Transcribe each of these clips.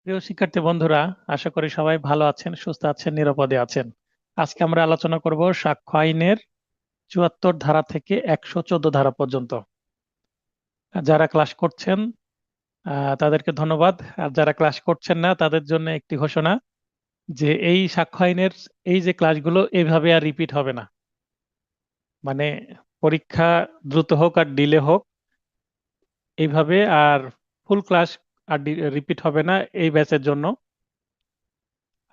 প্রিয় শিক্ষার্থী বন্ধুরা, আশা করি সবাই ভালো আছেন, সুস্থ আছেন, নিরাপদে আছেন। আজকে আমরা আলোচনা করব সাক্ষ্য আইনের ৭৪ ধারা থেকে ১১৪ ধারা পর্যন্ত। যারা ক্লাস করছেন তাদেরকে ধন্যবাদ। আর যারা ক্লাস করছেন না তাদের জন্য একটি ঘোষণা যে এই সাক্ষ্য আইনের এই যে ক্লাসগুলো এইভাবে আর রিপিট হবে না। মানে পরীক্ষা দ্রুত হোক আর ডিলে হোক, এইভাবে আর ফুল ক্লাস আর রিপিট হবে না এই ব্যাচের জন্য।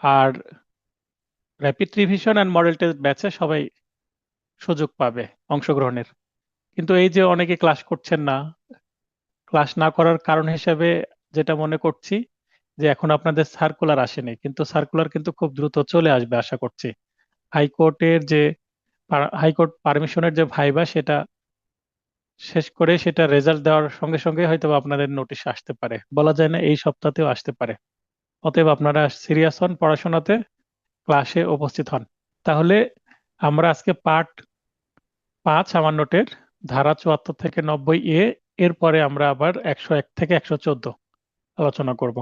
আর rapid revision and model test ব্যাচে সবাই সুযোগ পাবে অংশগ্রহণের। কিন্তু এই যে অনেকে ক্লাস করছেন না, ক্লাস না করার কারণ হিসেবে যেটা মনে করছি যে এখন আপনাদের সার্কুলার আসেনি, কিন্তু সার্কুলার কিন্তু খুব দ্রুত চলে আসবে আশা করছি। হাইকোর্টের যে হাইকোর্ট পারমিশনের যে ভাইবা সেটা শেষ করে সেটা রেজাল্ট দেওয়ার সঙ্গে সঙ্গে হয়তো বা আপনাদের নোটিশ আসতে পারে, বলা যায় না এই সপ্তাহতেও আসতে পারে। অতএব আপনারা সিরিয়াস হন পড়াশোনাতে, ক্লাসে উপস্থিত হন। তাহলে আমরা আজকে পার্ট ৫ আমার নোটের ধারা ৭৪ থেকে ৯০ এরপরে আমরা আবার ১০১ থেকে ১১৪ আলোচনা করব।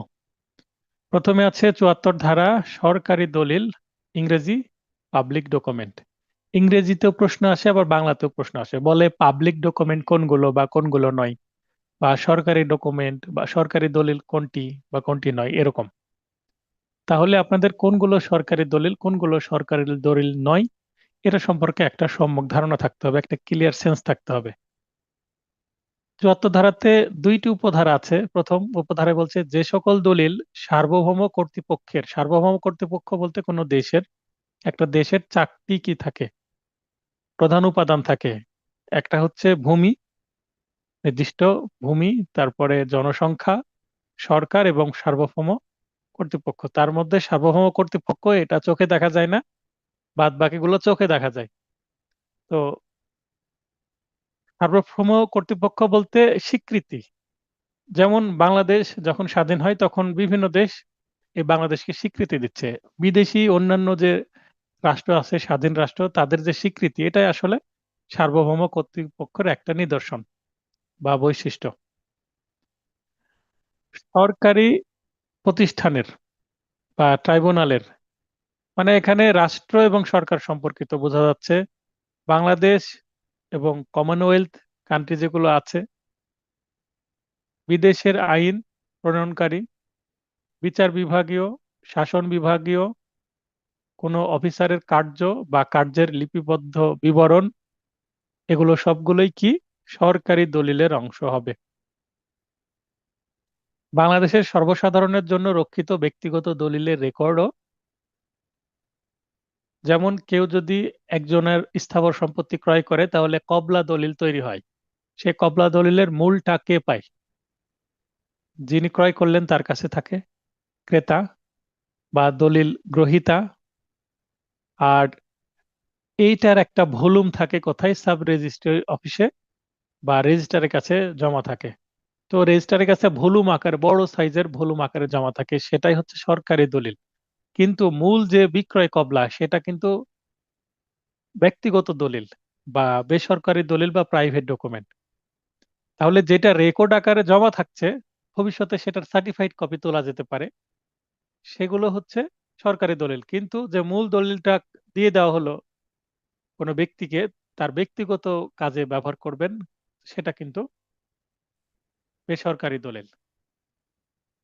প্রথমে আছে ৭৪ ধারা সরকারি দলিল, ইংরেজি পাবলিক ডকুমেন্ট। ইংরেজিতেও প্রশ্ন আসে আবার বাংলাতেও প্রশ্ন আসে, বলে পাবলিক ডকুমেন্ট কোনগুলো বা কোনগুলো নয়, বা সরকারি ডকুমেন্ট বা সরকারি দলিল কোনটি বা কোনটি নয়, এরকম। তাহলে আপনাদের কোনগুলো সরকারি দলিল কোনগুলো সরকারি দলিল নয় এটা সম্পর্কে একটা সম্যক ধারণা থাকতে হবে, একটা ক্লিয়ার সেন্স থাকতে হবে। ৭৪ ধারাতে ২টি উপধারা আছে। প্রথম উপধারায় বলছে যে সকল দলিল সার্বভৌম কর্তৃপক্ষের, সার্বভৌম কর্তৃপক্ষ বলতে কোনো দেশের, একটা দেশের ৪টি কি থাকে, প্রধান উপাদান থাকে। একটা হচ্ছে ভূমি, নির্দিষ্ট ভূমি, তারপরে জনসংখ্যা, সরকার এবং সার্বভৌম কর্তৃপক্ষ। তার মধ্যে সার্বভৌম কর্তৃপক্ষ এটা চোখে দেখা যায় না, বাদ বাকিগুলো চোখে দেখা যায়। তো সার্বভৌম কর্তৃপক্ষ বলতে স্বীকৃতি, যেমন বাংলাদেশ যখন স্বাধীন হয় তখন বিভিন্ন দেশ এই বাংলাদেশকে স্বীকৃতি দিচ্ছে। বিদেশি অন্যান্য যে রাষ্ট্র আছে, স্বাধীন রাষ্ট্র, তাদের যে স্বীকৃতি, এটাই আসলে সার্বভৌম কর্তৃপক্ষের একটা নিদর্শন বা বৈশিষ্ট্য। সরকারি প্রতিষ্ঠানের বা ট্রাইব্যুনালের, মানে এখানে রাষ্ট্র এবং সরকার সম্পর্কিত বোঝা যাচ্ছে। বাংলাদেশ এবং কমনওয়েলথ কান্ট্রি যেগুলো আছে, বিদেশের আইন প্রণয়নকারী, বিচার বিভাগীয়, শাসন বিভাগীয় কোনো অফিসারের কার্য বা কার্যের লিপিবদ্ধ বিবরণ, এগুলো সবগুলোই কি সরকারি দলিলের অংশ হবে। বাংলাদেশের সর্বসাধারণের জন্য রক্ষিত ব্যক্তিগত দলিলের রেকর্ডও, যেমন কেউ যদি একজনের স্থাবর সম্পত্তি ক্রয় করে তাহলে কবলা দলিল তৈরি হয়। সে কবলা দলিলের মূলটা কে পায়? যিনি ক্রয় করলেন তার কাছে থাকে, ক্রেতা বা দলিল গ্রহীতা। আর এইটার একটা ভলিউম থাকে কোথায়? সাব রেজিস্ট্রি অফিসে বা রেজিস্ট্রারের কাছে জমা থাকে। তো রেজিস্ট্রারের কাছে ভলিউম আকারে, বড় সাইজের ভলিউম আকারে জমা থাকে, সেটাই হচ্ছে সরকারি দলিল। কিন্তু মূল যে বিক্রয় কবলা সেটা কিন্তু ব্যক্তিগত দলিল বা বেসরকারি দলিল বা প্রাইভেট ডকুমেন্ট। তাহলে যেটা রেকর্ড আকারে জমা থাকছে, ভবিষ্যতে সেটার সার্টিফাইড কপি তোলা যেতে পারে, সেগুলো হচ্ছে সরকারি দলিল। কিন্তু যে মূল দলিলটা দিয়ে দেওয়া হলো কোনো ব্যক্তিকে, তার ব্যক্তিগত কাজে ব্যবহার করবেন, সেটা কিন্তু বেসরকারি দলিল।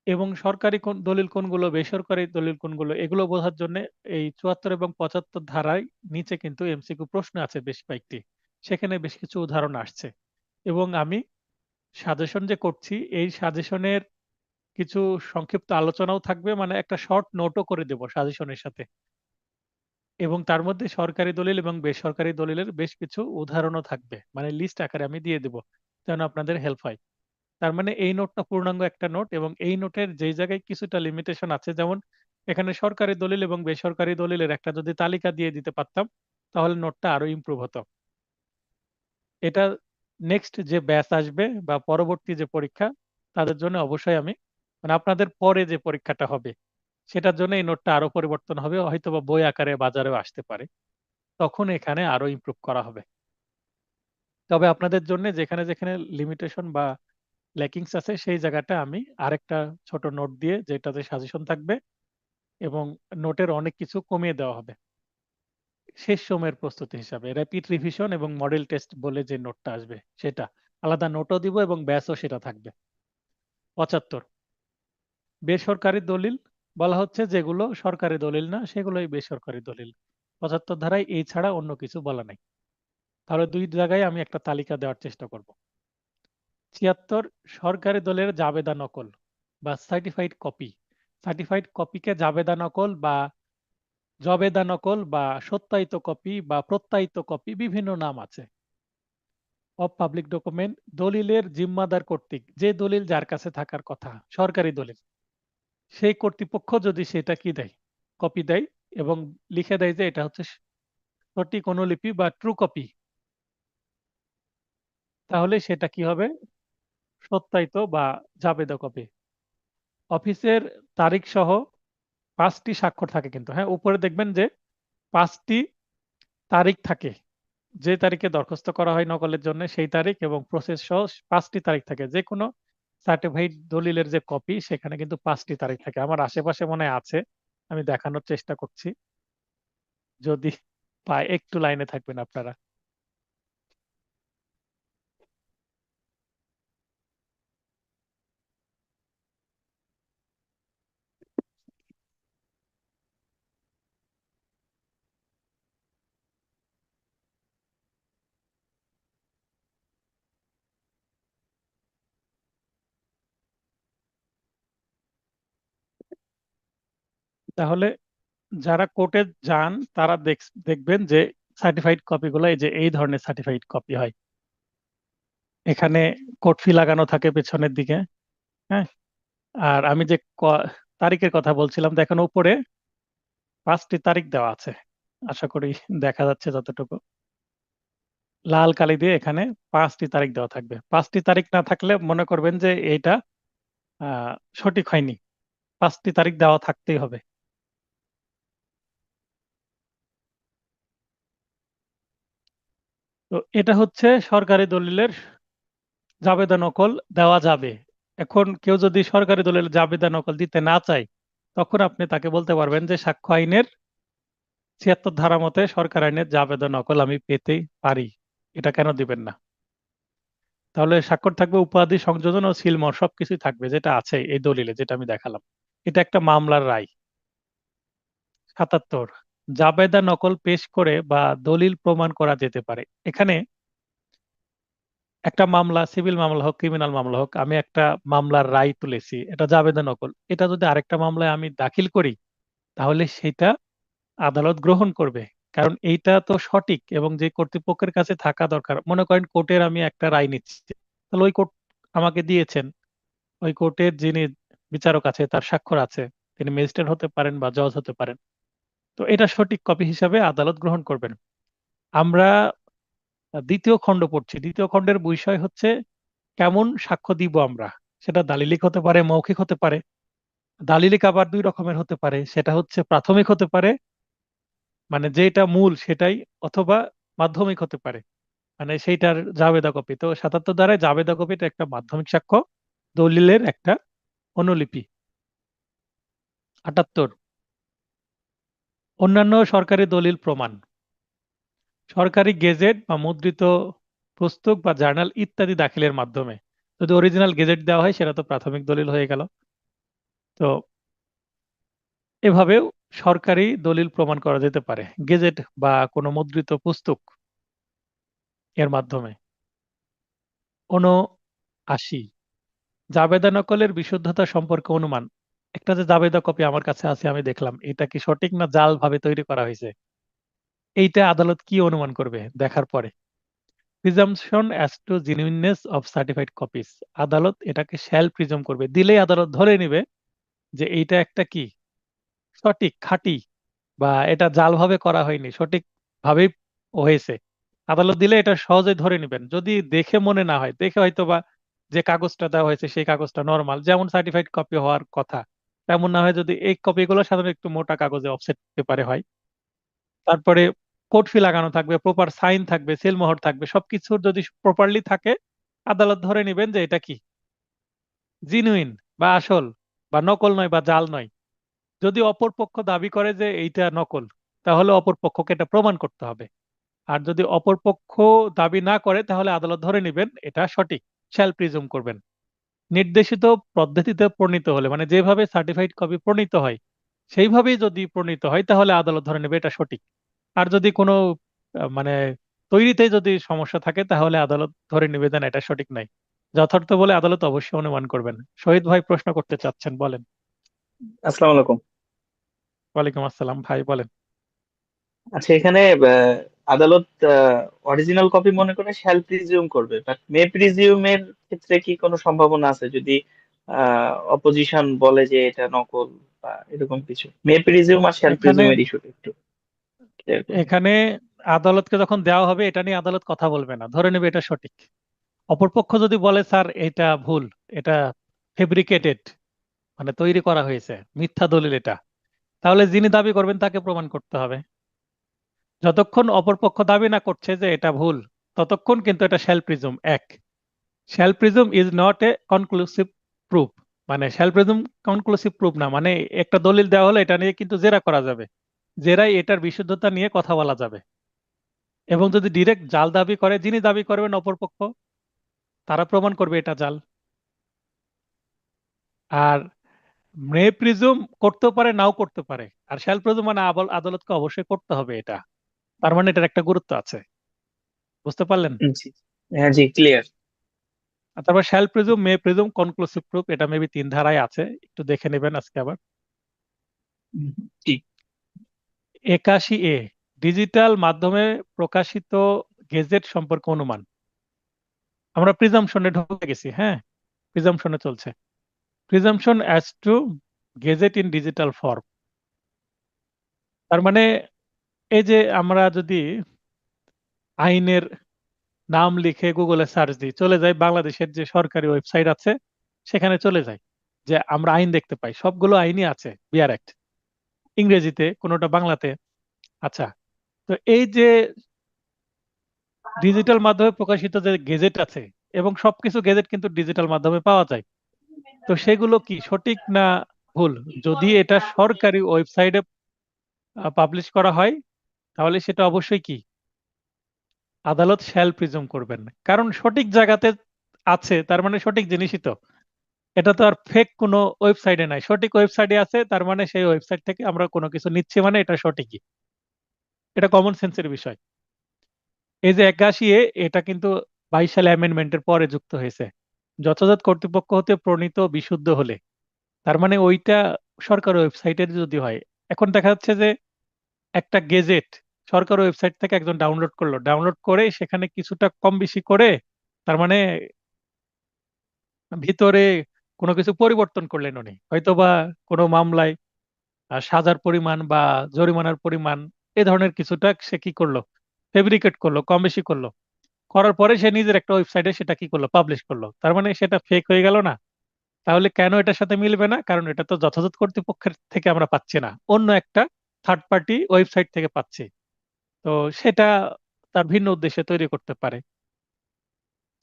এবং সরকারি কোন দলিল কোনগুলো, বেসরকারি দলিল কোনগুলো, এগুলো বোঝার জন্য এই ৭৪ এবং ৭৫ ধারায় নিচে কিন্তু এমসিকিউ প্রশ্ন আছে বেশ কয়েকটি, সেখানে বেশ কিছু উদাহরণ আসছে। এবং আমি সাজেশন যে করছি, এই সাজেশনের কিছু সংক্ষিপ্ত আলোচনাও থাকবে, মানে একটা শর্ট নোটও করে দেব সাজেশনের সাথে। এবং তার মধ্যে সরকারি দলিল এবং বেসরকারি দলিলের বেশ কিছু উদাহরণও থাকবে, মানে লিস্ট আকারে আমি দিয়ে দেব, যেন আপনাদের হেল্প হয়। তার মানে এই নোটটা পূর্ণাঙ্গ একটা নোট, এবং এই নোটের যেই জায়গায় কিছুটা লিমিটেশন আছে, যেমন এখানে সরকারি দলিল এবং বেসরকারি দলিলের একটা যদি তালিকা দিয়ে দিতে পারতাম তাহলে নোটটা আরো ইমপ্রুভ হতো। এটা নেক্সট যে ব্যাচ আসবে বা পরবর্তী যে পরীক্ষা, তাদের জন্য অবশ্যই আমি, মানে আপনাদের পরে যে পরীক্ষাটা হবে সেটার জন্য এই নোটটা আরো পরিবর্তন হবে, হয়তো বা বই আকারে বাজারেও আসতে পারে, তখন এখানে আরো ইমপ্রুভ করা হবে। তবে আপনাদের জন্য যেখানে যেখানে লিমিটেশন বা ল্যাকিংস আছে সেই জায়গাটা আমি আরেকটা ছোট নোট দিয়ে যেটাতে সাজেশন থাকবে এবং নোটের অনেক কিছু কমিয়ে দেওয়া হবে। শেষ সময়ের প্রস্তুতি হিসাবে র‍্যাপিড রিভিশন এবং মডেল টেস্ট বলে যে নোটটা আসবে সেটা। আলাদা নোটও দিব এবং ব্যাচও সেটা থাকবে। ৭৫ বেসরকারি দলিল বলা হচ্ছে যেগুলো সরকারি দলিল না সেগুলোই বেসরকারি দলিল। ৭৫ ধারায় এই ছাড়া অন্য কিছু বলা নাই। তাহলে ২ জায়গায় আমি একটা তালিকা দেওয়ার চেষ্টা করব। ৭৬ সরকারি দলের জাবেদা নকল বা সার্টিফাইড কপি। সার্টিফাইড কপিকে জাবেদা নকল বা জবেদা নকল বা সত্যায়িত কপি বা প্রত্যায়িত কপি বিভিন্ন নাম আছে। অফ পাবলিক ডকুমেন্ট দলিলের জিম্মাদার কর্তৃক যে দলিল যার কাছে থাকার কথা সরকারি দলিল সেই কর্তৃপক্ষ যদি সেটা কি দেয় কপি দেয় এবং লিখে দেয় যে এটা হচ্ছে সঠিক অনুলিপি বা ট্রু কপি তাহলে সেটা কি হবে সত্যায়িত বা জাবেদা কপি। অফিসের তারিখ সহ ৫ টি স্বাক্ষর থাকে কিন্তু হ্যাঁ উপরে দেখবেন যে ৫ টি তারিখ থাকে। যে তারিখে দরখাস্ত করা হয় নকলের জন্য সেই তারিখ এবং প্রসেস সহ ৫ টি তারিখ থাকে। যেকোনো সার্টিফাইড দলিলের যে কপি সেখানে কিন্তু ৫ টি তারিখ থাকে। আমার আশেপাশে মনে হয় আছে। আমি দেখানোর চেষ্টা করছি। যদি পাই একটু লাইনে থাকবেন আপনারা। তাহলে যারা কোর্টে যান তারা দেখবেন যে সার্টিফাইড কপিগুলো এই যে এই ধরনের সার্টিফাইড কপি হয়। এখানে কোর্ট ফি লাগানো থাকে পেছনের দিকে। হ্যাঁ? আর আমি যে তারিখের কথা বলছিলাম দেখেন উপরে ৫ টি তারিখ দেওয়া আছে। আশা করি দেখা যাচ্ছে যতটুকু। লাল কালি দিয়ে এখানে ৫ টি তারিখ দেওয়া থাকবে। ৫ টি তারিখ না থাকলে মনে করবেন যে এইটা আ সঠিক হয়নি। ৫ টি তারিখ দেওয়া থাকতেই হবে। তো এটা হচ্ছে সরকারি দলিলের জাবেদা নকল দেওয়া যাবে। এখন কেউ যদি সরকারি দলিলের জাবেদা নকল দিতে না চায়, তখন আপনি তাকে বলতে পারবেন যে সাক্ষ্য আইনের ৭৬ ধারা মতে সরকার আইনের জাবেদা নকল আমি পেতেই পারি। এটা কেন দিবেন না? তাহলে স্বাক্ষর থাকবে উপাধি সংযোজন ও সিলমোহর সবকিছুই থাকবে যেটা আছে এই দলিলে যেটা আমি দেখালাম। এটা একটা মামলার রায়। ৭৭ জাবেদা নকল পেশ করে বা দলিল প্রমাণ করা যেতে পারে। এখানে একটা মামলা সিভিল মামলা হোক, ক্রিমিনাল মামলা হোক, আমি একটা মামলার রায় তুলেছি। এটা জাবেদা নকল। এটা যদি আরেকটা মামলায় আমি দাখিল করি, তাহলে সেটা আদালত গ্রহণ করবে। কারণ এইটা তো সঠিক এবং যে কর্তৃপক্ষের কাছে থাকা দরকার। মনে করেন কোর্টের আমি একটা রায় নিচ্ছি। তাহলে ওই কোর্ট আমাকে দিয়েছেন। ওই কোর্টের যিনি বিচারক আছে তার স্বাক্ষর আছে। তিনি ম্যাজিস্ট্রেট হতে পারেন বা জজ হতে পারেন। তো এটা সঠিক কপি হিসাবে আদালত গ্রহণ করবেন। আমরা ২য় খণ্ড পড়ছি। ২য় খণ্ডের বিষয় হচ্ছে কেমন সাক্ষ্য দিব আমরা? সেটা দালিলিক হতে পারে, মৌখিক হতে পারে। দালিলিক আবার ২ রকমের হতে পারে। সেটা হচ্ছে প্রাথমিক হতে পারে, মানে যেটা মূল সেটাই অথবা মাধ্যমিক হতে পারে। মানে সেইটার জাবেদা কপি। তো ৭৭ ধারায় জাবেদা কপিটা একটা মাধ্যমিক সাক্ষ্য, দলিলের একটা অনুলিপি। ৭৮ অন্যান্য সরকারি দলিল প্রমাণ। সরকারি গেজেট বা মুদ্রিত পুস্তক বা জার্নাল ইত্যাদি দাখিলের মাধ্যমে। যদি অরিজিনাল গেজেট দেওয়া হয় সেটা তো প্রাথমিক দলিল হয়ে গেল। তো এভাবেও সরকারি দলিল প্রমাণ করা যেতে পারে। গেজেট বা কোনো মুদ্রিত পুস্তক এর মাধ্যমে। ৭৯ জাবেদা নকলের বিশুদ্ধতা সম্পর্কে অনুমান। একটা যে জাবেদা কপি আমার কাছে আছে আমি দেখলাম। এটা কি সঠিক না জালভাবে তৈরি করা হইছে? এইটা আদালত কি অনুমান করবে দেখার পরে? Presumption as to genuineness of certified copies. আদালত এটাকে শ্যাল প্রিজম করবে। দিলেই আদালত ধরে নিবে যে এইটা একটা কি সঠিক, খাঁটি বা এটা জালভাবে করা হয়নি। সঠিকভাবেই হয়েছে। আদালত দিলে এটা সহজেই ধরে নিবেন। যদি দেখে মনে না হয়, দেখে হয়তোবা যে কাগজটা দেওয়া হয়েছে সেই কাগজটা নরমাল যেমন সার্টিফাইড কপি হওয়ার কথা। তেমন না হয় যদি এই কপিগুলো সাধারণত একটু মোটা কাগজে অফসেট পেপারে হয়। তারপরে কোড ফি লাগানো থাকবে, প্রপার সাইন থাকবে, সিলমোহর থাকবে। সবকিছু যদি প্রপারলি থাকে আদালত ধরে নিবেন যে এটা কি? জিনুইন বা আসল বা নকল নয় বা জাল নয়, যদি অপর পক্ষ দাবি করে যে এইটা নকল, তাহলে অপর পক্ষকে এটা প্রমাণ করতে হবে। আর যদি অপর পক্ষ দাবি না করে, তাহলে আদালত ধরে নেবেন এটা সঠিক, শ্যাল প্রিজুম করবেন। নির্দেশিত পদ্ধতিতে প্রণীত হলে, মানে যেভাবে সার্টিফাইড কপি প্রণীত হয় সেইভাবেই যদি প্রণীত হয়, তাহলে আদালত ধরে নেবে এটা সঠিক। আর যদি কোনো মানে তৈরিতে যদি সমস্যা থাকে, তাহলে আদালত ধরে নেবে দেন এটা সঠিক নাই, যথার্থ বলে আদালত অবশ্যই অনুমান করবেন। শহীদ ভাই প্রশ্ন করতে চাচ্ছেন, বলেন। আসসালামু আলাইকুম। ওয়ালাইকুম আসসালাম, ভাই বলেন। আচ্ছা, এখানে আদালত অরিজিনাল কপি মনে করে শ্যাল প্রিজিউম করবে, বাট মে প্রিজিউমের ক্ষেত্রে কি কোনো সম্ভাবনা আছে যদি অপোজিশন বলে যে এটা নকল বা এরকম কিছু? মে প্রিজিউম আর শ্যাল এখানে প্রিজিউমের ইস্যুটা একটু ক্লিয়ার করুন। এখানে আদালতকে যখন দেওয়া হবে, এটা নিয়ে আদালত কথা বলবে না, ধরে নেবে এটা সঠিক। অপরপক্ষ যদি বলে স্যার এটা ভুল, এটা ফেব্রিকেটেড, মানে তৈরি করা হয়েছে, মিথ্যা দলিল এটা, তাহলে যিনি দাবি করবেন তাকে প্রমাণ করতে হবে। যতক্ষণ অপরপক্ষ দাবি না করছে যে এটা ভুল, ততক্ষণ কিন্তু এটা শ্যাল প্রিজুম এক। Shall presume is not a conclusive proof. মানে শ্যাল প্রিজুম কনক্লুসিভ প্রুফ না, মানে একটা দলিল দেওয়া হলে এটা নিয়ে কিন্তু জেরা করা যাবে, জেরাই এটার বিশুদ্ধতা নিয়ে কথা বলা যাবে। এবং যদি ডিরেক্ট জাল দাবি করে, যিনি দাবি করবেন অপরপক্ষ, তারা প্রমাণ করবে এটা জাল। আর মে প্রিজুম করতেও পারে, নাও করতে পারে। আর শ্যাল প্রিজুম মানে আদালতকে অবশ্যই করতে হবে এটা, তার মানে এটার একটা গুরুত্ব আছে। বুঝতে পারলেন? জি। হ্যাঁ, জি, ক্লিয়ার। আর তারপর শ্যাল প্রিজুম, মে প্রিজুম, কনক্লুসিভ প্রুফ, এটা মেবি তিন ধারায় আছে, একটু দেখে নেবেন আজকে আবার। জি। 81A, ডিজিটাল মাধ্যমে প্রকাশিত গেজেট সম্পর্কে অনুমান। আমরা প্রিজাম্পশনে ঢুকে গেছি, হ্যাঁ, প্রিজাম্পশনে চলছে। Presumption as to gazette in digital form. তার মানে এই যে আমরা যদি আইনের নাম লিখে গুগলে সার্চ দিই, চলে যাই বাংলাদেশের যে সরকারি ওয়েবসাইট আছে, সেখানে চলে যাই, যে আমরা আইন দেখতে পাই, সবগুলো আইনই আছে, বিয়ার অ্যাক্ট, ইংরেজিতে, কোনোটা বাংলাতে। আচ্ছা, তো এই যে ডিজিটাল মাধ্যমে প্রকাশিত যে গেজেট আছে, এবং সবকিছু গেজেট কিন্তু ডিজিটাল মাধ্যমে পাওয়া যায়, তো সেগুলো কি সঠিক না ভুল? যদি এটা সরকারি ওয়েবসাইটে পাবলিশ করা হয়, তাহলে সেটা অবশ্যই কি আদালত শ্যাল প্রিজুম করবেন, কারণ সঠিক জায়গাতে আছে, তার মানে সঠিক জিনিসই তো। এটা তো আর ফেক কোনো ওয়েবসাইটে নাই, সঠিক ওয়েবসাইটে আছে, তার মানে সেই ওয়েবসাইট থেকে আমরা কোনো কিছু নিচ্ছি, মানে এটা সঠিকই। এটা কমন সেন্সের বিষয়। এই যে 81A, এটা কিন্তু 22 সালে অ্যামেন্ডমেন্টের পরে যুক্ত হয়েছে, যথাযথ কর্তৃপক্ষ হতে প্রণীত বিশুদ্ধ হলে। তার মানে ওইটা সরকার ওয়েবসাইটের যদি হয়। এখন দেখা যাচ্ছে যে একটা গেজেট সরকার ওয়েবসাইট থেকে একজন ডাউনলোড করলো, ডাউনলোড করে সেখানে কিছুটা কম বেশি করে, তার মানে ভিতরে কোনো কিছু পরিবর্তন করলেন উনি, হয়তোবা কোনো মামলায় সাজার পরিমাণ বা জরিমানার পরিমাণ, এ ধরনের কিছুটা সে কি করলো, ফেব্রিকেট করলো, কম বেশি করলো, করার পরে সে নিজের একটা ওয়েবসাইটে সেটা কি করলো, পাবলিশ করলো, তার মানে সেটা ফেক হয়ে গেল না? তাহলে কেন এটার সাথে মিলবে না? কারণ এটা তো যথাযথ কর্তৃপক্ষের থেকে আমরা পাচ্ছি না, অন্য একটা থার্ড পার্টি ওয়েবসাইট থেকে পাচ্ছি। তো সেটা তার ভিন্ন উদ্দেশ্যে তৈরি করতে পারে,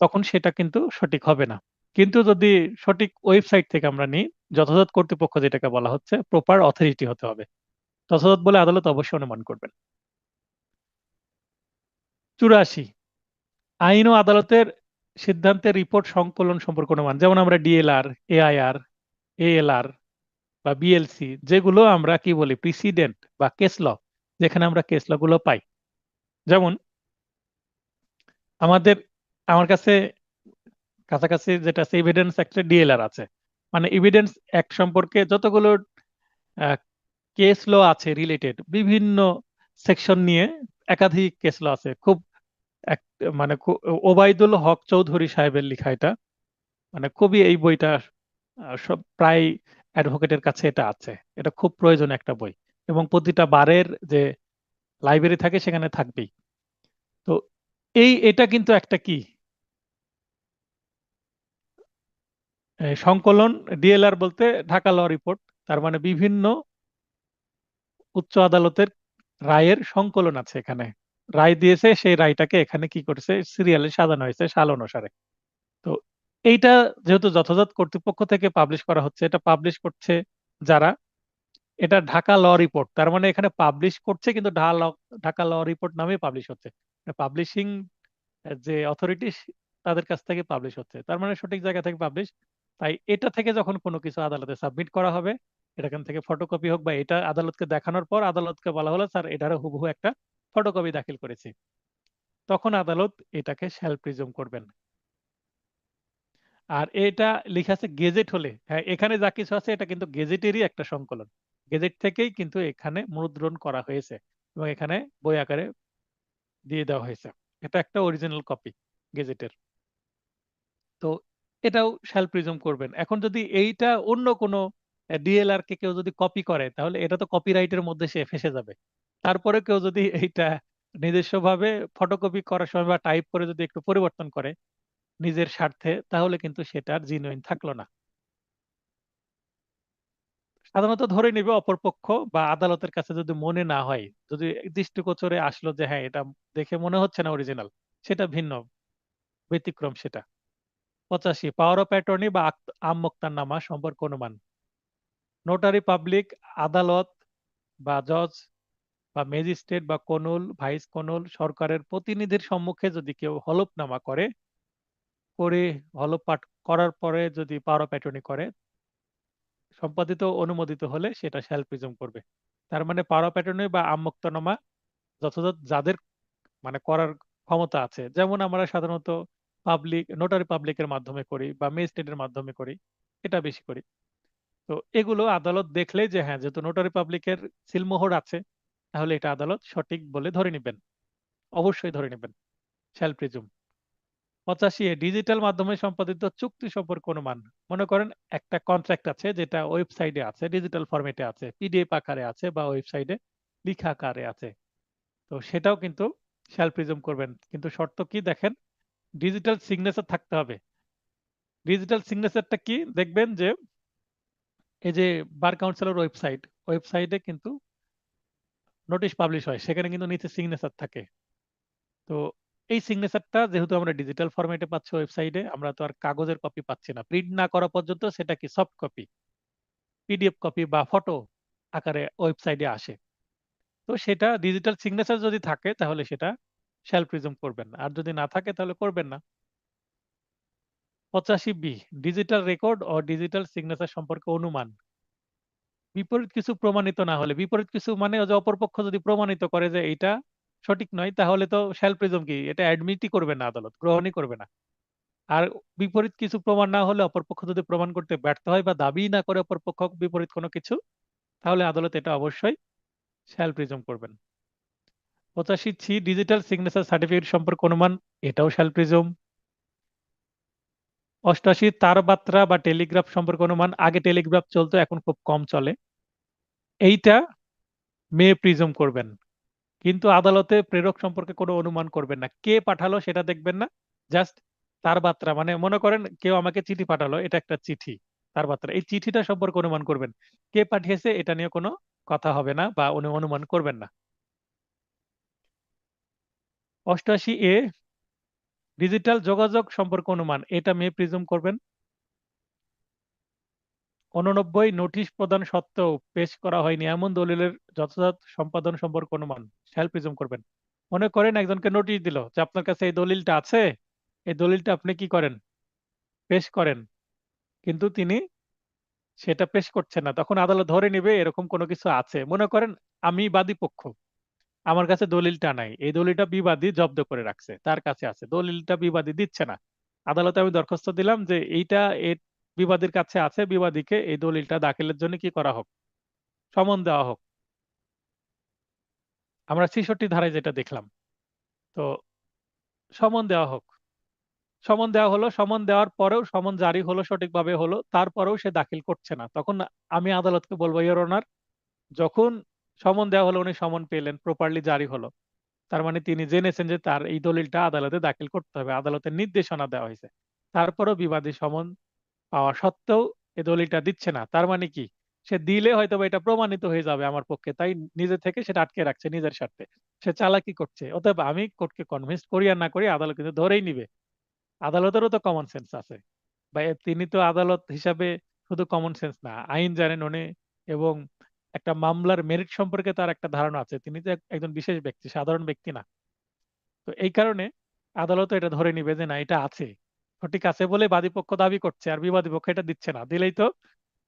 তখন সেটা কিন্তু সঠিক হবে না। কিন্তু যদি সঠিক ওয়েবসাইট থেকে আমরা নিই, যথাযথ কর্তৃপক্ষ যেটাকে বলা হচ্ছে, প্রপার অথরিটি হতে হবে, যথাযথ বলে আদালত অবশ্যই অনুমান করবেন। 84, আইন ও আদালতের সিদ্ধান্তের রিপোর্ট সংকলন সম্পর্কে অনুমান, যেমন আমরা ডিএলআর, এআইআর, এএলআর বা বিএলসি, যেগুলো আমরা কি বলি প্রিসিডেন্ট বা কেস ল, যেখানে আমরা কেস ল গুলো পাই। যেমন আমাদের, আমার কাছে কাছাকাছি যেটা আছে, এভিডেন্স একটা ডিএলআর আছে, মানে এভিডেন্স অ্যাক্ট সম্পর্কে যতগুলো কেস ল আছে রিলেটেড, বিভিন্ন সেকশন নিয়ে একাধিক কেস ল আছে। খুব এক, মানে ওবায়দুল হক চৌধুরী সাহেবের লেখা এটা, মানে খুবই এই বইটা সব প্রায় অ্যাডভোকেটের কাছে এটা আছে। এটা খুব প্রয়োজন একটা বই, এবং প্রতিটা বারের যে লাইব্রেরি থাকে সেখানে থাকবেই। তো এটা কিন্তু একটা কি সংকলন, ডিএলআর বলতে ঢাকা ল রিপোর্ট, তার মানে বিভিন্ন উচ্চ আদালতের রায়ের সংকলন আছে এখানে, রায় দিয়েছে, সেই রায়টাকে এখানে কি করেছে, সিরিয়ালে সাজানো হয়েছে সাল অনুসারে। তো এইটা যেহেতু যথাযথ কর্তৃপক্ষ থেকে পাবলিশ করা হচ্ছে, এটা পাবলিশ করছে যারা, এটা ঢাকা ল রিপোর্ট, তার মানে এখানে পাবলিশ করছে কিন্তু ঢাকা ল রিপোর্ট নামে পাবলিশ হচ্ছে। পাবলিশিং যে অথরিটি, তাদের কাছ থেকে পাবলিশ হচ্ছে, তার মানে সঠিক জায়গা থেকে পাবলিশ। তাই এটা থেকে যখন কোনো কিছু আদালতে সাবমিট করা হবে, এখান থেকে ফটোকপি হোক বা এটা আদালতকে দেখানোর পর আদালতকে বলা হলো স্যার এটারও হুবহু একটা ফটোকপি দাখিল করেছি, তখন আদালত এটাকে শ্যাল প্রিজুম করবেন। আর এটা লেখা আছে গেজেট হলে, হ্যাঁ এখানে যা কিছু আছে এটা কিন্তু গেজেটেরই একটা সংকলন, গেজেট থেকেই কিন্তু এখানে মুদ্রণ করা হয়েছে এবং এখানে বই আকারে দিয়ে দেওয়া হয়েছে। এটা একটা অরিজিনাল কপি গেজেটের। তো এটাও শ্যাল প্রিজুম করবেন। এখন যদি এইটা অন্য কোনো ডিএলআর কে কেউ যদি কপি করে, তাহলে এটা তো কপিরাইটের মধ্যে সে ফেসে যাবে। তারপরে কেউ যদি এইটা নিজস্বভাবে ফটোকপি করার সময় বা টাইপ করে যদি একটু পরিবর্তন করে নিজের স্বার্থে, তাহলে কিন্তু সেটা আর জিনুইন থাকলো না। সাধারণত ধরে নিবে অপরপক্ষ বা আদালতের কাছে যদি মনে না হয়, যদি দৃষ্টিগোচরে আসলো যে হ্যাঁ এটা দেখে মনে হচ্ছে না অরিজিনাল, সেটা ভিন্ন, ব্যতিক্রম সেটা। 85 পাওয়ার অফ অ্যাটর্নি বা আম মোক্তারনামা সম্পর্কে অনুমান। নোটারি পাবলিক, আদালত বা জজ বা ম্যাজিস্ট্রেট বা কনুল, ভাইস কনুল, সরকারের প্রতিনিধির সম্মুখে যদি কেউ হলফনামা করে হলফ পাঠ করার পরে যদি পাওয়ার অফ অ্যাটর্নি করে, সম্পাদিত অনুমোদিত হলে সেটা শ্যাল প্রিজম করবে। তার মানে পাওয়ার অফ অ্যাটর্নি বা আম মোক্তারনামা যথাযথ যাদের মানে করার ক্ষমতা আছে, যেমন আমরা সাধারণত নোটারি পাবলিকের মাধ্যমে করি বা ম্যাজিস্ট্রেটের মাধ্যমে করি, এটা বেশি করি। তো এগুলো আদালত দেখলে যে হ্যাঁ যেহেতু নোটারি পাবলিকের সিলমোহর আছে, তাহলে এটা আদালত সঠিক বলে ধরে নেবেন, অবশ্যই ধরে নেবেন, শ্যাল প্রিজুম। 85 ডিজিটাল মাধ্যমে সম্পাদিত চুক্তি সম্পর্কে অনুমান। মনে করেন একটা কন্ট্রাক্ট আছে যেটা ওয়েবসাইটে আছে, ডিজিটাল ফরম্যাটে আছে, পিডিএফ আকারে আছে বা ওয়েবসাইটে লিখা আকারে আছে, তো সেটাও কিন্তু শ্যাল প্রিজুম করবেন। কিন্তু শর্ত কি দেখেন, ডিজিটাল সিগনেচার থাকতে হবে। ডিজিটাল সিগনেচারটা কি দেখবেন যে এই যে বার কাউন্সিলের ওয়েবসাইটে কিন্তু নোটিশ পাবলিশ হয়, সেখানে কিন্তু নিচে সিগনেচার থাকে। তো এই সিগনেচারটা যেহেতু আমরা ডিজিটাল ফরম্যাটে পাচ্ছি ওয়েবসাইটে, আমরা তো আর কাগজের কপি পাচ্ছি না, প্রিন্ট না করা পর্যন্ত সেটা কি সফট কপি, পিডিএফ কপি বা ফটো আকারে ওয়েবসাইটে আসে। তো সেটা ডিজিটাল সিগনেচার যদি থাকে তাহলে সেটা শ্যাল প্রিজম করবেন, আর যদি না থাকে তাহলে করবেন না। 85 ডিজিটাল রেকর্ড ও ডিজিটাল সিগনেচার সম্পর্কে অনুমান। বিপরীত কিছু প্রমাণিত না হলে, বিপরীত কিছু মানে যে অপরপক্ষ যদি প্রমাণিত করে যে এটা সঠিক নয়, তাহলে তো শ্যাল প্রিজম কি এটা অ্যাডমিটই করবে না, আদালত গ্রহণই করবে না। আর বিপরীত কিছু প্রমাণ না হলে, অপরপক্ষ যদি প্রমাণ করতে ব্যর্থ হয় বা দাবি না করে অপরপক্ষ বিপরীত কোনো কিছু, তাহলে আদালত এটা অবশ্যই শ্যাল প্রিজম করবেন। 85 ডিজিটাল সিগনেচার সার্টিফিকেট সম্পর্কে অনুমান, এটাও শ্যাল প্রিজম। 88 তারবার্তা বা টেলিগ্রাফ সম্পর্কে অনুমান, আগে টেলিগ্রাফ চলতো এখন খুব কম চলে, এইটা মে প্রিজম করবেন। কিন্তু আদালতে প্রেরক সম্পর্কে কোনো অনুমান করবেন না, কে পাঠালো সেটা দেখবেন না, জাস্ট তার বার্তা, মানে মনে করেন কেউ আমাকে চিঠি পাঠালো, এটা একটা চিঠি, তার বার্তা, এই চিঠিটা সম্পর্কে অনুমান করবেন, কে পাঠিয়েছে এটা নিয়ে কোনো কথা হবে না বা অনুমান করবেন না। 88 ডিজিটাল যোগাযোগ সম্পর্কে অনুমান, এটা মে প্রিজম করবেন। 89 নোটিশ প্রদান সত্ত্বেও পেশ করা হয়নি এমন দলিলের যথাযথ সম্পাদন সম্পর্কে অনুমান, শ্যাল প্রিজম করবেন। মনে করেন একজনকে নোটিশ দিল যে আপনার কাছে এই দলিলটা আছে, এই দলিলটা আপনি কি করেন, পেশ করেন, কিন্তু তিনি সেটা পেশ করছেন না, তখন আদালত ধরে নিবে এরকম কোনো কিছু আছে। মনে করেন আমি বাদী পক্ষ, আমার কাছে দলিলটা নাই, এই দলিলটা বিবাদী জব্দ করে রাখছে, তার কাছে আছে, দলিলটা বিবাদী দিচ্ছে না, আদালতে আমি দরখাস্ত দিলাম যে এইটা বিবাদীর কাছে আছে, বিবাদীকে এই দলিলটা দাখিলের জন্য কি করা হোক, সমন দেওয়া হোক। আমরা 66 ধারায় যেটা দেখলাম, তো সমন দেওয়া হোক। সমন দেওয়া হলো, সমন দেওয়ার পরেও সমন জারি হলো, সঠিকভাবে হলো, তারপরেও সে দাখিল করছে না, তখন আমি আদালতকে বলবো ইওর অনার, যখন সমন দেওয়া হলো উনি সমন পেলেন, প্রপারলি জারি হলো, তার মানে তিনি জেনেছেন যে তার এই দলিলটা আদালতে দাখিল করতে হবে, আদালতের নির্দেশনা দেওয়া হয়েছে, তারপরেও বিবাদী সমন পাওয়া সত্ত্বেও এই দলিলটা দিচ্ছে না, তার মানে কি, সে দিলে হয়তো বা এটা প্রমাণিত হয়ে যাবে আমার পক্ষে, তাই নিজে থেকে সেটা আটকে রাখছে নিজের স্বার্থে, সে চালাকি করছে। অতএব আমি কোর্টকে কনভিন্স করি আর না করি, আদালত কিন্তু ধরেই নিবে, আদালতেরও তো কমন সেন্স আছে। বা তিনি তো আদালত হিসাবে শুধু কমন সেন্স না, আইন জানেন উনি, এবং একটা মামলার মেরিট সম্পর্কে তার একটা ধারণা আছে। তিনি তো একজন বিশেষ ব্যক্তি, সাধারণ ব্যক্তি না। তো এই কারণে আদালত এটা ধরে নিবে যে না, এটা আছে, সঠিক আছে বলে বাদী পক্ষ দাবি করছে, আর বিবাদী পক্ষ এটা দিচ্ছে না, দিলেই তো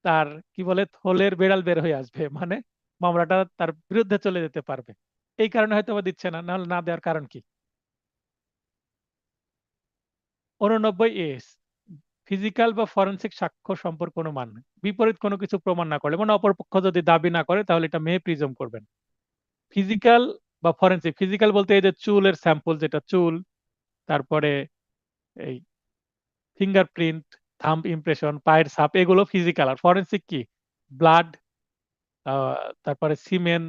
তার কি বলে থলের বেড়াল বের হয়ে আসবে, মানে মামলাটা তার বিরুদ্ধে চলে যেতে পারবে। এই কারণে হয়তো বা দিচ্ছে না, নাহলে না দেওয়ার কারণ কি? 89 ফিজিক্যাল বা ফরেনসিক সাক্ষ্য সম্পর্ক অনুমান, বিপরীত কোনো কিছু প্রমাণ না করলে, মানে অপরপক্ষ যদি দাবি না করে, তাহলে এটা মে প্রিজম করবেন। ফিজিক্যাল বা ফরেনসিক, ফিজিক্যাল বলতে এই যে চুলের স্যাম্পল, যেটা চুল, তারপরে এই ফিঙ্গারপ্রিন্ট, থাম্ব ইমপ্রেশন, পায়ের ছাপ, এগুলো ফিজিক্যাল। আর ফরেনসিক কি? ব্লাড, তারপরে সিমেন,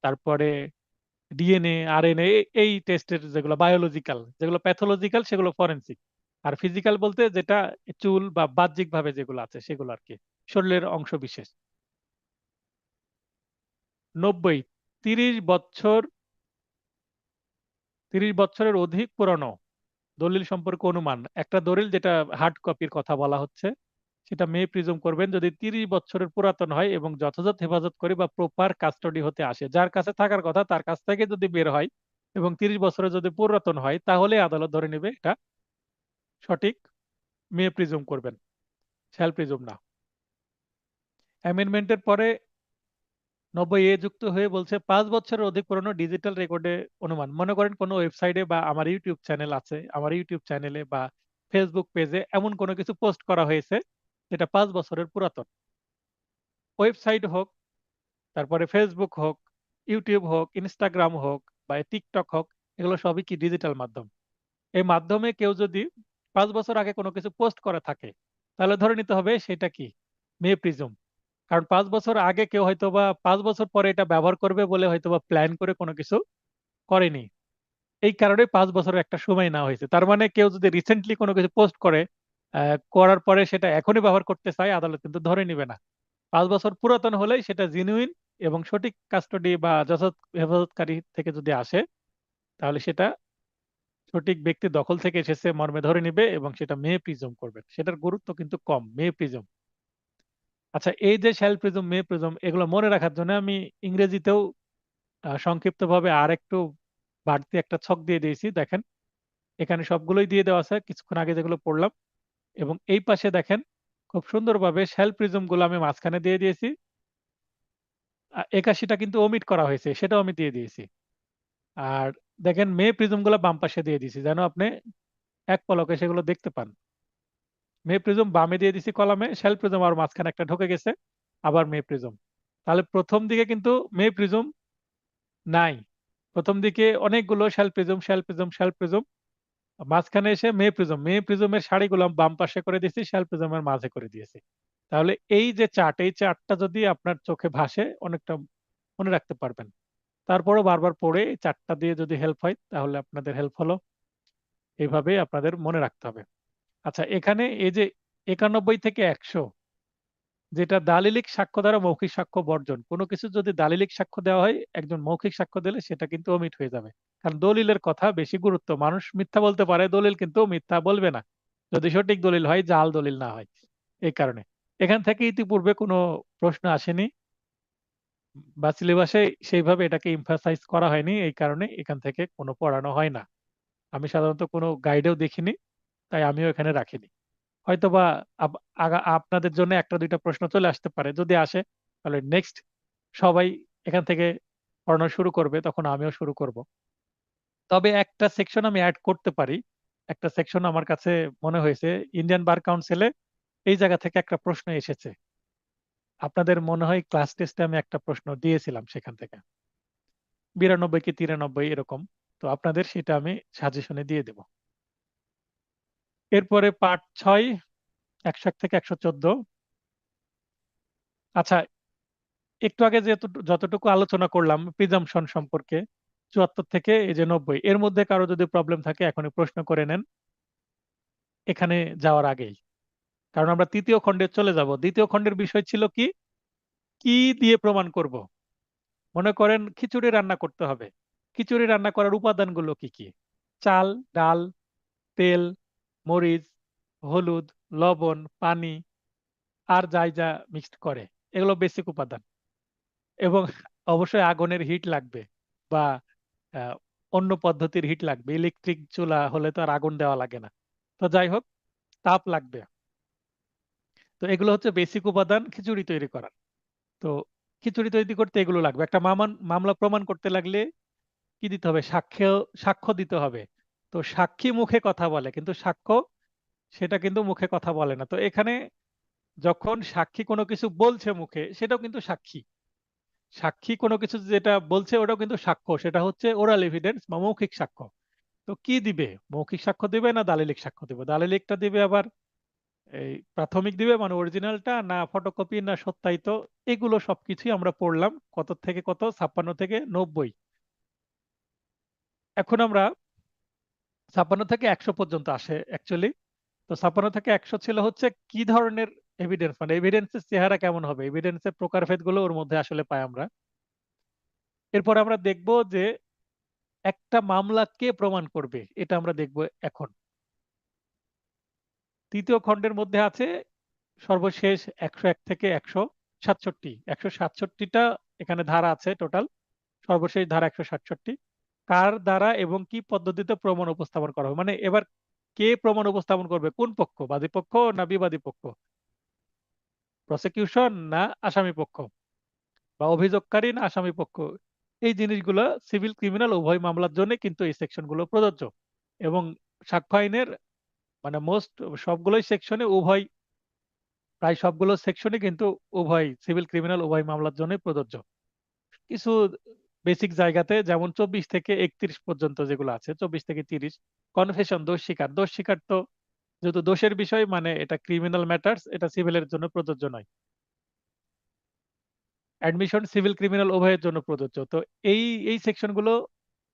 তারপরে ডিএনএ, আরএনএ, এই টেস্টের যেগুলো বায়োলজিক্যাল, যেগুলো প্যাথোলজিক্যাল, সেগুলো ফরেনসিক। আর ফিজিক্যাল বলতে যেটা চুল বা বাহ্যিক ভাবে যেগুলো আছে সেগুলো আর কি, শরীরের অংশ বিশেষ। 90, 30 বছর, 30 বছরের অধিক পুরনো দলিল সম্পর্কে অনুমান, একটা দলিল যেটা হার্ড কপির কথা বলা হচ্ছে, সেটা মে প্রিজম করবেন যদি 30 বছরের পুরাতন হয় এবং যথাযথ হেফাজত করে বা প্রপার কাস্টডি হতে আসে। যার কাছে থাকার কথা তার কাছ থেকে যদি বের হয় এবং 30 বছরের যদি পুরাতন হয়, তাহলে আদালত ধরে নেবে এটা সঠিক, মে প্রিজম করবেন, শ্যাল প্রিজম না। অ্যামেন্ডমেন্টের পরে 90 যুক্ত হয়ে বলছে 5 বছরের অধিক পুরনো ডিজিটাল রেকর্ডে অনুমান, মনে করেন কোনো ওয়েবসাইটে বা আমার ইউটিউব চ্যানেল আছে, আমার ইউটিউব চ্যানেলে বা ফেসবুক পেজে এমন কোনো কিছু পোস্ট করা হয়েছে যেটা 5 বছরের পুরাতন। ওয়েবসাইট হোক, তারপরে ফেসবুক হোক, ইউটিউব হোক, ইনস্টাগ্রাম হোক, বা টিকটক হোক, এগুলো সবই কি ডিজিটাল মাধ্যম। এই মাধ্যমে কেউ যদি 5 বছর আগে কোনো কিছু পোস্ট করে থাকে, তাহলে ধরে নিতে হবে সেটা কি, মে প্রিজম। কারণ 5 বছর আগে কেউ হয়তো বা 5 বছর পরে এটা ব্যবহার করবে বলে হয়তো বা প্ল্যান করে কোনো কিছু করেনি। এই কারণে 5 বছরের একটা সময় নেওয়া হয়েছে। তার মানে কেউ যদি রিসেন্টলি কোনো কিছু পোস্ট করে, করার পরে সেটা এখনই ব্যবহার করতে চায়, আদালত কিন্তু ধরে নিবে না। 5 বছর পুরাতন হলেই সেটা জেনুইন এবং সঠিক কাস্টডি বা যথাযথ হেফাজতকারী থেকে যদি আসে, তাহলে সেটা সঠিক ব্যক্তি দখল থেকে এসেছে মর্মে ধরে নিবে এবং সেটা মে প্রিজম করবে। সেটার গুরুত্ব কিন্তু কম, মে প্রিজম। আচ্ছা, এই যে শ্যাল প্রিজম, মে প্রিজম, এগুলো মনে রাখার জন্য আমি ইংরেজিতেও সংক্ষিপ্তভাবে আর একটু বাড়তি একটা ছক দিয়ে দিয়েছি, দেখেন। এখানে সবগুলোই দিয়ে দেওয়া আছে কিছুক্ষণ আগে যেগুলো পড়লাম, এবং এই পাশে দেখেন খুব সুন্দরভাবে শ্যাল প্রিজম গুলো আমি মাঝখানে দিয়ে দিয়েছি। 81টা কিন্তু ওমিট করা হয়েছে, সেটাও আমি দিয়ে দিয়েছি। আর দেখেন মে প্রিজম গুলো বাম পাশে দিয়ে দিয়েছি, যেন আপনি এক পলকে সেগুলো দেখতে পান। মে প্রিজম বামে দিয়ে দিছি কলামে, শ্যাল প্রিজম আর মাঝখানে একটা ঢুকে গেছে, আবার মে প্রিজম। তাহলে প্রথম দিকে কিন্তু মে প্রিজম নাই, প্রথম দিকে অনেকগুলো shall prism, shall prism, shall prism, মাঝখানে এসে মে প্রিজম, মে প্রিজমের সারিগুলো বাম পাশে করে দিয়েছি, শ্যাল প্রিজমের মাঝে করে দিয়েছি। তাহলে এই যে চার্ট, এই চার্টটা যদি আপনার চোখে ভাসে, অনেকটা মনে রাখতে পারবেন। তারপরও বারবার পড়ে এই চার্টটা দিয়ে যদি হেল্প হয়, তাহলে আপনাদের হেল্প হলো। এইভাবে আপনাদের মনে রাখতে হবে। আচ্ছা, এখানে এই যে 91 থেকে 100, যেটা দালিলিক সাক্ষ্য দ্বারা মৌখিক সাক্ষ্য বর্জন, কোনো কিছু যদি দালিলিক সাক্ষ্য দেওয়া হয়, একজন মৌখিক সাক্ষ্য দিলে সেটা কিন্তু অমিট হয়ে যাবে। কারণ দলিলের কথা বেশি গুরুত্ব, মানুষ মিথ্যা বলতে পারে, দলিল কিন্তু মিথ্যা বলবে না, যদি সঠিক দলিল হয়, জাল দলিল না হয়। এই কারণে এখান থেকে ইতিপূর্বে কোনো প্রশ্ন আসেনি বা সিলেবাসে সেইভাবে এটাকে ইমফাসাইজ করা হয়নি, এই কারণে এখান থেকে কোনো পড়ানো হয় না। আমি সাধারণত কোনো গাইডেও দেখিনি, তাই আমিও এখানে রাখিনি। হয়তোবা আপনাদের জন্য একটা দুইটা প্রশ্ন চলে আসতে পারে, যদি আসে তাহলে নেক্সট সবাই এখান থেকে পড়ানো শুরু করবে, তখন আমিও শুরু করব। তবে একটা সেকশন আমি অ্যাড করতে পারি, একটা সেকশন আমার কাছে মনে হয়েছে, ইন্ডিয়ান বার কাউন্সিলে এই জায়গা থেকে একটা প্রশ্ন এসেছে। আপনাদের মনে হয় ক্লাস টেস্টে আমি একটা প্রশ্ন দিয়েছিলাম সেখান থেকে, 92 কি 93 এরকম। তো আপনাদের সেটা আমি সাজেশনে দিয়ে দেব। এরপরে পার্ট 6, 101 থেকে 114। আচ্ছা, একটু আগে যেহেতু যতটুকু আলোচনা করলাম প্রিজাম্পশন সম্পর্কে, 74 থেকে এই যে 90, এর মধ্যে কারো যদি প্রবলেম থাকে এখনই প্রশ্ন করে নেন এখানে যাওয়ার আগেই। কারণ আমরা তৃতীয় খণ্ডে চলে যাব। দ্বিতীয় খণ্ডের বিষয় ছিল কি, কি দিয়ে প্রমাণ করব। মনে করেন খিচুড়ি রান্না করতে হবে, খিচুড়ি রান্না করার উপাদানগুলো কি কি? চাল, ডাল, তেল, মরিচ, হলুদ, লবণ, পানি আর যাই যা মিক্সড করে, এগুলো বেসিক উপাদান। এবং অবশ্যই আগুনের হিট লাগবে, বা আহ, অন্য পদ্ধতির হিট লাগবে। ইলেকট্রিক চুলা হলে তো আর আগুন দেওয়া লাগে না। তো যাই হোক, তাপ লাগবে। তো এগুলো হচ্ছে বেসিক উপাদান খিচুড়ি তৈরি করার। তো খিচুড়ি তৈরি করতে এগুলো লাগবে। একটা মামলা প্রমাণ করতে লাগলে কি দিতে হবে? সাক্ষ্য, সাক্ষ্য দিতে হবে। তো সাক্ষী মুখে কথা বলে, কিন্তু সাক্ষ্য সেটা কিন্তু মুখে কথা বলে না। তো এখানে যখন সাক্ষী কোনো কিছু বলছে মুখে, সেটাও কিন্তু সাক্ষী। সাক্ষী কোনো কিছু যেটা বলছে ওটাও কিন্তু সাক্ষ্য, সেটা হচ্ছে ওরাল এভিডেন্স বা মৌখিক সাক্ষ্য। তো কি দিবে? মৌখিক সাক্ষ্য দিবে না দালিলিক সাক্ষ্য দিবে? দালিলিকটা দিবে আবার এই প্রাথমিক দিবে, মানে অরিজিনালটা, না ফটোকপি, না সত্যায়িত। এগুলো সবকিছুই আমরা পড়লাম কত থেকে কত, 56 থেকে 90। এখন আমরা 56 থেকে 100 পর্যন্ত আসে অ্যাকচুয়ালি। তো 56 থেকে 100 ছিল হচ্ছে কি ধরনের এভিডেন্স, মানে এভিডেন্সের চেহারা কেমন হবে, এভিডেন্সের প্রকারভেদ গুলো ওর মধ্যে আসলে পাই আমরা। এরপর আমরা দেখব যে একটা মামলা কে প্রমাণ করবে, এটা আমরা দেখব এখন। তৃতীয় খণ্ডের মধ্যে আছে সর্বশেষ 101 থেকে 167। 167টা এখানে ধারা আছে টোটাল। সর্বশেষ ধারা 167। কার দ্বারা এবং কি পদ্ধতিতে প্রমাণ উপস্থাপন করা হবে, মানে এবার কে প্রমাণ উপস্থাপন করবে, কোন পক্ষ, বাদী পক্ষ না বিবাদী পক্ষ, প্রসিকিউশন না আসামি পক্ষ, বা অভিযোগকারী না আসামি পক্ষ। এই জিনিসগুলো সিভিল ক্রিমিনাল উভয় মামলার জন্য কিন্তু এই সেকশন গুলো প্রযোজ্য। এবং সাক্ষ্য আইনের মানে মোস্ট সবগুলোই সেকশনে উভয়, প্রায় সবগুলো সেকশনে কিন্তু উভয় সিভিল ক্রিমিনাল উভয় মামলার জন্য প্রযোজ্য। কিছু বেসিক জায়গাতে যেমন 24 থেকে 31 পর্যন্ত যেগুলো আছে, 24 থেকে 30, কনফেশন, দোষ স্বীকার। দোষ স্বীকার তো যেহেতু দোষের বিষয়, মানে এটা ক্রিমিনাল ম্যাটার্স, এটা সিভিলের জন্য প্রযোজ্য নয়। অ্যাডমিশন সিভিল ক্রিমিনাল উভয়ের জন্য প্রযোজ্য। তো এই এই সেকশনগুলো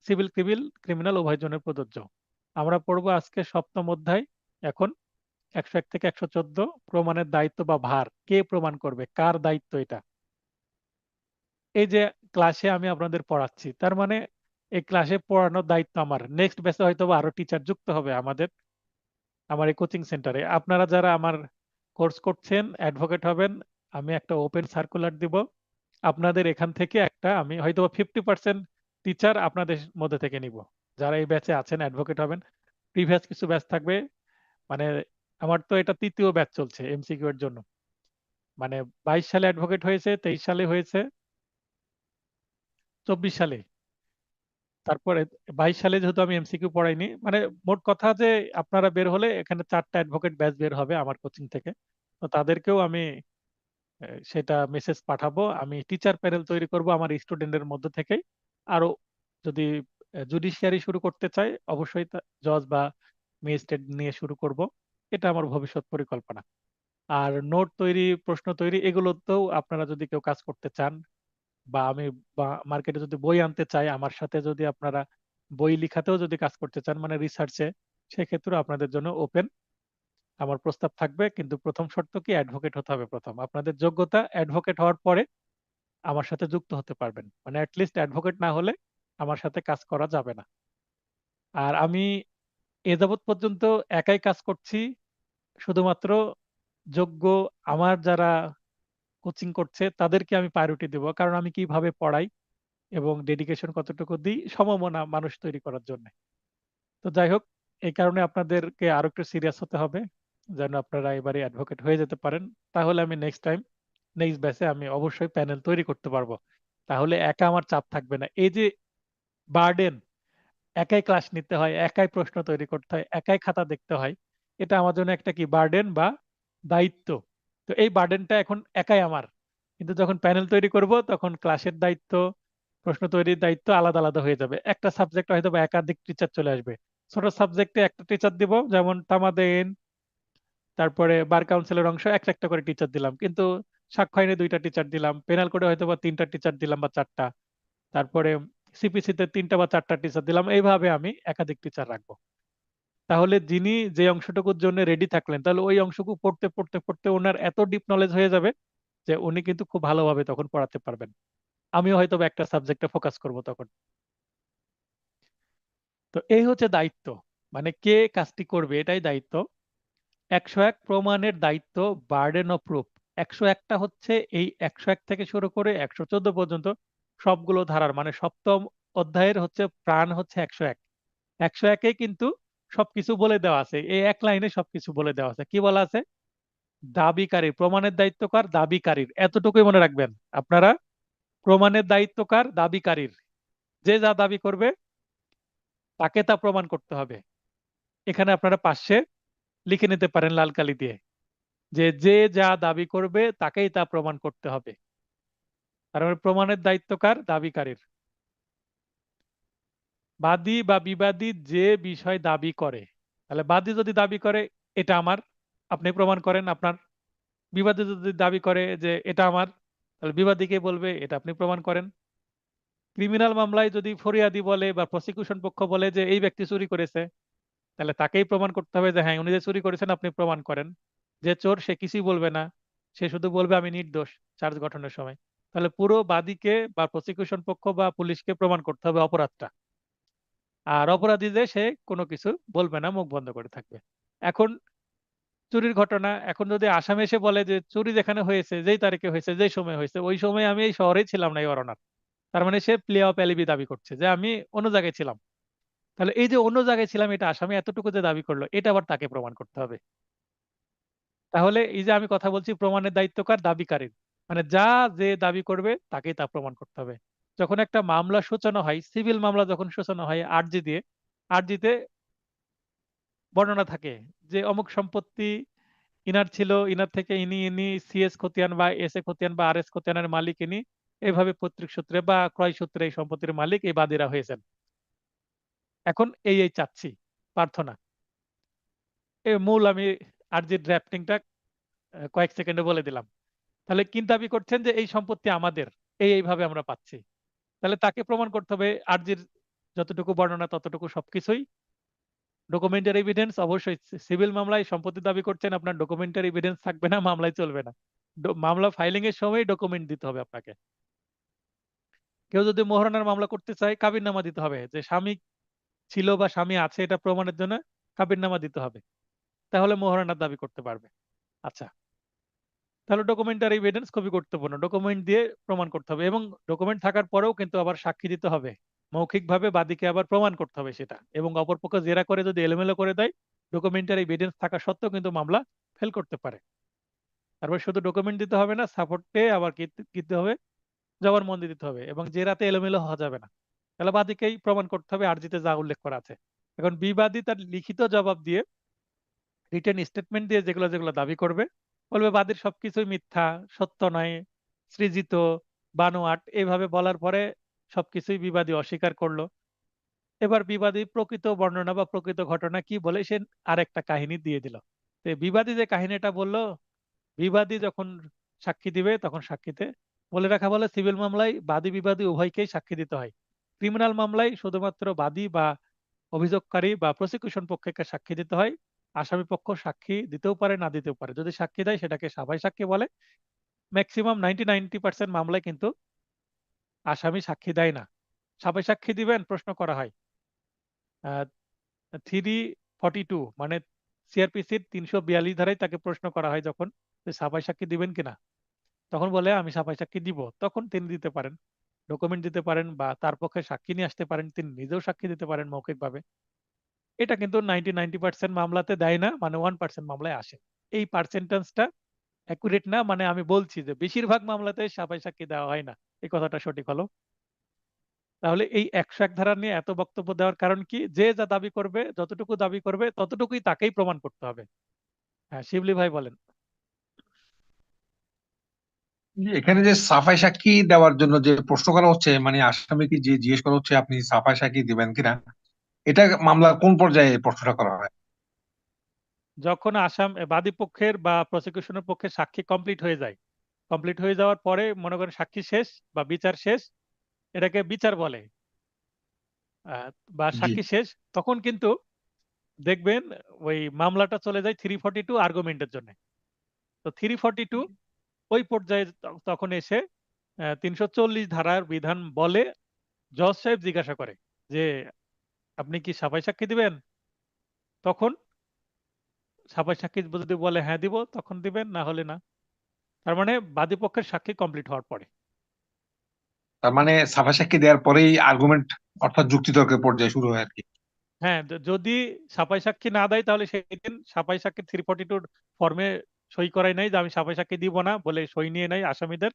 সিভিল ক্রিমিনাল উভয়ের জন্য প্রযোজ্য। আমরা পড়বো আজকে সপ্তম অধ্যায়। এখন 101 থেকে 114, প্রমাণের দায়িত্ব বা ভার, কে প্রমাণ করবে, কার দায়িত্ব এটা। এই যে ক্লাসে আমি আপনাদের পড়াচ্ছি, তার মানে এই ক্লাসে পড়ানোর দায়িত্ব আমার। নেক্সট ব্যাচে হয়তো বা আরো টিচার যুক্ত হবে আমাদের, আমার এই কোচিং সেন্টারে। আপনারা যারা আমার কোর্স করছেন, অ্যাডভোকেট হবেন, আমি একটা ওপেন সার্কুলার দিব। আপনাদের এখান থেকে একটা আমি হয়তো 50% টিচার আপনাদের মধ্যে থেকে নিব, যারা এই ব্যাচে আছেন অ্যাডভোকেট হবেন। প্রিভিয়াস কিছু ব্যাচ থাকবে, মানে আমার তো এটা তৃতীয় ব্যাচ চলছে এমসিকিউ এর জন্য। মানে 22 সালে অ্যাডভোকেট হয়েছে, 23 সালে হয়েছে, 24 সালে। তারপরে 22 সালে যেহেতু আমি এমসিকিউ পড়াইনি, মানে মোট কথা যে আপনারা বের হলে এখানে 4টা অ্যাডভোকেট ব্যাচ বের হবে আমার কোচিং থেকে। তো তাদেরকেও আমি সেটা মেসেজ পাঠাবো। আমি টিচার প্যানেল তৈরি করব আমার স্টুডেন্টের মধ্যে থেকে। আরো যদি জুডিশিয়ারি শুরু করতে চাই, অবশ্যই জজ বা ম্যাজিস্ট্রেট নিয়ে শুরু করব। এটা আমার ভবিষ্যৎ পরিকল্পনা। আর নোট তৈরি, প্রশ্ন তৈরি, এগুলোতেও আপনারা যদি কেউ কাজ করতে চান, বা আমি মার্কেটে যদি বই আনতে চাই, আমার সাথে যদি আপনারা বই লিখাতেও যদি কাজ করতে চান, মানে রিসার্চে, সেক্ষেত্রে আপনাদের জন্য ওপেন। আমার প্রস্তাব থাকবে, কিন্তু প্রথম শর্ত কি, অ্যাডভোকেট হতে হবে প্রথম। আপনাদের যোগ্যতা অ্যাডভোকেট হওয়ার পরে আমার সাথে যুক্ত হতে পারবেন, মানে অ্যাটলিস্ট অ্যাডভোকেট না হলে আমার সাথে কাজ করা যাবে না। আর আমি এ যাবৎ পর্যন্ত একাই কাজ করছি, শুধুমাত্র যোগ্য আমার যারা কোচিং করছে তাদেরকে আমি প্রায়োরিটি দেব, কারণ আমি কিভাবে পড়াই এবং ডেডিকেশন কতটুকু দিই সমমনা মানুষ তৈরি করার জন্য। তো যাই হোক, এই কারণে আপনাদেরকে আরো একটু সিরিয়াস হতে হবে, যেন আপনারা এবারে অ্যাডভোকেট হয়ে যেতে পারেন। তাহলে আমি নেক্সট টাইম, নেক্সট ব্যাচে আমি অবশ্যই প্যানেল তৈরি করতে পারবো। তাহলে একা আমার চাপ থাকবে না। এই যে বার্ডেন, একাই ক্লাস নিতে হয়, একাই প্রশ্ন তৈরি করতে হয়, একাই খাতা দেখতে হয়, এটা আমার জন্য একটা কি বার্ডেন বা দায়িত্ব। তো এই বার্ডেনটা এখন একাই আমার। কিন্তু যখন প্যানেল তৈরি করব, তখন ক্লাসের দায়িত্ব, প্রশ্ন তৈরির দায়িত্ব আলাদা আলাদা হয়ে যাবে। একটা সাবজেক্ট হয়তো বা একাধিক টিচার চলে আসবে। ছোট সাবজেক্টে একটা টিচার দিব, যেমন তামাদেন, তারপরে বার কাউন্সিলের অংশ একটা একটা করে টিচার দিলাম। কিন্তু সাক্ষ্য আইনে 2টা টিচার দিলাম, পেনাল কোডে হয়তো বা 3টা টিচার দিলাম বা 4টা, তারপরে সিপিসি তে 3টা বা 4টা টিচার দিলাম। এইভাবে আমি একাধিক টিচার রাখবো। তাহলে যিনি যে অংশটুকুর জন্য রেডি থাকলেন, তাহলে ওই অংশটুকু পড়তে পড়তে পড়তে ওনার এত ডিপ নলেজ হয়ে যাবে যে উনি কিন্তু খুব ভালোভাবে তখন পড়াতে পারবেন। আমিও হয়তো বা একটা সাবজেক্টে ফোকাস করব তখন। তো এই হচ্ছে দায়িত্ব, মানে কে কাজটি করবে এটাই দায়িত্ব। 101 প্রমাণের দায়িত্ব, বার্ডেন অফ প্রুফ। 101টা হচ্ছে এই 101 থেকে শুরু করে 114 পর্যন্ত সবগুলো ধারার, মানে সপ্তম অধ্যায়ের হচ্ছে প্রাণ হচ্ছে 101। 101-এ কিন্তু সবকিছু বলে দেওয়া আছে, এই এক লাইনে সবকিছু বলে দেওয়া আছে। কি বলা আছে? দাবিকারী, প্রমাণের দায়িত্ব কার? দাবিকারীর। এতটুকুই মনে রাখবেন আপনারা। প্রমাণের দায়িত্ব কার? দাবিকারীর। যে যা দাবি করবে তাকে তা প্রমাণ করতে হবে। এখানে আপনারা পাশে লিখে নিতে পারেন লাল কালি দিয়ে, যে যে যা দাবি করবে তাকেই তা প্রমাণ করতে হবে। তার মানে প্রমাণের দায়িত্ব কার? দাবিকারীর। বাদী বা বিবাদী যে বিষয় দাবি করে, তাহলে বাদী যদি দাবি করে এটা আমার, আপনি প্রমাণ করেন আপনার। বিবাদী যদি দাবি করে যে এটা আমার, তাহলে বিবাদীকে বলবে এটা আপনি প্রমাণ করেন। ক্রিমিনাল মামলায় যদি ফরিয়াদি বলে বা প্রসিকিউশন পক্ষ বলে যে এই ব্যক্তি চুরি করেছে, তাহলে তাকেই প্রমাণ করতে হবে যে হ্যাঁ উনি যে চুরি করেছেন আপনি প্রমাণ করেন। যে চোর সে কিছুই বলবে না, সে শুধু বলবে আমি নির্দোষ চার্জ গঠনের সময়। তাহলে পুরো বাদীকে বা প্রসিকিউশন পক্ষ বা পুলিশকে প্রমাণ করতে হবে অপরাধটা। আর অপরাধী যে সে কোনো কিছু বলবে না, মুখ বন্ধ করে থাকবে। এখন চুরির ঘটনা, এখন যদি আসামি এসে বলে যে চুরি যেখানে হয়েছে, যেই তারিখে হয়েছে, যেই সময় হয়েছে, ওই সময় আমি এই শহরেই ছিলাম না, এই অরণার, তার মানে সে প্লে অফ এলিবি দাবি করছে যে আমি অন্য জায়গায় ছিলাম। তাহলে এই যে অন্য জায়গায় ছিলাম এটা আসামি এতটুকু যে দাবি করলো, এটা আবার তাকে প্রমাণ করতে হবে। তাহলে এই যে আমি কথা বলছি প্রমাণের দায়িত্ব কার? দাবিকারীর। মানে যা যে দাবি করবে তাকেই তা প্রমাণ করতে হবে। যখন একটা মামলা সূচনা হয়, সিভিল মামলা যখন সূচনা হয় আরজি দিয়ে, আরজিতে বর্ণনা থাকে যে অমুক সম্পত্তি ইনার ছিল, ইনার থেকে ইনি ইনি সিএস খতিয়ান বা এস এ খতিয়ান বা আর এস খতিয়ানের মালিক ইনি, এইভাবে পৈতৃক সূত্রে বা ক্রয় সূত্রে এই সম্পত্তির মালিক এই বাদীরা হয়েছেন। এখন এই চাচ্ছি প্রার্থনা, এই মূল আমি আরজির ড্রাফটিংটা কয়েক সেকেন্ডে বলে দিলাম। তাহলে কি দাবি করছেন? যে এই সম্পত্তি আমাদের, এইভাবে আমরা পাচ্ছি। তাহলে তাকে প্রমাণ করতে হবে আরজির যতটুকু বর্ণনা ততটুকু সবকিছুই ডকুমেন্টারি এভিডেন্স। অবশ্যই সিভিল মামলায় সম্পত্তি দাবি করছেন, আপনার ডকুমেন্টারি এভিডেন্স থাকবে না, মামলায় চলবে না। মামলা ফাইলিং এর সময় ডকুমেন্ট দিতে হবে আপনাকে। কেউ যদি মোহরানার মামলা করতে চায় কাবিননামা দিতে হবে, যে স্বামী ছিল বা স্বামী আছে এটা প্রমাণের জন্য কাবিননামা দিতে হবে, তাহলে মোহরানার দাবি করতে পারবে। আচ্ছা, তাহলে ডকুমেন্টারি এভিডেন্স খুবই গুরুত্বপূর্ণ, ডকুমেন্ট দিয়ে প্রমাণ করতে হবে। এবং ডকুমেন্ট থাকার পরেও কিন্তু আবার সাক্ষী দিতে হবে, মৌখিকভাবে বাদীকে আবার প্রমাণ করতে হবে সেটা। এবং অপরপক্ষ জেরা করে যদি এলোমেলো করে দেয়, ডকুমেন্টারি এভিডেন্স থাকা সত্ত্বেও কিন্তু মামলা ফেল করতে পারে। তারপর শুধু ডকুমেন্ট দিতে হবে না, সাপোর্টে আবার কি কি দিতে হবে? জবানবন্দি দিতে হবে, এবং জেরাতে এলোমেলো হওয়া যাবে না। তাহলে বাদীকেই প্রমাণ করতে হবে আরজিতে যা উল্লেখ করা আছে। এখন বিবাদী তার লিখিত জবাব দিয়ে, রিটেন স্টেটমেন্ট দিয়ে যেগুলো যেগুলো দাবি করবে, বলবে বাদীর সবকিছুই মিথ্যা, সত্য নয়, সৃজিত, বানোয়াট, এইভাবে বলার পরে সবকিছুই বিবাদী অস্বীকার করলো। এবার বিবাদী প্রকৃত বর্ণনা বা প্রকৃত ঘটনা কি বলে সে আরেকটা কাহিনী দিয়ে দিল। তো বিবাদী যে কাহিনীটা বললো, বিবাদী যখন সাক্ষী দিবে তখন সাক্ষীতে বলে রাখা বলে সিভিল মামলায় বাদী বিবাদী উভয়কেই সাক্ষী দিতে হয়। ক্রিমিনাল মামলায় শুধুমাত্র বাদী বা অভিযোগকারী বা প্রসিকিউশন পক্ষকে সাক্ষী দিতে হয়। আসামি পক্ষ সাক্ষী দিতেও পারে, না দিতেও পারে। যদি সাক্ষী দেয় সেটাকে সাবাই সাক্ষী বলে। ম্যাক্সিমাম 90% মামলায় কিন্তু আসামি সাক্ষী দেয় না। সাবাই সাক্ষী দিবেন প্রশ্ন করা হয় 342, মানে সিআরপিসির 342 ধারায় তাকে প্রশ্ন করা হয় যখন, যে সাবাই সাক্ষী দিবেন কিনা, তখন বলে আমি সাফাই সাক্ষী দিব, তখন তিনি দিতে পারেন, ডকুমেন্ট দিতে পারেন বা তার পক্ষে সাক্ষী নিয়ে আসতে পারেন, তিনি নিজেও সাক্ষী দিতে পারেন মৌখিকভাবে। এটা কিন্তু 90% মামলাতে দেয় না, মানে 1% মামলায় আসে। এই পার্সেন্টেজটা অ্যাকুরেট না, মানে আমি বলছি যে বেশিরভাগ মামলাতে সাফাই সাক্ষী দেওয়া হয় না, এই কথাটা সঠিক হলো। তাহলে এই 101 ধারা নিয়ে এত বক্তব্য দেওয়ার কারণ কি? যে যা দাবি করবে, যতটুকু দাবি করবে ততটুকুই তাকেই প্রমাণ করতে হবে। হ্যাঁ শিবলি ভাই বলেন। যে এখানে যে সাফাই সাক্ষী দেওয়ার জন্য যে প্রশ্ন করা হচ্ছে, মানে আসামিকে যে জিজ্ঞেস করা হচ্ছে আপনি সাফাই সাক্ষী দিবেন কিনা, এটা মামলার কোন পর্যায়ে এই প্রশ্নটা করা হয়? যখন বাদী পক্ষের বা প্রসিকিউশনের পক্ষে সাক্ষী কমপ্লিট হয়ে যায়, কমপ্লিট হয়ে যাওয়ার পরে মনে করেন সাক্ষী শেষ বা বিচার শেষ, এটাকে বিচার বলে, আহ, বা জি। সাক্ষী শেষ, তখন কিন্তু দেখবেন ওই মামলাটা চলে যায় 342 আর্গুমেন্টের জন্য। তো 342 ওই পর্যায়ে তখন এসে 340 ধারার বিধান বলে, জজ সাহেব জিজ্ঞাসা করে যে আপনি কি সাফাই সাক্ষী দিবেন? তখন সাফাই সাক্ষী যদি বলে হ্যাঁ দিব তখন দিবেন, না হলে না। তার মানে বাদী পক্ষের সাক্ষী কমপ্লিট হওয়ার পরে। তার মানে সাফাই সাক্ষী দেওয়ার পরেই আর্গুমেন্ট অর্থাৎ যুক্তিতর্কের পর্যায়ে শুরু হয় আর কি। হ্যাঁ, যদি সাফাই সাক্ষী না দেয় তাহলে সেই দিন সাফাই সাক্ষী 342 ফর্মে সই করাই নাই যে আমি সাফাই সাক্ষী দিব না বলে সই নিয়ে নাই আসামিদের,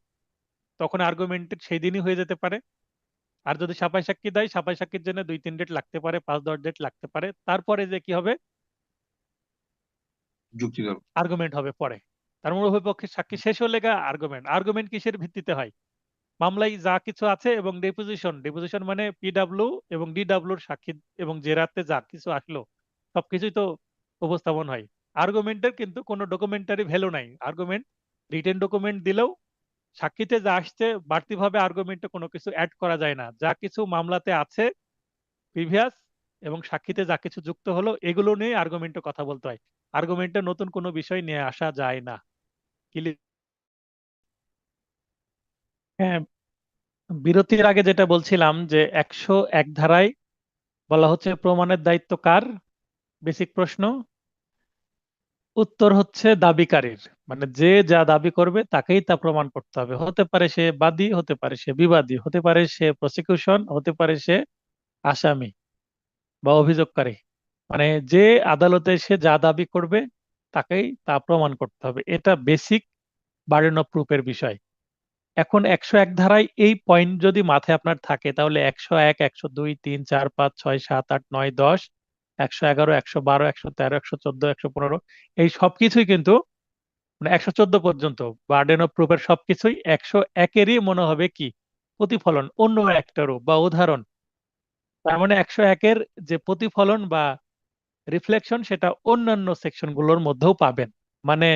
তখন আর্গুমেন্ট সেই দিনই হয়ে যেতে পারে। আর যদি সাফাই সাক্ষী দেয়, সাফাই সাক্ষীর জন্য 2-3 ডেট লাগতে পারে, 5-10 ডেট লাগতে পারে, তারপরে যে কি হবে, যুক্তিতর্ক। আর্গুমেন্ট হবে পরে। তার মানে উভয় পক্ষের সাক্ষী শেষ হলে আর্গুমেন্ট। আর্গুমেন্ট কিসের ভিত্তিতে হয়? মামলায় যা কিছু আছে এবং ডিপোজিশন, ডিপোজিশন মানে পিডাব্লিউ এবং ডিডাব্লিউর সাক্ষী এবং জেরাতে যা কিছু আসলো সবকিছুই তো উপস্থাপন হয়। আর্গুমেন্টের কিন্তু কোনো ডকুমেন্টারি ভ্যালু নাই। আর্গুমেন্ট রিটেন ডকুমেন্ট দিলেও সাক্ষীতে যা আসছে বাড়তিভাবে আর্গুমেন্টে কোনো কিছু অ্যাড করা যায় না। যা কিছু মামলাতে আছে প্রিভিয়াস এবং সাক্ষীতে যা কিছু যুক্ত হলো এগুলো নিয়ে আর্গুমেন্টে কথা বলতে হয়। আর্গুমেন্টে নতুন কোনো বিষয় নিয়ে আসা যায় না। Clear? হ্যাঁ, বিরতির আগে যেটা বলছিলাম যে 101 ধারায় বলা হচ্ছে প্রমাণের দায়িত্ব কার। বেসিক প্রশ্ন, উত্তর হচ্ছে দাবিকারীর। মানে যে যা দাবি করবে তাকেই তা প্রমাণ করতে হবে। হতে পারে সে বাদী, হতে পারে সে বিবাদী, হতে পারে সে প্রসিকিউশন, হতে পারে সে আসামি বা অভিযোগকারী। মানে যে আদালতে সে যা দাবি করবে তাকেই তা প্রমাণ করতে হবে। এটা বেসিক বার্ডেন অফ প্রুফের বিষয়। এখন 101 ধারায় এই পয়েন্ট যদি মাথায় আপনার থাকে তাহলে 101, 102, 3, 4, 5, 6, 7, 8, 9, 10, 111, 112, 113, 114, 115 এই সবকিছুই কিন্তু মানে 114 পর্যন্ত বার্ডেন অফ প্রুফের সবকিছুই 101-এরই মনে হবে কি প্রতিফলন, অন্য একটা রূপ বা উদাহরণ। তার মানে 101-এর যে প্রতিফলন বা রিফ্লেকশন সেটা অন্যান্য সেকশন গুলোর মধ্যেও পাবেন। মানে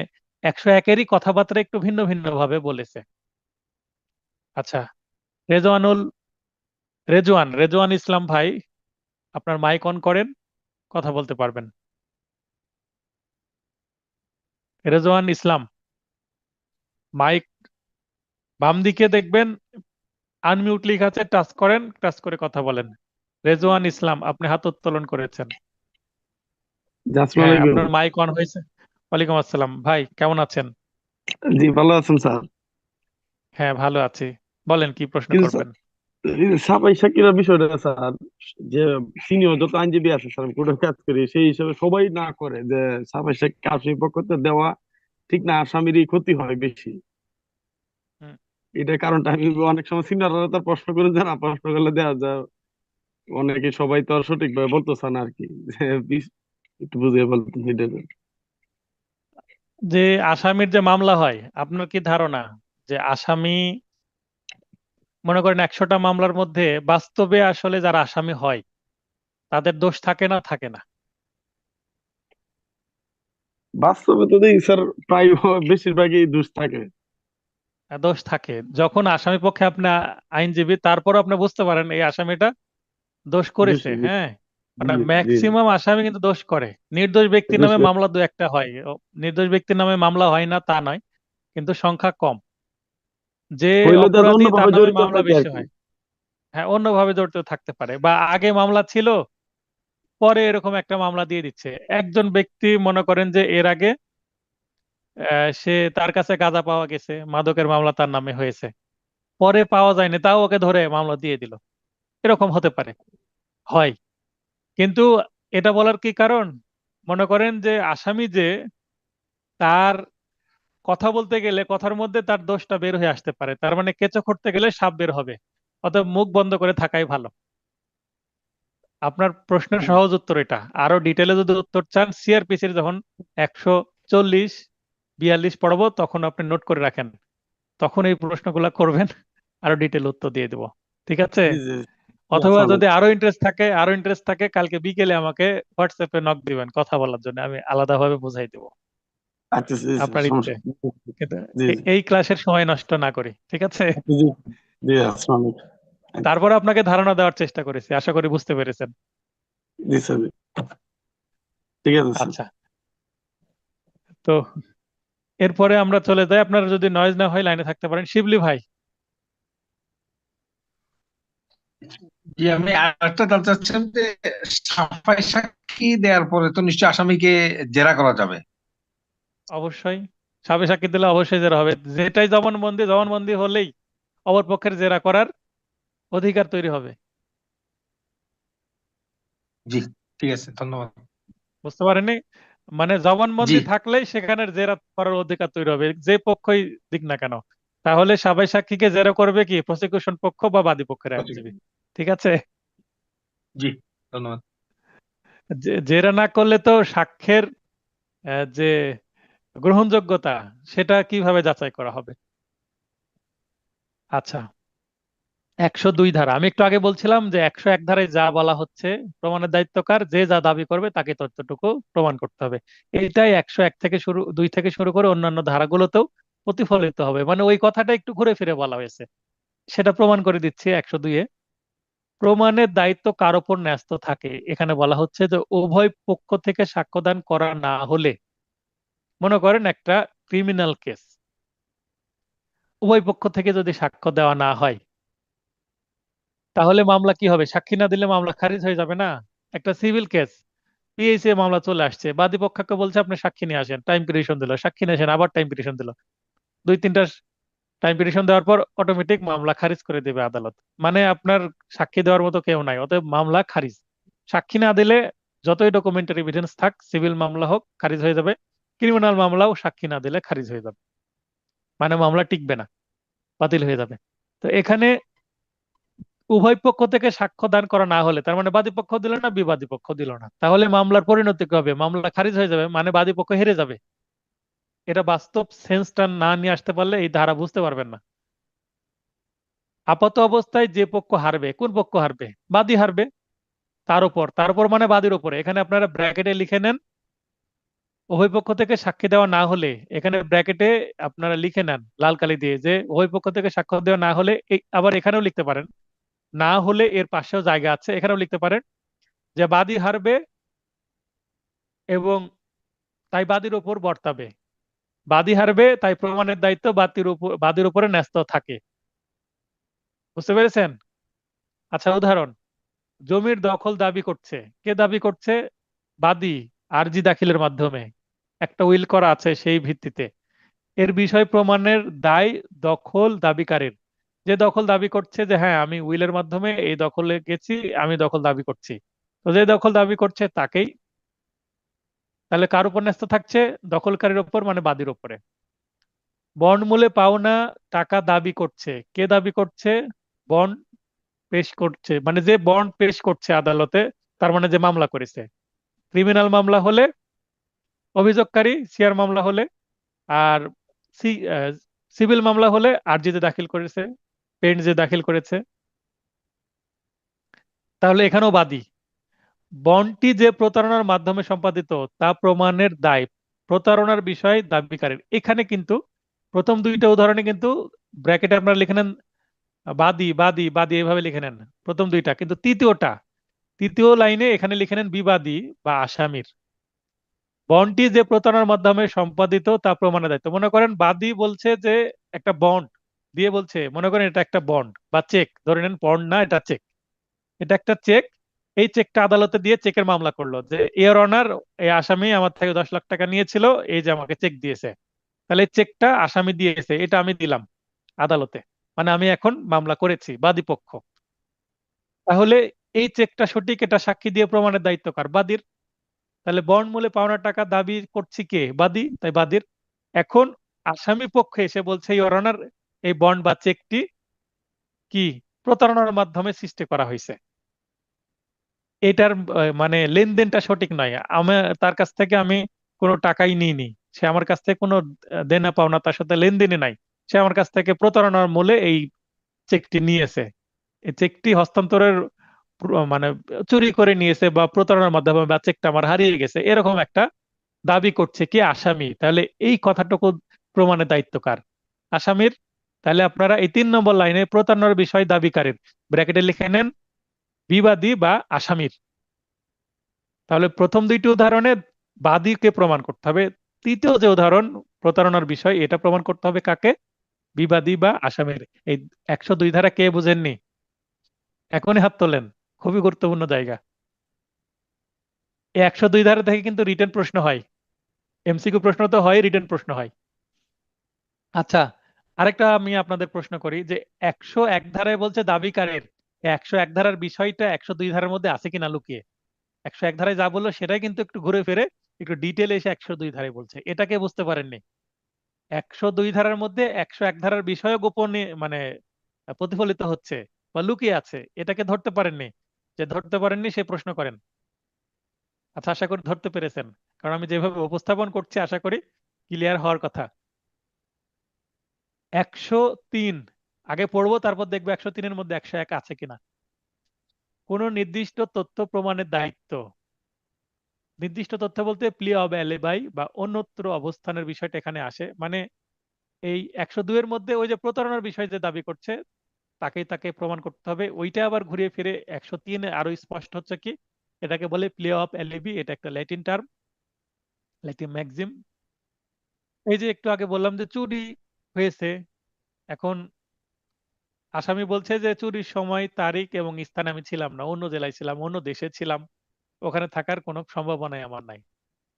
101-এরই কথাবার্তা একটু ভিন্ন ভিন্ন ভাবে বলেছে। আচ্ছা, রেজওয়ানুল রেজওয়ান রেজওয়ান ইসলাম ভাই, আপনার মাইক অন করেন, কথা বলতে পারবেন। রেজওয়ান ইসলাম, মাইক বাম দিকে দেখবেন আনমিউট লেখা আছে, টাচ করেন, টাচ করে কথা বলেন। রেজওয়ান ইসলাম, আপনি হাত উত্তোলন করেছেন। জি, আসসালামু হ্যাঁ, আলাইকুম। আপনার মাইক অন হয়েছে। ওয়ালাইকুম আসসালাম ভাই, কেমন আছেন? জি, ভালো আছেন স্যার। হ্যাঁ, ভালো আছি। বলেন কি প্রশ্ন কিন্তু করবেন। এই যে সাফাই সাক্ষীরা বিষয়টা স্যার, যে সিনিয়র যত আইনজীবী আছে স্যার, আমি কোর্টে কাজ করি, সেই হিসাবে সবাই না করে যে সাফাই সাক্ষী আসামি পক্ষ থেকে দেওয়া ঠিক না, আসামিরই ক্ষতি হয় বেশি। হুম। এটার কারণটা আমি অনেক সময় সিনিয়ররা তার প্রশ্ন করে দেন, আর প্রশ্ন করলে দেওয়া যায় অনেকে, সবাই তো আর সঠিকভাবে বলতেছে না আর কি, যে একটু বুঝিয়ে বলতেন এটা। যে আসামির যে মামলা হয়, আপনার কি ধারণা যে আসামি, মনে করেন 100টা মামলার মধ্যে বাস্তবে আসলে যারা আসামি হয় তাদের দোষ থাকে না থাকে না? বাস্তবে তো দেখি স্যার, প্রায় বেশিরভাগই দোষ থাকে। দোষ থাকে। যখন আসামি পক্ষে আপনি আইনজীবী, তারপরও আপনি বুঝতে পারেন এই আসামিটা দোষ করেছে। দোষী। হ্যাঁ, মানে জি, জি, ম্যাক্সিমাম আসামি কিন্তু দোষ করে। নির্দোষ ব্যক্তির দোষ নামে করে। মামলা দু একটা হয়, নির্দোষ ব্যক্তির নামে মামলা হয় না তা নয়, কিন্তু সংখ্যা কম। যে হইলে তো অপরাধী তার অন্যভাবে নামে জড়িত মামলা থাকে আর বেশি কি। হয়। হ্যাঁ, অন্যভাবে জড়িত থাকতে পারে, বা আগে মামলা ছিল পরে এরকম একটা মামলা দিয়ে দিচ্ছে। একজন ব্যক্তি মনে করেন যে এর আগে সে তার কাছে গাঁজা পাওয়া গেছে, মাদকের মামলা তার নামে হয়েছে, পরে পাওয়া যায়নি, তাও ওকে ধরে মামলা দিয়ে দিল। এরকম হতে পারে, হয়। কিন্তু এটা বলার কি কারণ, মনে করেন যে আসামি যে তার কথা বলতে গেলে কথার মধ্যে তার দোষটা বের হয়ে আসতে পারে, তার মানে কেঁচো খুঁড়তে গেলে সাপ বের হবে, অতএব মুখ বন্ধ করে থাকাই ভালো। আপনার প্রশ্নের সহজ উত্তর এটা। আরো ডিটেলে যদি উত্তর চান, সিআরপিসির যখন 140-42 পড়বো তখন আপনি নোট করে রাখেন, তখন এই প্রশ্নগুলো করবেন, আরো ডিটেল উত্তর দিয়ে দেবো। ঠিক আছে? জি, জি, জি, অথবা আসসালামু যদি আলাইকুম। আরো ইন্টারেস্ট থাকে কালকে বিকেলে আমাকে হোয়াটসঅ্যাপে নক দিবেন কথা বলার জন্য, আমি আলাদাভাবে বুঝাই দেবো আচ্ছা, জি, জি, আপনার ইচ্ছে। সমস্যা নেই। কিন্তু জি, জি, এই ক্লাসের সময় নষ্ট না করি, ঠিক আছে? জি, জি, আসসালামু আলাইকুম। তারপরে আপনাকে ধারণা দেওয়ার চেষ্টা করেছি, আশা করি বুঝতে পেরেছেন। জি স্যার, ঠিক আছে স্যার। আচ্ছা, তো এরপরে আমরা চলে যাই। আপনারা যদি নয়েজ না হয় লাইনে থাকতে পারেন। শিবলি ভাই, যে আমি আরেকটা জানতে চাচ্ছিলাম যে সাফাই সাক্ষী দেওয়ার পরে তো নিশ্চয়ই আসামিকে জেরা করা যাবে। অবশ্যই সাবে সাক্ষী দিলে অবশ্যই জেরা হবে, যেটাই জবানবন্দি হলেই অপর পক্ষের জেরা করার অধিকার তৈরি হবে। জি, ঠিক আছে, ধন্যবাদ। বুঝতে পারেননি? মানে জি, জবানবন্দি থাকলেই সেখানে জেরা করার অধিকার তৈরি হবে, যে পক্ষই দিক না কেন। তাহলে সাবাই সাক্ষীকে জেরা করবে কি, প্রসিকিউশন পক্ষ বা বাদী পক্ষের আইনজীবী। ঠিক আছে। জি, ধন্যবাদ। জেরা না করলে তো সাক্ষ্যের যে গ্রহণযোগ্যতা, সেটা কিভাবে যাচাই করা হবে? আচ্ছা, 102 ধারা, আমি একটু আগে বলছিলাম যে 101 ধারায় যা বলা হচ্ছে, প্রমাণের দায়িত্বকার যে যা দাবি করবে তাকে ততটুকু প্রমাণ করতে হবে। এইটাই 101 থেকে শুরু, 2 থেকে শুরু করে অন্যান্য ধারাগুলোতেও প্রতিফলিত হবে। মানে ওই কথাটা একটু ঘুরে ফিরে বলা হয়েছে, সেটা প্রমাণ করে দিচ্ছি 102-এ। প্রমাণের দায়িত্ব কার উপর ন্যস্ত থাকে, এখানে বলা হচ্ছে যে উভয় পক্ষ থেকে সাক্ষ্যদান করা না হলে, মনে করেন একটা ক্রিমিনাল কেস, উভয় পক্ষ থেকে যদি সাক্ষ্য দেওয়া না হয়, তাহলে মামলা কি হবে? সাক্ষী না দিলে মামলা খারিজ হয়ে যাবে না? একটা সিভিল কেস, পিএসএ মামলা চলে আসছে, বাদী পক্ষকে বলছে আপনি সাক্ষী নিয়ে আসেন, টাইম পিটিশন দিল, সাক্ষী নিয়ে আসেন, আবার টাইম পিটিশন দিল, 2-3টা টাইম পিটিশন দেওয়ার পর অটোমেটিক মামলা খারিজ করে দেবে আদালত। মানে আপনার সাক্ষী দেওয়ার মতো কেউ নাই, অতএব মামলা খারিজ। সাক্ষী না দিলে যতই ডকুমেন্টারি এভিডেন্স থাক, সিভিল মামলা হোক, খারিজ হয়ে যাবে। ক্রিমিনাল মামলাও সাক্ষী না দিলে খারিজ হয়ে যাবে, মানে মামলা টিকবে না, বাতিল হয়ে যাবে। তো এখানে উভয় পক্ষ থেকে সাক্ষ্য দান করা না হলে, তার মানে বাদী পক্ষ দিল না, বিবাদী পক্ষ দিল না, তাহলে মামলার পরিণতি কি হবে? মামলা খারিজ হয়ে যাবে, মানে বাদী পক্ষ হেরে যাবে। এটা বাস্তব সেন্সটা না নিয়ে আসতে পারলে এই ধারা বুঝতে পারবেন না। আপাত অবস্থায় যে পক্ষ হারবে, কোন পক্ষ হারবে? বাদী হারবে। তার উপর মানে বাদীর উপরে, এখানে আপনারা ব্র্যাকেটে লিখে নেন, উভয় পক্ষ থেকে সাক্ষী দেওয়া না হলে, এখানে ব্র্যাকেটে আপনারা লিখে নেন লাল কালি দিয়ে, যে উভয় পক্ষ থেকে সাক্ষ্য দেওয়া না হলে, আবার এখানেও লিখতে পারেন, না হলে এর পাশেও জায়গা আছে, এখানেও লিখতে পারেন যে বাদী হারবে এবং তাই বাদীর উপর বর্তাবে। বাদী হারবে তাই প্রমাণের দায়িত্ব বাদীর উপরে ন্যস্ত থাকে। বুঝতে পেরেছেন? আচ্ছা, উদাহরণ, জমির দখল দাবি করছে, কে দাবি করছে? বাদী, আরজি দাখিলের মাধ্যমে। একটা উইল করা আছে সেই ভিত্তিতে। এর বিষয় প্রমাণের দায় দখল দাবিকারীর। যে দখল দাবি করছে যে হ্যাঁ আমি উইলের মাধ্যমে এই দখলে গেছি, আমি দখল দাবি করছি, তো যে দখল দাবি করছে তাকেই, তাহলে কার উপর ন্যস্ত থাকছে? দখলকারীর উপর, মানে বাদীর উপরে। বন্ডমূলে পাওনা টাকা দাবি করছে, কে দাবি করছে? বন্ড পেশ করছে, মানে যে বন্ড পেশ করছে আদালতে, তার মানে যে মামলা করেছে। ক্রিমিনাল মামলা হলে অভিযোগকারী, সিআর মামলা হলে, আর সিভিল মামলা হলে আরজি যে দাখিল করেছে, পেন্ড যে দাখিল করেছে। তাহলে এখানেও বাদী। বন্ডটি যে প্রতারণার মাধ্যমে সম্পাদিত তা প্রমাণের দায় প্রতারণার বিষয় দাবিকারীর। এখানে কিন্তু প্রথম দুইটা উদাহরণে কিন্তু ব্র্যাকেটে আপনারা লিখে নেন বাদী বাদী বাদী, এভাবে লিখে নেন প্রথম দুইটা, কিন্তু তৃতীয় লাইনে এখানে লিখে নেন বিবাদী বা আসামির। বন্ডটি যে প্রতারণার মাধ্যমে সম্পাদিত তা প্রমাণের দায়িত্ব। মনে করেন বাদী বলছে যে একটা বন্ড দিয়ে বলছে, মনে করেন এটা একটা বন্ড বা চেক, ধরে নেন বন্ড না, এটা চেক, এটা একটা চেক। এই চেকটা আদালতে দিয়ে চেকের মামলা করলো যে ইওর অনার, এই আসামি আমার থেকে 10 লাখ টাকা নিয়েছিল, এই যে আমাকে চেক দিয়েছে। তাহলে এই চেকটা আসামি দিয়েছে, এটা আমি দিলাম আদালতে, মানে আমি এখন মামলা করেছি, বাদী পক্ষ। তাহলে এই চেকটা সঠিক, এটা সাক্ষী দিয়ে প্রমাণের দায়িত্ব কার? বাদীর। তাহলে বন্ড মূলে পাওনা টাকা দাবি করছি কে? বাদী, তাই বাদীর। এখন আসামি পক্ষে এসে বলছে ইওর অনার, এই বন্ড বা চেকটি কি প্রতারণার মাধ্যমে সৃষ্টি করা হয়েছে, এটার মানে লেনদেনটা সঠিক নয়, আমি তার কাছ থেকে আমি কোনো টাকাই নিইনি, সে আমার কাছ থেকে কোনো দেনা পাওনা তার সাথে লেনদেনই নাই, সে আমার কাছ থেকে প্রতারণার মূলে এই চেকটি নিয়েছে। এই চেকটি হস্তান্তরের মানে চুরি করে নিয়েছে বা প্রতারণার মাধ্যমে, বা চেকটা আমার হারিয়ে গেছে, এরকম একটা দাবি করছে কি আসামি। তাহলে এই কথাটুকু প্রমাণের দায়িত্ব কার? আসামির। তাহলে আপনারা এই 3 নম্বর লাইনে প্রতারণার বিষয় দাবিকারীর ব্র্যাকেটে লিখে নেন বিবাদী বা আসামির। তাহলে প্রথম দুইটি উদাহরণে বাদীকে প্রমাণ করতে হবে, তৃতীয় যে উদাহরণ প্রতারণার বিষয়, এটা প্রমাণ করতে হবে কাকে? বিবাদী বা আসামির। এই 102 ধারা কে বুঝেননি? এখনই হাত তোলেন, খুবই গুরুত্বপূর্ণ জায়গা। এই 102 ধারা থেকে কিন্তু রিটেন প্রশ্ন হয়, এমসিকিউ প্রশ্ন তো হয়, রিটেন প্রশ্ন হয়। আচ্ছা, আরেকটা আমি আপনাদের প্রশ্ন করি যে 101 ধারায় বলছে দাবিকারের, 101 ধারার বিষয়টা 102 ধারার মধ্যে আছে কিনা লুকিয়ে। 101 ধারায় যা বললো সেটাই কিন্তু একটু ঘুরে ফিরে একটু ডিটেলে এসে 102 ধারায় বলছে, এটাকে বুঝতে পারেননি। 102 ধারার মধ্যে 101 ধারার বিষয় গোপনে মানে প্রতিফলিত হচ্ছে বা লুকিয়ে আছে, এটাকে ধরতে পারেননি। যে ধরতে পারেননি সে প্রশ্ন করেন। আচ্ছা, আশা করি ধরতে পেরেছেন, কারণ আমি যেভাবে উপস্থাপন করছি আশা করি ক্লিয়ার হওয়ার কথা। 103 আগে পড়বো, তারপর দেখবো 103-এর মধ্যে 101 আছে কিনা। কোন নির্দিষ্ট তথ্য প্রমাণের দায়িত্ব, নির্দিষ্ট তথ্য বলতে প্লি অব অ্যালিবাই বা অন্যত্র অবস্থানের বিষয়টা এখানে আসে। মানে এই 102 এর মধ্যে ওই যে প্রতারণার বিষয় যে দাবি করছে তাকে তাকে প্রমাণ করতে হবে, ওইটা আবার ঘুরিয়ে ফিরে 103-এ আরো স্পষ্ট হচ্ছে কি, এটাকে বলে প্লে অফ এলিবি, এটা একটা ল্যাটিন টার্ম, ল্যাটিন ম্যাক্সিম। এই যে একটু আগে বললাম যে চুরি হয়েছে, এখন আসামি বলছে যে চুরির সময় তারিখ এবং স্থানে আমি ছিলাম না, অন্য জেলায় ছিলাম, অন্য দেশে ছিলাম, ওখানে থাকার কোনো সম্ভাবনাই আমার নাই।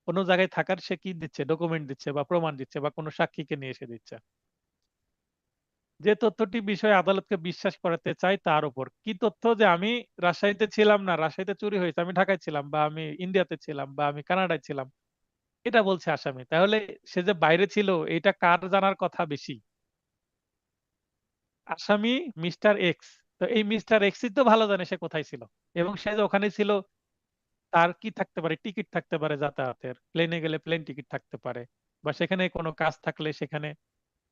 কোনো জায়গায় থাকার সে কি দিচ্ছে, ডকুমেন্ট দিচ্ছে বা প্রমাণ দিচ্ছে বা কোনো সাক্ষীকে নিয়ে এসে দিচ্ছে। যে তথ্যটি বিষয়ে আদালতকে বিশ্বাস করাতে চাই তার উপর কি তথ্য, যে আমি রাজশাহীতে ছিলাম না, রাজশাহীতে চুরি হয়েছে, আমি ঢাকায় ছিলাম বা আমি ইন্ডিয়াতে ছিলাম বা আমি কানাডায় ছিলাম, এটা বলছে আসামি। তাহলে সে যে বাইরে ছিল এটা কার জানার কথা বেশি? আসামি মিস্টার এক্স। তো এই মিস্টার এক্সই তো ভালো জানে সে কোথায় ছিল, এবং সে যে ওখানে ছিল তার কি থাকতে পারে, টিকিট থাকতে পারে, যাতায়াতের প্লেনে গেলে প্লেন টিকিট থাকতে পারে, বা সেখানে কোনো কাজ থাকলে সেখানে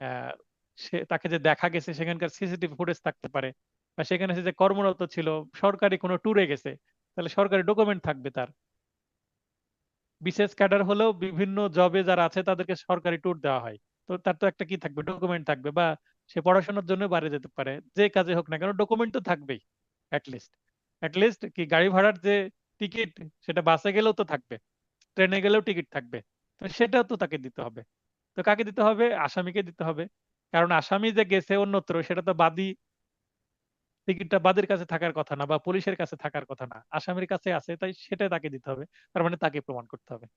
আহ, সে তাকে যে দেখা গেছে সেখানকার সিসিটিভি ফুটেজ থাকতে পারে, বা সেখানে সে যে কর্মরত ছিল, সরকারি কোনো ট্যুরে গেছে, তাহলে সরকারি ডকুমেন্ট থাকবে তার। বিশেষ ক্যাডার হলেও বিভিন্ন জবে যারা আছে তাদেরকে সরকারি ট্যুর দেওয়া হয়, তো তার তো একটা কি থাকবে, ডকুমেন্ট থাকবে। বা সে পড়াশোনার জন্য বাইরে যেতে পারে, যে কাজে হোক না কেন ডকুমেন্ট তো থাকবেই। অ্যাটলিস্ট অ্যাটলিস্ট কি গাড়ি ভাড়ার যে টিকিট, সেটা বাসে গেলেও তো থাকবে, ট্রেনে গেলেও টিকিট থাকবে, তো সেটাও তো তাকে দিতে হবে। তো কাকে দিতে হবে? আসামিকে দিতে হবে। কারণ আসামি যে গেছে অন্যত্র, সেটা তো বাদী, টিকিটটা বাদীর কাছে থাকার কথা না বা পুলিশের কাছে থাকার কথা না, আসামির কাছে আছে, তাই সেটা তাকে দিতে হবে। তার মানে তাকে প্রমাণ করতে হবে।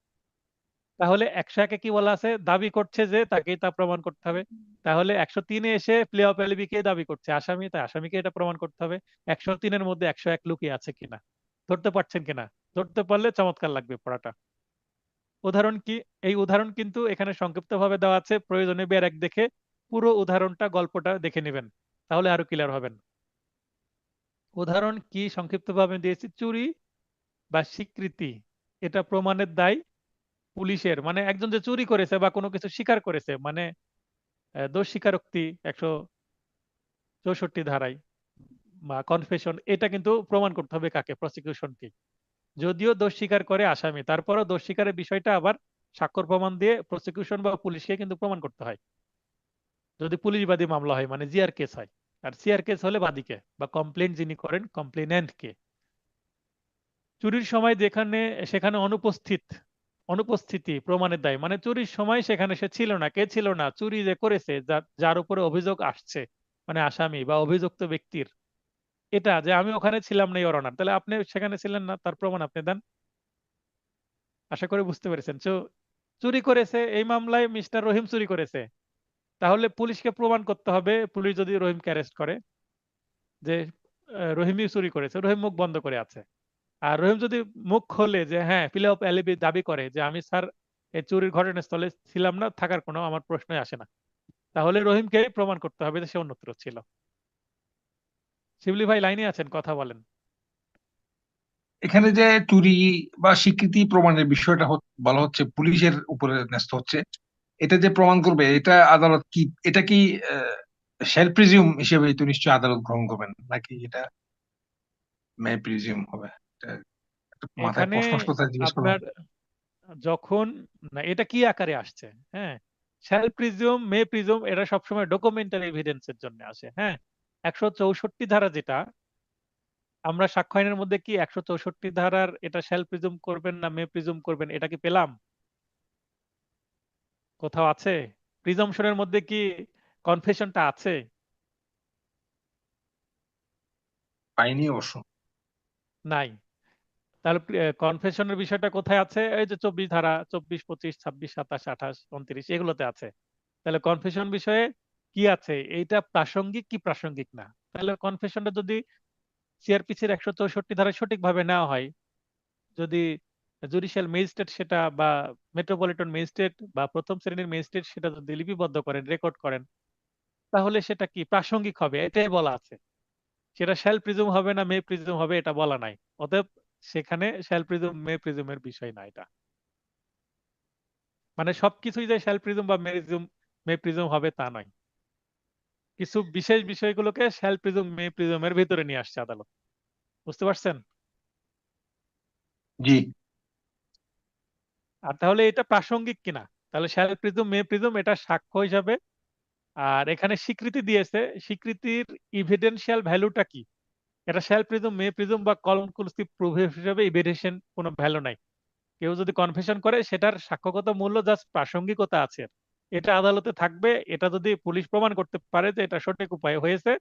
তাহলে 101-এ কি বলা আছে? দাবি করছে যে তাকেই তা প্রমাণ করতে হবে। তাহলে 103-এ এসে প্লে অফ এলিবি কে দাবি করছে? আসামি, তাই আসামিকে এটা প্রমাণ করতে হবে। 103-এর মধ্যে 101 লুকিয়ে আছে কিনা, ধরতে পারছেন কিনা? ধরতে পারলে চমৎকার লাগবে পড়াটা। উদাহরণ কি? এই উদাহরণ কিন্তু এখানে সংক্ষিপ্তভাবে দেওয়া আছে, প্রয়োজনে ব্যারেক দেখে পুরো উদাহরণটা গল্পটা দেখে নেবেন, তাহলে আরো ক্লিয়ার হবেন। উদাহরণ কি সংক্ষিপ্তভাবে দিয়েছি, চুরি বা স্বীকৃতি এটা প্রমাণের দায় পুলিশের। মানে একজন যে চুরি করেছে বা কোনো কিছু স্বীকার করেছে, মানে দোষ স্বীকারোক্তি 164 ধারায় বা কনফেশন, এটা কিন্তু প্রমাণ করতে হবে কাকে? প্রসিকিউশনকে। যদিও দোষ স্বীকার করে আসামি, তারপরও দোষ স্বীকারের বিষয়টা আবার স্বাক্ষর প্রমাণ দিয়ে প্রসিকিউশন বা পুলিশকে কিন্তু প্রমাণ করতে হয়, যদি পুলিশবাদী মামলা হয়, মানে জিআর কেস হয়। আর সিআর কেস হলে বাদীকে বা কমপ্লেন যিনি করেন কমপ্লেনেন্টকে। চুরির সময় যেখানে সেখানে অনুপস্থিতি প্রমাণের দায়, মানে চুরির সময় সেখানে সে ছিল না। কে ছিল না? চুরি যে করেছে, যার উপরে অভিযোগ আসছে, মানে আসামি বা অভিযুক্ত ব্যক্তির, এটা যে আমি ওখানে ছিলাম না ইওর অনার, তাহলে আপনি সেখানে ছিলেন না, তার প্রমাণ আপনি দেন। আশা করি বুঝতে পেরেছেন। চুরি করেছে এই মামলায় মিস্টার রহিম, চুরি করেছে, তাহলে পুলিশকে প্রমাণ করতে হবে। পুলিশ যদি রহিমকে অ্যারেস্ট করে যে রহিমই চুরি করেছে, রহিম মুখ বন্ধ করে আছে। আর রহিম যদি মুখ খোলে যে হ্যাঁ, প্লে অফ এলিবি দাবি করে যে আমি স্যার এই চুরির ঘটনাস্থলে ছিলাম না, থাকার কোনো আমার প্রশ্নই আসে না, তাহলে রহিমকে প্রমাণ করতে হবে যে সে অন্যত্র ছিল। শিবলি ভাই লাইনে আছেন? কথা বলেন। এখানে যে চুরি বা স্বীকৃতি প্রমাণের বিষয়টা বলা হচ্ছে পুলিশের উপরে ন্যস্ত হচ্ছে, এটা যে প্রমাণ করবে এটা আদালত কি, এটা কি শেল প্রিজিউম হিসেবে তো নিশ্চয়ই আদালত গ্রহণ করবেন, নাকি এটা মে প্রিজিউম হবে? এটা একটা মাথায় এখানে প্রশ্ন আসলো তাই জিজ্ঞেস করলাম। আপনার যখন, না এটা কি আকারে আসছে, হ্যাঁ, শ্যাল প্রিজুম, মে প্রিজুম, এটা সবসময় ডকুমেন্টারি এভিডেন্সের জন্য আসে। হ্যাঁ, 164 ধারা যেটা, আমরা সাক্ষ্য আইনের মধ্যে কি 164 ধারার এটা শ্যাল প্রিজুম করবেন না মে প্রিজুম করবেন, এটা কি পেলাম? কোথাও আছে? প্রিজম্পশনের মধ্যে কি কনফেশনটা আছে? পাইনি অবশ্য। নাই। তাহলে কনফেশনের বিষয়টা কোথায় আছে? এই যে 24 ধারা, 24, 25, 26, 27, 28, 29 এগুলোতে আছে। তাহলে কনফেশন বিষয়ে কি আছে? এইটা প্রাসঙ্গিক কি প্রাসঙ্গিক না? তাহলে কনফেশনটা যদি সিআরপিসির 164 ধারায় সঠিকভাবে নেওয়া হয়, যদি জুডিশিয়াল ম্যাজিস্ট্রেট সেটা বা মেট্রোপলিটন ম্যাজিস্ট্রেট বা প্রথম শ্রেণীর ম্যাজিস্ট্রেট সেটা যদি লিপিবদ্ধ করেন, রেকর্ড করেন, তাহলে সেটা কি প্রাসঙ্গিক হবে, এটাই বলা আছে। সেটা শ্যাল প্রিজুম হবে না মে প্রিজুম হবে এটা বলা নাই। অতএব সেখানে শ্যাল প্রিজুম মে প্রিজুমের বিষয় না এটা। মানে সবকিছুই যে শ্যাল প্রিজুম বা মে প্রিজুম হবে তা নয়। কিছু বিশেষ বিষয়গুলোকে শ্যাল প্রিজুম মে প্রিজুমের ভিতরে নিয়ে আসছে আদালত। বুঝতে পারছেন? জি। আর তাহলে এটা প্রাসঙ্গিক কিনা? তাহলে শ্যাল প্রিজুম মে প্রিজুম এটা সাক্ষ্য হিসাবে, আর এখানে স্বীকৃতি দিয়েছে, স্বীকৃতির ইভিডেন্সিয়াল ভ্যালুটা কি? এটা শ্যাল প্রিজুম মে প্রিজুম বা কনক্লুসিভ প্রুফ হিসেবে ইভিডেন্সিয়াল কোনো ভ্যালু নাই। কেউ যদি কনফেশন করে সেটার সাক্ষ্যগত মূল্য জাস্ট প্রাসঙ্গিকতা আছে, এটা আদালতে থাকবে। এটা যদি পুলিশ প্রমাণ করতে পারে যে এটা সঠিক উপায়ে হয়েছে,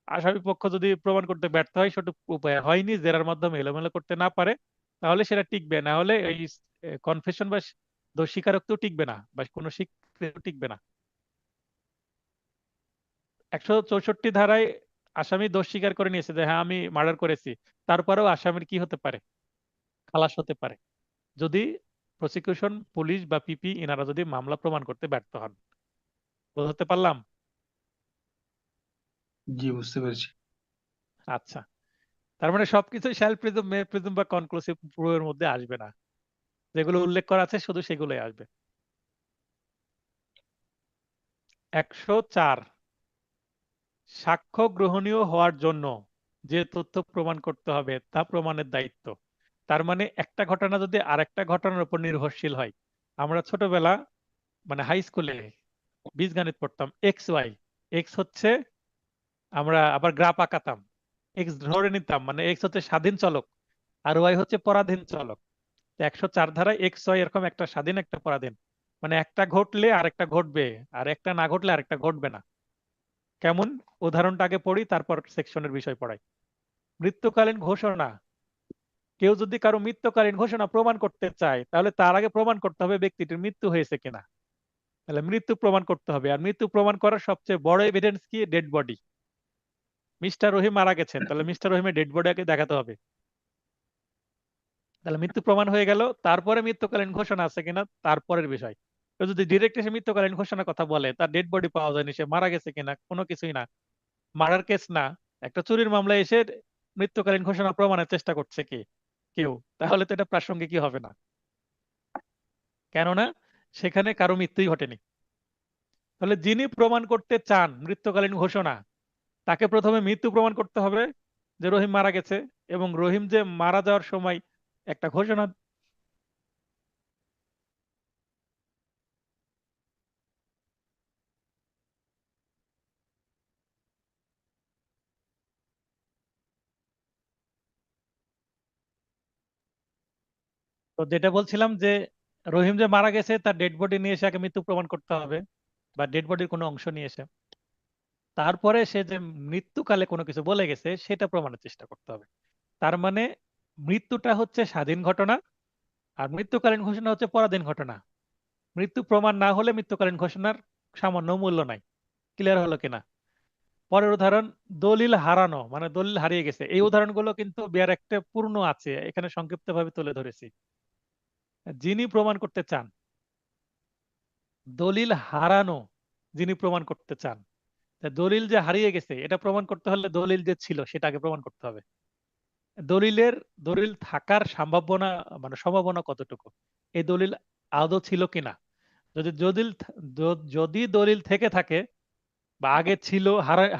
আসামি পক্ষ যদি প্রমাণ করতে ব্যর্থ হয় সঠিক উপায়ে হয়নি, জেরার মাধ্যমে এলোমেলো করতে না পারে, তাহলে সেটা টিকবে। না হলে এই কনফেশন বা দোষ স্বীকারোক্তি টিকবে না বা কোনো স্বীকৃতি টিকবে না। 164 ধারায় আসামি দোষ স্বীকার করে নিয়েছে যে হ্যাঁ আমি মার্ডার করেছি, তারপরেও আসামির কি হতে পারে? খালাস হতে পারে, যদি প্রসিকিউশন, পুলিশ বা পিপি এনারা যদি মামলা প্রমাণ করতে ব্যর্থ হন। বোঝাতে পারলাম? জি, বুঝতে পেরেছি। আচ্ছা, তার মানে সবকিছু শ্যাল প্রিজম মে প্রিজম বা কনক্লুসিভ প্রুফের মধ্যে আসবে না। যেগুলো উল্লেখ করা আছে শুধু সেগুলোই আসবে। 104, সাক্ষ্য গ্রহণীয় হওয়ার জন্য যে তথ্য প্রমাণ করতে হবে তা প্রমাণের দায়িত্ব। তার মানে একটা ঘটনা যদি আরেকটা ঘটনার উপর নির্ভরশীল হয়, আমরা ছোটবেলা মানে হাই স্কুলে বীজগণিত পড়তাম, এক্স ওয়াই। এক্স হচ্ছে, আমরা আবার গ্রাফ আঁকাতাম, এক্স ধরে নিতাম, মানে এক্স হচ্ছে স্বাধীন চলক আর ওয়াই হচ্ছে পরাধীন চলক। 104 ধারায় এক্স ওয়াই এরকম একটা স্বাধীন একটা পরাধীন, মানে একটা ঘটলে আরেকটা ঘটবে, আর একটা না ঘটলে আরেকটা ঘটবে না। কেমন? উদাহরণটা আগে পড়ি, তারপর সেকশনের বিষয় পড়াই। মৃত্যুকালীন ঘোষণা, কেউ যদি কারো মৃত্যুকালীন ঘোষণা প্রমাণ করতে চায় তাহলে তার আগে প্রমাণ করতে হবে ব্যক্তিটির মৃত্যু হয়েছে কিনা। তাহলে মৃত্যু প্রমাণ করতে হবে, আর মৃত্যু প্রমাণ করার সবচেয়ে বড় এভিডেন্স কি? Dead body. মিস্টার রহিম মারা গেছেন, তাহলে মিস্টার রহিমের ডেড বডি আগে দেখাতে হবে। তাহলে মৃত্যু প্রমাণ হয়ে গেল, তারপরে মৃত্যুকালীন ঘোষণা আছে কিনা তারপরের বিষয়। কেউ যদি ডিরেক্ট এসে মৃত্যুকালীন ঘোষণার কথা বলে, তার ডেড বডি পাওয়া যায়নি, সে মারা গেছে কিনা, কোনো কিছুই না, মার্ডার কেস না, একটা চুরির মামলায় এসে মৃত্যুকালীন ঘোষণা প্রমাণের চেষ্টা করছে কি কেউ, তাহলে তো এটা প্রাসঙ্গিকই হবে না, কেননা সেখানে কারো মৃত্যুই ঘটেনি। তাহলে যিনি প্রমাণ করতে চান মৃত্যুকালীন ঘোষণা, তাকে প্রথমে মৃত্যু প্রমাণ করতে হবে যে রহিম মারা গেছে, এবং রহিম যে মারা যাওয়ার সময় একটা ঘোষণা। তো যেটা বলছিলাম যে রহিম যে মারা গেছে তার ডেড বডি নিয়ে এসে আগে মৃত্যু প্রমাণ করতে হবে, বা ডেড বডির কোনো অংশ নিয়ে এসে, তারপরে সে যে মৃত্যুকালে কোনো কিছু বলে গেছে সেটা প্রমাণের চেষ্টা করতে হবে। তার মানে মৃত্যুটা হচ্ছে স্বাধীন ঘটনা, আর মৃত্যুকালীন ঘোষণা হচ্ছে পরাধীন ঘটনা। মৃত্যু প্রমাণ না হলে মৃত্যুকালীন ঘোষণার সামান্য মূল্য নাই। ক্লিয়ার হলো কিনা? পরের উদাহরণ, দলিল হারানো, মানে দলিল হারিয়ে গেছে। এই উদাহরণগুলো কিন্তু বিয়ার একটা পূর্ণ আছে, এখানে সংক্ষিপ্তভাবে তুলে ধরেছি। যিনি প্রমাণ করতে চান, দলিল হারানো যিনি প্রমাণ করতে চান, তা দলিল যে হারিয়ে গেছে এটা প্রমাণ করতে হলে দলিল যে ছিল সেটা আগে প্রমাণ করতে হবে। দলিলের, দলিল থাকার সম্ভাবনা, মানে সম্ভাবনা কতটুকু, এই দলিল আদৌ ছিল কিনা। যদি যদি দলিল থেকে থাকে বা আগে ছিল,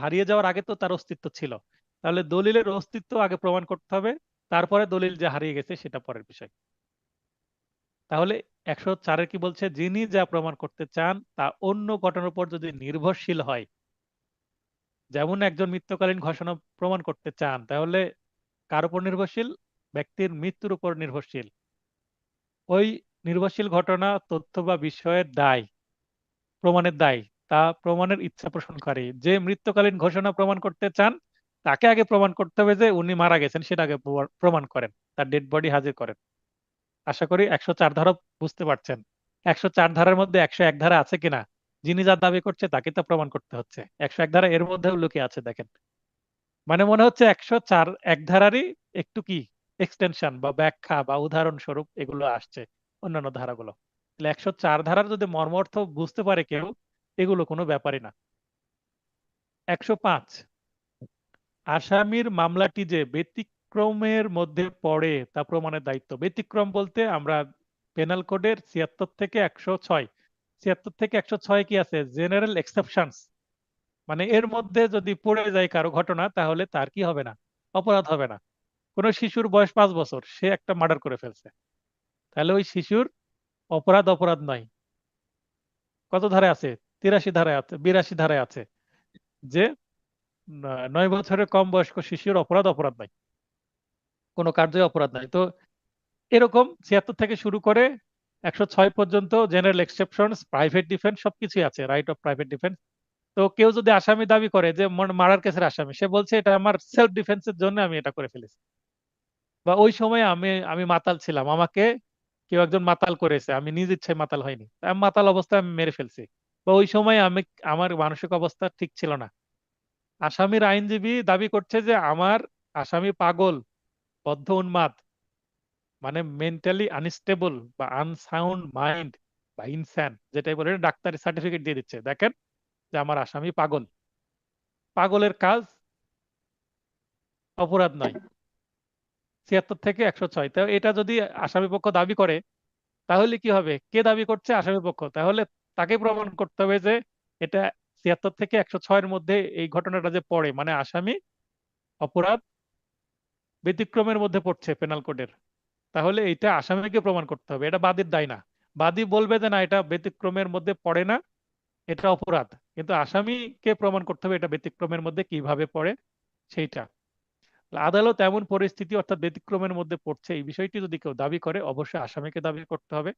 হারিয়ে যাওয়ার আগে তো তার অস্তিত্ব ছিল, তাহলে দলিলের অস্তিত্ব আগে প্রমাণ করতে হবে, তারপরে দলিল যে হারিয়ে গেছে সেটা পরের বিষয়। তাহলে 104 কি বলছে? যিনি যা প্রমাণ করতে চান তা অন্য ঘটনার উপর যদি নির্ভরশীল হয়, যেমন একজন মৃত্যুকালীন ঘোষণা প্রমাণ করতে চান, তাহলে কার উপর নির্ভরশীল? ব্যক্তির মৃত্যুর উপর নির্ভরশীল। ওই নির্ভরশীল ঘটনা, তথ্য বা বিষয়ের দায়, প্রমাণের দায়, তা প্রমাণের ইচ্ছা পোষণকারী। যে মৃত্যুকালীন ঘোষণা প্রমাণ করতে চান তাকে আগে প্রমাণ করতে হবে যে উনি মারা গেছেন, সেটা আগে প্রমাণ করেন, তার ডেড বডি হাজির করেন। আশা করি 104 ধারা বুঝতে পারছেন। 104 ধারার মধ্যে 101 ধারা আছে কিনা, যিনি যার দাবি করছে তাকে তো প্রমাণ করতে হচ্ছে। 101 ধারা এর মধ্যেও লুকিয়ে আছে, দেখেন। মানে মনে হচ্ছে 104 এক ধারারই একটু কি এক্সটেনশন বা ব্যাখ্যা বা উদাহরণস্বরূপ এগুলো আসছে অন্যান্য ধারাগুলো। তাহলে 104 ধারার যদি মর্মার্থ বুঝতে পারে কেউ, এগুলো কোনো ব্যাপারই না। 105, আসামির মামলাটি যে ব্যতিক্রমের মধ্যে পড়ে তা প্রমাণের দায়িত্ব। ব্যতিক্রম বলতে আমরা পেনাল কোডের 76 থেকে 106, 76 থেকে 106 কি আছে, জেনারেল এক্সেপশনস। মানে এর মধ্যে যদি পড়ে যায় কারো ঘটনা, তাহলে তার কি হবে না, অপরাধ হবে না। কোনো শিশুর বয়স 5 বছর, সে একটা মার্ডার করে ফেলছে, তাহলে ওই শিশুর অপরাধ অপরাধ নয়। কত ধারায় আছে? 83 ধারায় আছে, 82 ধারায় আছে যে 9 বছরের কম বয়স্ক শিশুর অপরাধ অপরাধ নয়, কোনো কার্যই অপরাধ নাই। তো এরকম 76 থেকে শুরু করে 106 পর্যন্ত জেনারেল এক্সেপশনস, প্রাইভেট ডিফেন্স সবকিছুই আছে, রাইট অফ প্রাইভেট ডিফেন্স। তো কেউ যদি আসামি দাবি করে যে মার্ডার কেসের আসামি, সে বলছে এটা আমার সেলফ ডিফেন্সের জন্য আমি এটা করে ফেলেছি, বা ওই সময় আমি আমি মাতাল ছিলাম, আমাকে কেউ একজন মাতাল করেছে, আমি নিজ ইচ্ছায় মাতাল হয়নি, আমি মাতাল অবস্থায় আমি মেরে ফেলছি, বা ওই সময় আমি আমার মানসিক অবস্থা ঠিক ছিল না। আসামির আইনজীবী দাবি করছে যে আমার আসামি পাগল, বদ্ধ উন্মাদ, মানে মেন্টালি আনস্টেবল বা আনসাউন্ড মাইন্ড বা ইনস্যান, যেটাই বলে, ডাক্তারি সার্টিফিকেট দিয়ে দিচ্ছে, দেখেন যে আমার আসামি পাগল। পাগলের কাজ অপরাধ নয়। 76 থেকে 106, তো এটা যদি আসামি পক্ষ দাবি করে, তাহলে কি হবে? কে দাবি করছে? আসামি পক্ষ। তাহলে তাকে প্রমাণ করতে হবে যে এটা 76 থেকে 106 এর মধ্যে এই ঘটনাটা যে পড়ে, মানে আসামি অপরাধ ব্যতিক্রমের মধ্যে পড়ছে পেনাল কোডের, তাহলে এটা আসামিকে প্রমাণ করতে হবে, এটা বাদীর দায় না। বাদী বলবে যে না, এটা ব্যতিক্রমের মধ্যে পড়ে না, এটা অপরাধ, কিন্তু আসামিকে প্রমাণ করতে হবে এটা ব্যতিক্রমের মধ্যে কিভাবে পড়ে সেইটা। আদালত এমন পরিস্থিতি অর্থাৎ ব্যতিক্রমের মধ্যে পড়ছে এই বিষয়টি যদি কেউ দাবি করে, অবশ্যই আসামিকে দাবি করতে হবে।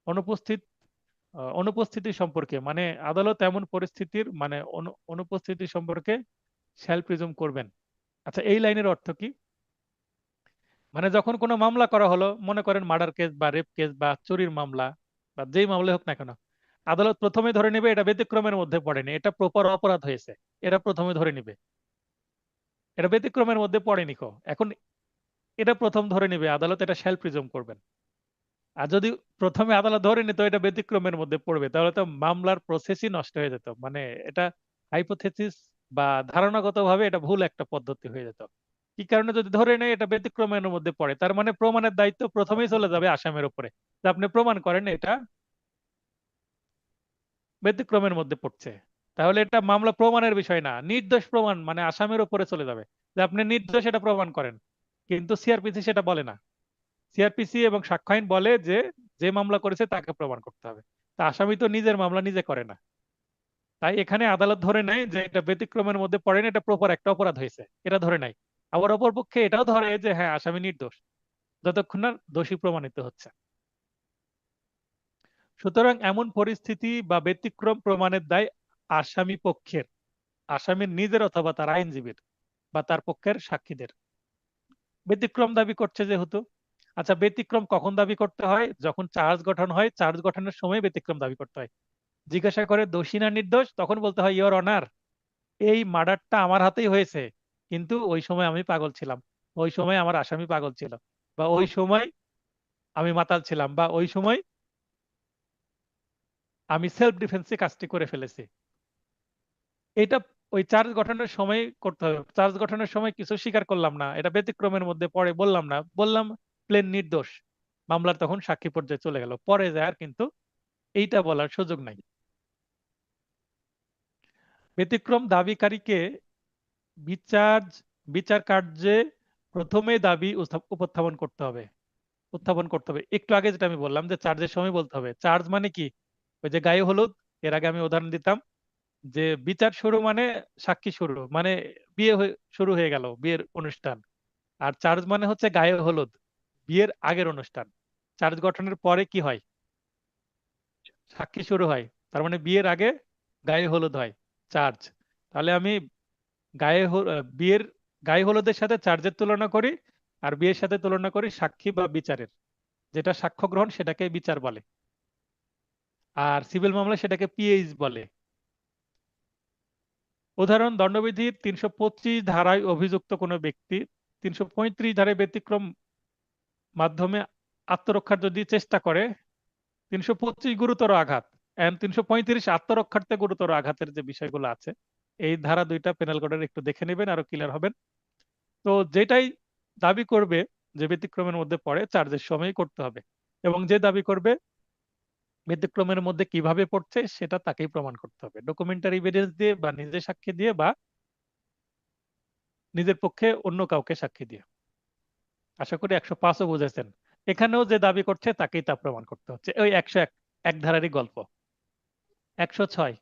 অনুপস্থিত অনুপস্থিতি সম্পর্কে, মানে আদালত এমন পরিস্থিতির মানে অনুপস্থিতি সম্পর্কে শ্যাল প্রিজুম করবেন। আচ্ছা, এই লাইনের অর্থ কি? মানে যখন কোনো মামলা করা হলো, মনে করেন মার্ডার কেস বা রেপ কেস বা চুরির মামলা বা যেই মামলা হোক না কেন, আদালত প্রথমে ধরে নেবে এটা ব্যতিক্রমের মধ্যে পড়েনি, এটা প্রপার অপরাধ হয়েছে, এটা প্রথমে ধরে নিবে, এটা ব্যতিক্রমের মধ্যে পড়েনি কো। এখন এটা প্রথম ধরে নিবে আদালত, এটা শ্যাল প্রিজুম করবেন। আর যদি প্রথমে আদালত ধরে নিত এটা ব্যতিক্রমের মধ্যে পড়বে, তাহলে তো মামলার প্রসেসই নষ্ট হয়ে যেত। মানে এটা হাইপোথেসিস বা ধারণাগত ভাবে এটা ভুল একটা পদ্ধতি হয়ে যেত। কি কারণে? যদি ধরে নেয় এটা ব্যতিক্রমের মধ্যে পড়ে, তার মানে প্রমাণের দায়িত্ব প্রথমেই চলে যাবে আসামের উপরে, যে আপনি প্রমাণ করেন এটা ব্যতিক্রমের মধ্যে পড়ছে। তাহলে এটা মামলা প্রমাণের বিষয় না, নির্দোষ প্রমাণ মানে আসামের উপরে চলে যাবে, যে আপনি নির্দোষ এটা প্রমাণ করেন। কিন্তু সিআরপিসি সেটা বলে না। সিআরপিসি এবং সাক্ষ্য আইন বলে যে যে মামলা করেছে তাকে প্রমাণ করতে হবে। তা আসামি তো নিজের মামলা নিজে করে না, তাই এখানে আদালত ধরে নেয় যে এটা ব্যতিক্রমের মধ্যে পড়ে না, এটা প্রপার একটা অপরাধ হয়েছে, এটা ধরে নেয়। আবার অপরপক্ষে এটাও ধরে যে হ্যাঁ আসামি নির্দোষ, যতক্ষণ না দোষী প্রমাণিত হচ্ছে। সুতরাং এমন পরিস্থিতি বা ব্যতিক্রম প্রমাণের দায় আসামি পক্ষের, আসামির নিজের অথবা তার আইনজীবীর বা তার পক্ষের সাক্ষীদের। ব্যতিক্রম দাবি করছে যেহেতু, আচ্ছা ব্যতিক্রম কখন দাবি করতে হয়? যখন চার্জ গঠন হয়, চার্জ গঠনের সময় ব্যতিক্রম দাবি করতে হয়। জিজ্ঞাসা করে দোষী না নির্দোষ, তখন বলতে হয় ইওর অনার, এই মার্ডারটা আমার হাতেই হয়েছে, কিন্তু ওই সময় আমি পাগল ছিলাম, ওই সময় আমার আসামি পাগল ছিল, বা ওই সময় আমি মাতাল ছিলাম, বা ওই সময় আমি সেলফ ডিফেন্সে কাজটি করে ফেলেছি। এটা ওই চার্জ গঠনের সময় করতে হবে। চার্জ গঠনের সময় কিছু স্বীকার করলাম না, এটা ব্যতিক্রমের মধ্যে পড়ে বললাম না, বললাম প্লেন নির্দোষ, মামলার তখন সাক্ষী পর্যায়ে চলে গেল, পরে যায় আর কিন্তু এইটা বলার সুযোগ নাই। ব্যতিক্রম দাবিকারীকে বিচার বিচার কার্যে প্রথমে দাবি উপস্থাপন করতে হবে, উত্থাপন করতে হবে। একটু আগে যেটা আমি বললাম যে চার্জের সময় বলতে হবে। চার্জ মানে কি? ওই যে গায়ে হলুদ, এর আগে আমি উদাহরণ দিতাম যে বিচার শুরু মানে সাক্ষী শুরু, মানে শুরু হয়ে গেল, বিয়ের অনুষ্ঠান। আর চার্জ মানে হচ্ছে গায়ে হলুদ, বিয়ের আগের অনুষ্ঠান। চার্জ গঠনের পরে কি হয়? সাক্ষী শুরু হয়, তার মানে বিয়ের আগে গায়ে হলুদ হয় চার্জ। তাহলে আমি বিয়ের গায়ে হলুদের সাথে চার্জের তুলনা করি, আর বিয়ের সাথে তুলনা করি সাক্ষী বা বিচারের। যেটা সাক্ষ্য গ্রহণ সেটাকে বিচার বলে, আর সিভিল মামলা সেটাকে পিএইচ বলে। উদাহরণ, দণ্ডবিধির 325 ধারায় অভিযুক্ত কোনো ব্যক্তি 335 ধারায় ব্যতিক্রম মাধ্যমে আত্মরক্ষার যদি চেষ্টা করে, 325 গুরুতর আঘাত এন্ড 335 আত্মরক্ষার্থে গুরুতর আঘাতের যে বিষয়গুলো আছে, এই ধারা দুইটা পেনাল কোডের একটু দেখে নেবেন, আরো ক্লিয়ার হবেন। তো যেটাই দাবি করবে যে ব্যতিক্রমের মধ্যে পড়ে, চার্জের সময় করতে হবে, এবং যে দাবি করবে ব্যতিক্রমের মধ্যে কিভাবে পড়ছে সেটা তাকেই প্রমাণ করতে হবে, ডকুমেন্টারি এভিডেন্স দিয়ে বা নিজে সাক্ষী দিয়ে বা নিজের পক্ষে অন্য কাউকে সাক্ষী দিয়ে। আশা করি 105ও বুঝেছেন। এখানেও যে দাবি করছে তাকেই তা প্রমাণ করতে হচ্ছে, ওই 101 এক ধারারই গল্প। 106,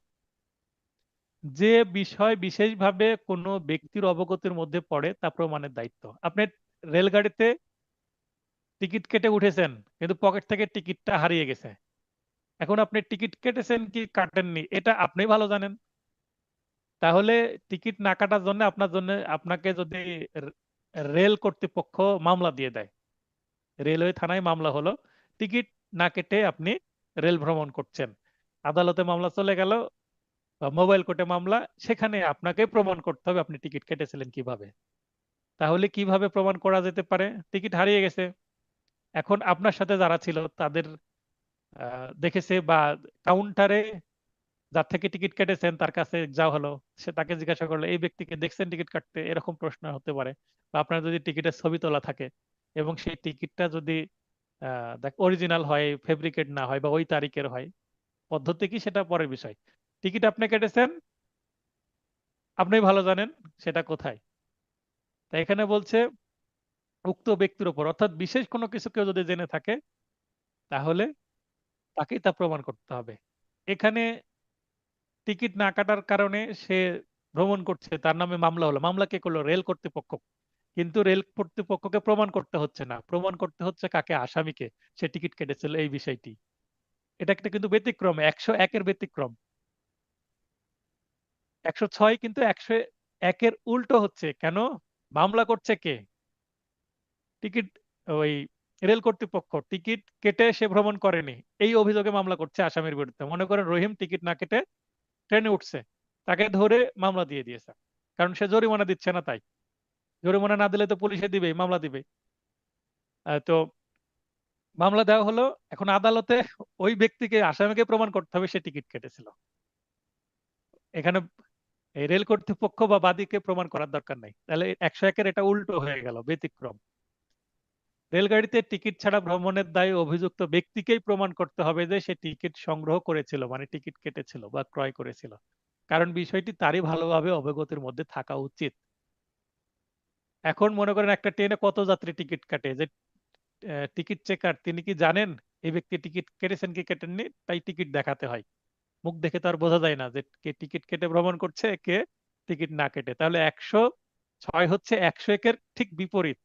যে বিষয় বিশেষভাবে কোনো ব্যক্তির অবগতির মধ্যে পড়ে তা প্রমাণের দায়িত্ব। আপনি রেলগাড়িতে টিকিট কেটে উঠেছেন, কিন্তু পকেট থেকে টিকিটটা হারিয়ে গেছে। এখন আপনি টিকিট কেটেছেন কি কাটেননি এটা আপনি ভালো জানেন। তাহলে টিকিট না কাটার জন্য আপনাকে যদি রে- রেল কর্তৃপক্ষ মামলা দিয়ে দেয়, রেলওয়ে থানায় মামলা হলো, টিকিট না কেটে আপনি রেল ভ্রমণ করছেন, আদালতে মামলা চলে গেল বা মোবাইল কোর্টে মামলা, সেখানে আপনাকে প্রমাণ করতে হবে আপনি টিকিট কেটেছিলেন কিভাবে। তাহলে কিভাবে প্রমাণ করা যেতে পারে? টিকিট হারিয়ে গেছে, এখন আপনার সাথে যারা ছিল তাদের দেখেছে, বা কাউন্টারে যার থেকে টিকিট কেটেছেন তার কাছে যাওয়া হলো, সে তাকে জিজ্ঞাসা করলো এই ব্যক্তিকে দেখছেন টিকিট কাটতে, এরকম প্রশ্ন হতে পারে। বা আপনার যদি টিকিটের ছবি তোলা থাকে এবং সেই টিকিটটা যদি অরিজিনাল হয়, ফেব্রিকেট না হয়, বা ওই তারিখের হয়, পদ্ধতি কি সেটা পরের বিষয়। টিকিট আপনি কেটেছেন, আপনি ভালো জানেন সেটা কোথায়। তাই এখানে বলছে উক্ত ব্যক্তির উপর, অর্থাৎ বিশেষ কোনো কিছু কেউ যদি জেনে থাকে তাহলে তাকেই তা প্রমাণ করতে হবে। এখানে টিকিট না কাটার কারণে সে ভ্রমণ করছে, তার নামে মামলা হলো, মামলা কে করলো? রেল কর্তৃপক্ষ। কিন্তু রেল কর্তৃপক্ষকে প্রমাণ করতে হচ্ছে না, প্রমাণ করতে হচ্ছে কাকে? আসামিকে, সে টিকিট কেটেছিল এই বিষয়টি। এটা একটা কিন্তু ব্যতিক্রম, 101-এর ব্যতিক্রম। 106 কিন্তু 101-এর উল্টো হচ্ছে। কেন? মামলা করছে কে? টিকিট, ওই রেল কর্তৃপক্ষ। টিকিট কেটে সে ভ্রমণ করেনি, এই অভিযোগে মামলা করছে আসামির বিরুদ্ধে। মনে করেন রহিম টিকিট না কেটে ট্রেনে উঠছে, তাকে ধরে মামলা দিয়ে দিয়েছে, কারণ সে জরিমানা দিচ্ছে না। তাই জরিমানা না দিলে তো পুলিশে দিবেই, মামলা দিবে। তো মামলা দেওয়া হলো, এখন আদালতে ওই ব্যক্তিকে, আসামিকে প্রমাণ করতে হবে সে টিকিট কেটেছিল। এখানে এই রেল কর্তৃপক্ষ বা বাদীকে প্রমাণ করার দরকার নাই। তাহলে 101-এর এটা উল্টো হয়ে গেল, ব্যতিক্রম। রেলগাড়িতে টিকিট ছাড়া ভ্রমণের দায়ে অভিযুক্ত ব্যক্তিকেই প্রমাণ করতে হবে যে সে টিকিট সংগ্রহ করেছিল, মানে টিকিট কেটেছিল বা ক্রয় করেছিল, কারণ বিষয়টি তারই ভালোভাবে অবগতির মধ্যে থাকা উচিত। এখন মনে করেন একটা ট্রেনে কত যাত্রী টিকিট কাটে, যে টিকিট চেকার তিনি কি জানেন এই ব্যক্তি টিকিট কেটেছেন কি কেটেননি? তাই টিকিট দেখাতে হয়। মুখ দেখে তো আর বোঝা যায় না যে কে টিকিট কেটে ভ্রমণ করছে, কে টিকিট না কেটে। তাহলে 106 হচ্ছে 101-এর ঠিক বিপরীত।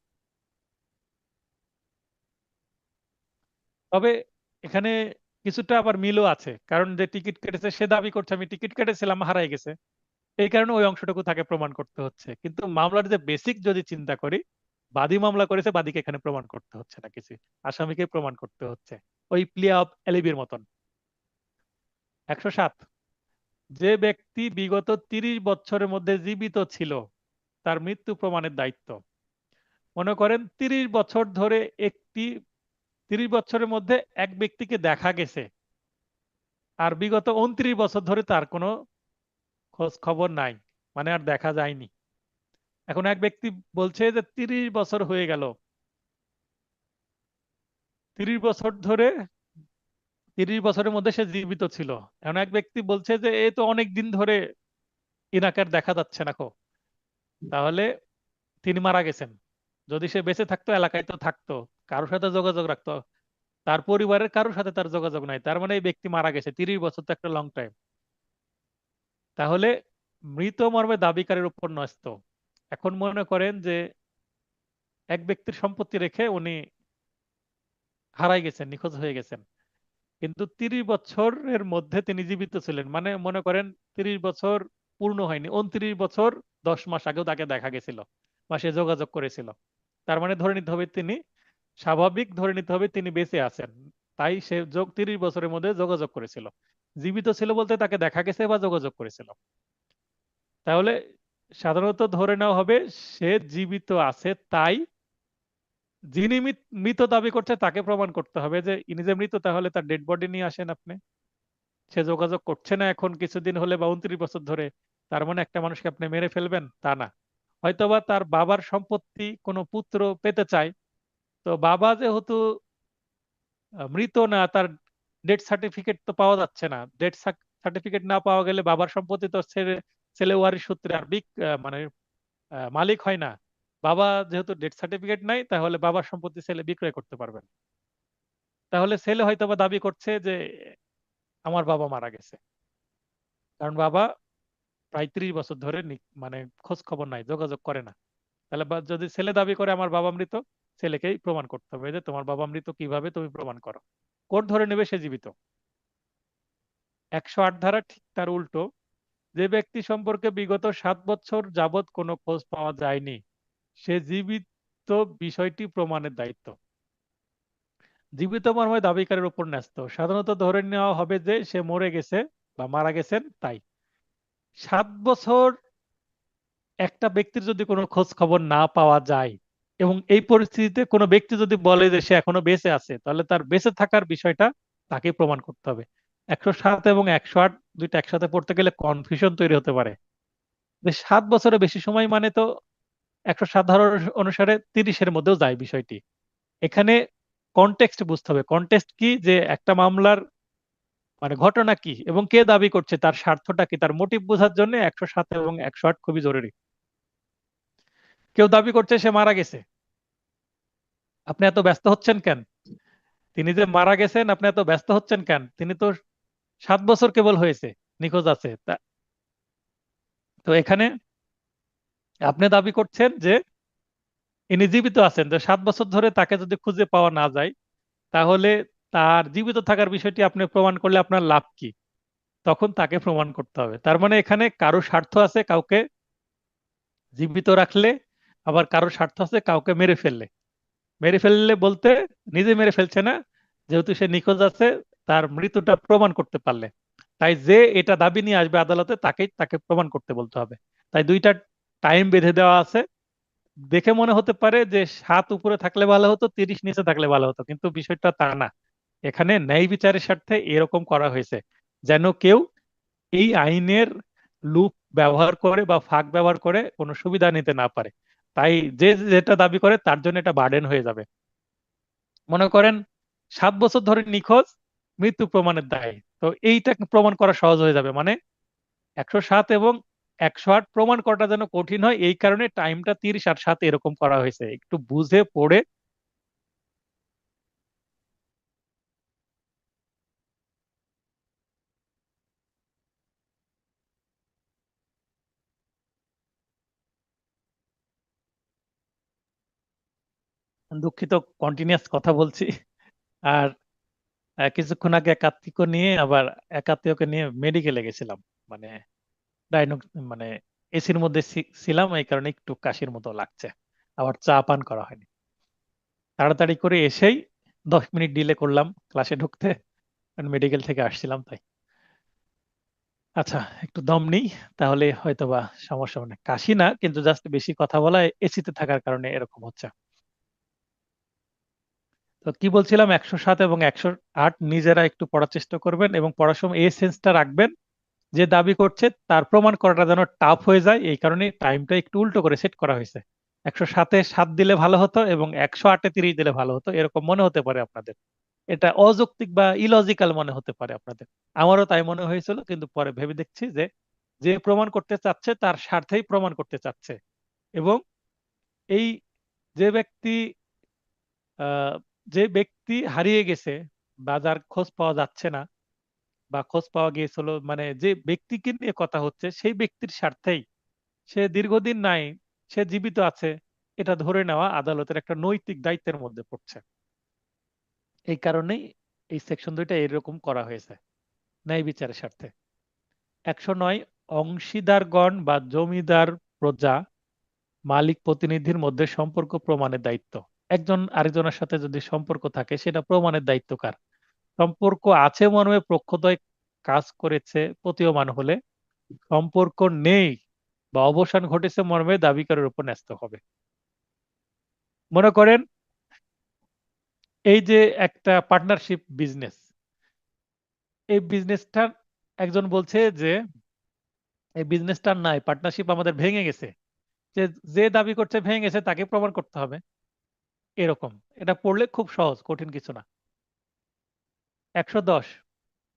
তবে এখানে কিছুটা আবার মিলও আছে, কারণ যে টিকিট কেটেছে সে দাবি করছে আমি টিকিট কেটেছিলাম, হারাই গেছে, এই কারণে ওই অংশটুকু তাকে প্রমাণ করতে হচ্ছে। কিন্তু মামলার যে বেসিক যদি চিন্তা করি, বাদী মামলা করেছে, বাদীকে এখানে প্রমাণ করতে হচ্ছে না কিছু, আসামিকে প্রমাণ করতে হচ্ছে, ওই প্লে অফ এলিবির মতন। 107, যে ব্যক্তি বিগত 30 বছরের মধ্যে জীবিত ছিল তার মৃত্যু প্রমাণের দায়িত্ব। মনে করেন 30 বছর ধরে একটি 30 বছরের মধ্যে এক ব্যক্তিকে দেখা গেছে, আর বিগত 29 বছর ধরে তার কোনো খোঁজ খবর নাই, মানে আর দেখা যায়নি। এখন এক ব্যক্তি বলছে যে 30 বছর হয়ে গেল, 30 বছর ধরে, 30 বছরের মধ্যে সে জীবিত ছিল। এখন এক ব্যক্তি বলছে যে এই তো অনেক দিন ধরে ইনাকে আর দেখা যাচ্ছে না। তাহলে তিনি মারা গেছেন। যদি সে বেঁচে থাকতো এলাকায় তো থাকতো, কারোর সাথে যোগাযোগ রাখতো, তার পরিবারের কারোর সাথে তার যোগাযোগ নাই, তার মানে এই ব্যক্তি মারা গেছে। 30 বছর তো একটা লং টাইম। তাহলে মৃত মর্মে দাবিকারীর উপর ন্যস্ত। এখন মনে করেন যে এক ব্যক্তির সম্পত্তি রেখে উনি হারাই গেছেন, নিখোঁজ হয়ে গেছেন, কিন্তু 30 বছরের মধ্যে তিনি জীবিত ছিলেন, মানে মনে করেন 30 বছর পূর্ণ হয়নি, 29 বছর 10 মাস আগেও তাকে দেখা গেছিল বা সে যোগাযোগ করেছিল। তার মানে ধরে নিতে হবে তিনি স্বাভাবিক, ধরে নিতে হবে তিনি বেঁচে আছেন, তাই সে 30 বছরের মধ্যে যোগাযোগ করেছিল। জীবিত ছিল বলতে তাকে দেখা গেছে বা যোগাযোগ করেছিল। তাহলে সাধারণত ধরে নেওয়া হবে সে জীবিত আছে, তাই যিনি মৃত দাবি করছে তাকে প্রমাণ করতে হবে যে ইনি যে মৃত, তাহলে তার ডেড বডি নিয়ে আসেন আপনি। সে যোগাযোগ করছে না এখন কিছুদিন হলে বা 29 বছর ধরে, তার মানে একটা মানুষকে আপনি মেরে ফেলবেন তা না। হয়তোবা তার বাবার সম্পত্তি কোনো পুত্র পেতে চায়, তো বাবা যেহেতু মৃত না, তার ডেথ সার্টিফিকেট তো পাওয়া যাচ্ছে না। ডেথ সার্টিফিকেট না পাওয়া গেলে বাবার সম্পত্তি তো ছেলে ছেলে ওয়ারিশ সূত্রে আর মানে মালিক হয় না। বাবা যেহেতু ডেথ সার্টিফিকেট নাই, তাহলে বাবার সম্পত্তি ছেলে বিক্রয় করতে পারবে না। তাহলে ছেলে হয়তোবা দাবি করছে যে আমার বাবা মারা গেছে, কারণ বাবা প্রায় 30 বছর ধরে মানে খোঁজ খবর নাই, যোগাযোগ করে না। তাহলে যদি ছেলে দাবি করে আমার বাবা মৃত, ছেলেকেই প্রমাণ করতে হবে যে তোমার বাবা মৃত, কিভাবে তুমি প্রমাণ করো। কোর্ট ধরে নেবে সে জীবিত। 108 ধারা ঠিক তার উল্টো, যে ব্যক্তি সম্পর্কে বিগত 7 বছর যাবৎ কোনো খোঁজ পাওয়া যায়নি সে জীবিত, বিষয়টি প্রমাণের দায়িত্ব জীবিত মর্মে দাবিকারীর উপর ন্যস্ত। সাধারণত ধরে নেওয়া হবে যে সে মরে গেছে বা মারা গেছেন, তাই 7 বছর একটা ব্যক্তির যদি কোনো খোঁজ খবর না পাওয়া যায় এবং এই পরিস্থিতিতে কোনো ব্যক্তি যদি বলে যে সে এখনো বেঁচে আছে, তাহলে তার বেঁচে থাকার বিষয়টা তাকে প্রমাণ করতে হবে। 107 এবং 108 দুইটা একসাথে পড়তে গেলে কনফিউশন তৈরি হতে পারে যে 7 বছরের বেশি সময় মানে তো 107 ধারা অনুসারে 30-এর মধ্যেও যায় বিষয়টি। এখানে কনটেক্সট বুঝতে হবে, কনটেক্সট কি, যে একটা মামলার মানে ঘটনা কি এবং কে দাবি করছে, তার স্বার্থটা কি, তার মোটিভ বোঝার জন্য 107 এবং 108 খুবই জরুরি। কেউ দাবি করছে সে মারা গেছে, আপনি এত ব্যস্ত হচ্ছেন কেন? তিনি যে মারা গেছেন আপনি এত ব্যস্ত হচ্ছেন কেন? তিনি তো 7 বছর কেবল হয়েছে নিখোঁজ আছে। তো এখানে আপনি দাবি করছেন যে ইনি জীবিত আছেন, যে 7 বছর ধরে তাকে যদি খুঁজে পাওয়া না যায়, তাহলে তার জীবিত থাকার বিষয়টি আপনি প্রমাণ করলে আপনার লাভ কি? তখন তাকে প্রমাণ করতে হবে। তার মানে এখানে কারো স্বার্থ আছে কাউকে জীবিত রাখলে, আবার কারো স্বার্থ আছে কাউকে মেরে ফেললে। মেরে ফেললে বলতে নিজে মেরে ফেলছে না, যেহেতু সে নিখোঁজ আছে তার মৃত্যুটা প্রমাণ করতে পারলে। তাই যে এটা দাবি নিয়ে আসবে আদালতে তাকেই তাকে প্রমাণ করতে বলতে হবে। তাই দুইটা টাইম বেঁধে দেওয়া আছে। দেখে মনে হতে পারে যে 7 উপরে থাকলে ভালো হতো, 30 নিচে থাকলে ভালো হতো, কিন্তু বিষয়টা তা না। এখানে ন্যায় বিচারের স্বার্থে এরকম করা হয়েছে, যেন কেউ এই আইনের লুপ ব্যবহার করে বা ফাঁক ব্যবহার করে কোনো সুবিধা নিতে না পারে। তাই যে যেটা দাবি করে তার জন্য এটা বার্ডেন হয়ে যাবে। মনে করেন 7 বছর ধরে নিখোঁজ, মৃত্যু প্রমাণের দায়, তো এইটা প্রমাণ করা সহজ হয়ে যাবে। মানে 107 এবং 108 প্রমাণ করাটা যেন কঠিন হয়, এই কারণে টাইমটা 30 আর 7 এরকম করা হয়েছে, একটু বুঝে পড়ে। দুঃখিত, কন্টিনিউয়াস কথা বলছি। আর কিছুক্ষণ আগে এক আত্মীয়কে নিয়ে আবার এক আত্মীয়কে নিয়ে মেডিকেলে গেছিলাম। মানে ডাইনক মানে এসির মধ্যে ছিলাম, এই কারণে একটু কাশির মতো লাগছে। আবার চা পান করা হয়নি। তাড়াতাড়ি করে এসেই 10 মিনিট ডিলে করলাম ক্লাসে ঢুকতে, মেডিকেল থেকে আসছিলাম তাই। আচ্ছা, একটু দম নিই, তাহলে হয়তোবা সমস্যা হবে না। কাশি না, কিন্তু জাস্ট বেশি কথা বলা, এসিতে থাকার কারণে এরকম হচ্ছে। তো কি বলছিলাম, 107 এবং 108 নিজেরা একটু পড়ার চেষ্টা করবেন এবং পড়ার সময় এই সেন্সটা রাখবেন যে দাবি করছে তার প্রমাণ করাটা যেন টাফ হয়ে যায়, এই কারণে টাইমটা একটু উল্টো করে সেট করা হয়েছে। 107-এ 7 দিলে ভালো হতো এবং 108-এ 30 দিলে ভালো হতো, এরকম মনে হতে পারে আপনাদের। এটা অযৌক্তিক বা ইলজিক্যাল মনে হতে পারে আপনাদের। আমারও তাই মনে হয়েছিল, কিন্তু পরে ভেবে দেখছি যে যে প্রমাণ করতে চাচ্ছে তার স্বার্থেই প্রমাণ করতে চাচ্ছে। এবং এই যে ব্যক্তি আহ, যে ব্যক্তি হারিয়ে গেছে বা যার খোঁজ পাওয়া যাচ্ছে না বা খোঁজ পাওয়া গিয়েছিল, মানে যে ব্যক্তিকে নিয়ে কথা হচ্ছে সেই ব্যক্তির স্বার্থেই সে দীর্ঘদিন নাই, সে জীবিত আছে, এটা ধরে নেওয়া আদালতের একটা নৈতিক দায়িত্বের মধ্যে পড়ছে। এই কারণেই এই সেকশন 2টা এরকম করা হয়েছে ন্যায় বিচারের স্বার্থে। 109 অংশীদারগণ বা জমিদার প্রজা মালিক প্রতিনিধির মধ্যে সম্পর্ক প্রমাণের দায়িত্ব। একজন আরেকজনের সাথে যদি সম্পর্ক থাকে সেটা প্রমাণের দায়িত্ব কার? সম্পর্ক আছে মর্মে পক্ষদ্বয় কাজ করেছে প্রতীয়মান হলে, সম্পর্ক নেই বা অবসান ঘটেছে মর্মে দাবিকারের উপর ন্যস্ত হবে। মনে করেন এই যে একটা পার্টনারশিপ বিজনেস, এই বিজনেসটা একজন বলছে যে এই বিজনেসটা নাই, পার্টনারশিপ আমাদের ভেঙে গেছে, যে যে দাবি করছে ভেঙে গেছে তাকে প্রমাণ করতে হবে। এরকম এটা পড়লে খুব সহজ, কঠিন কিছু না। 110,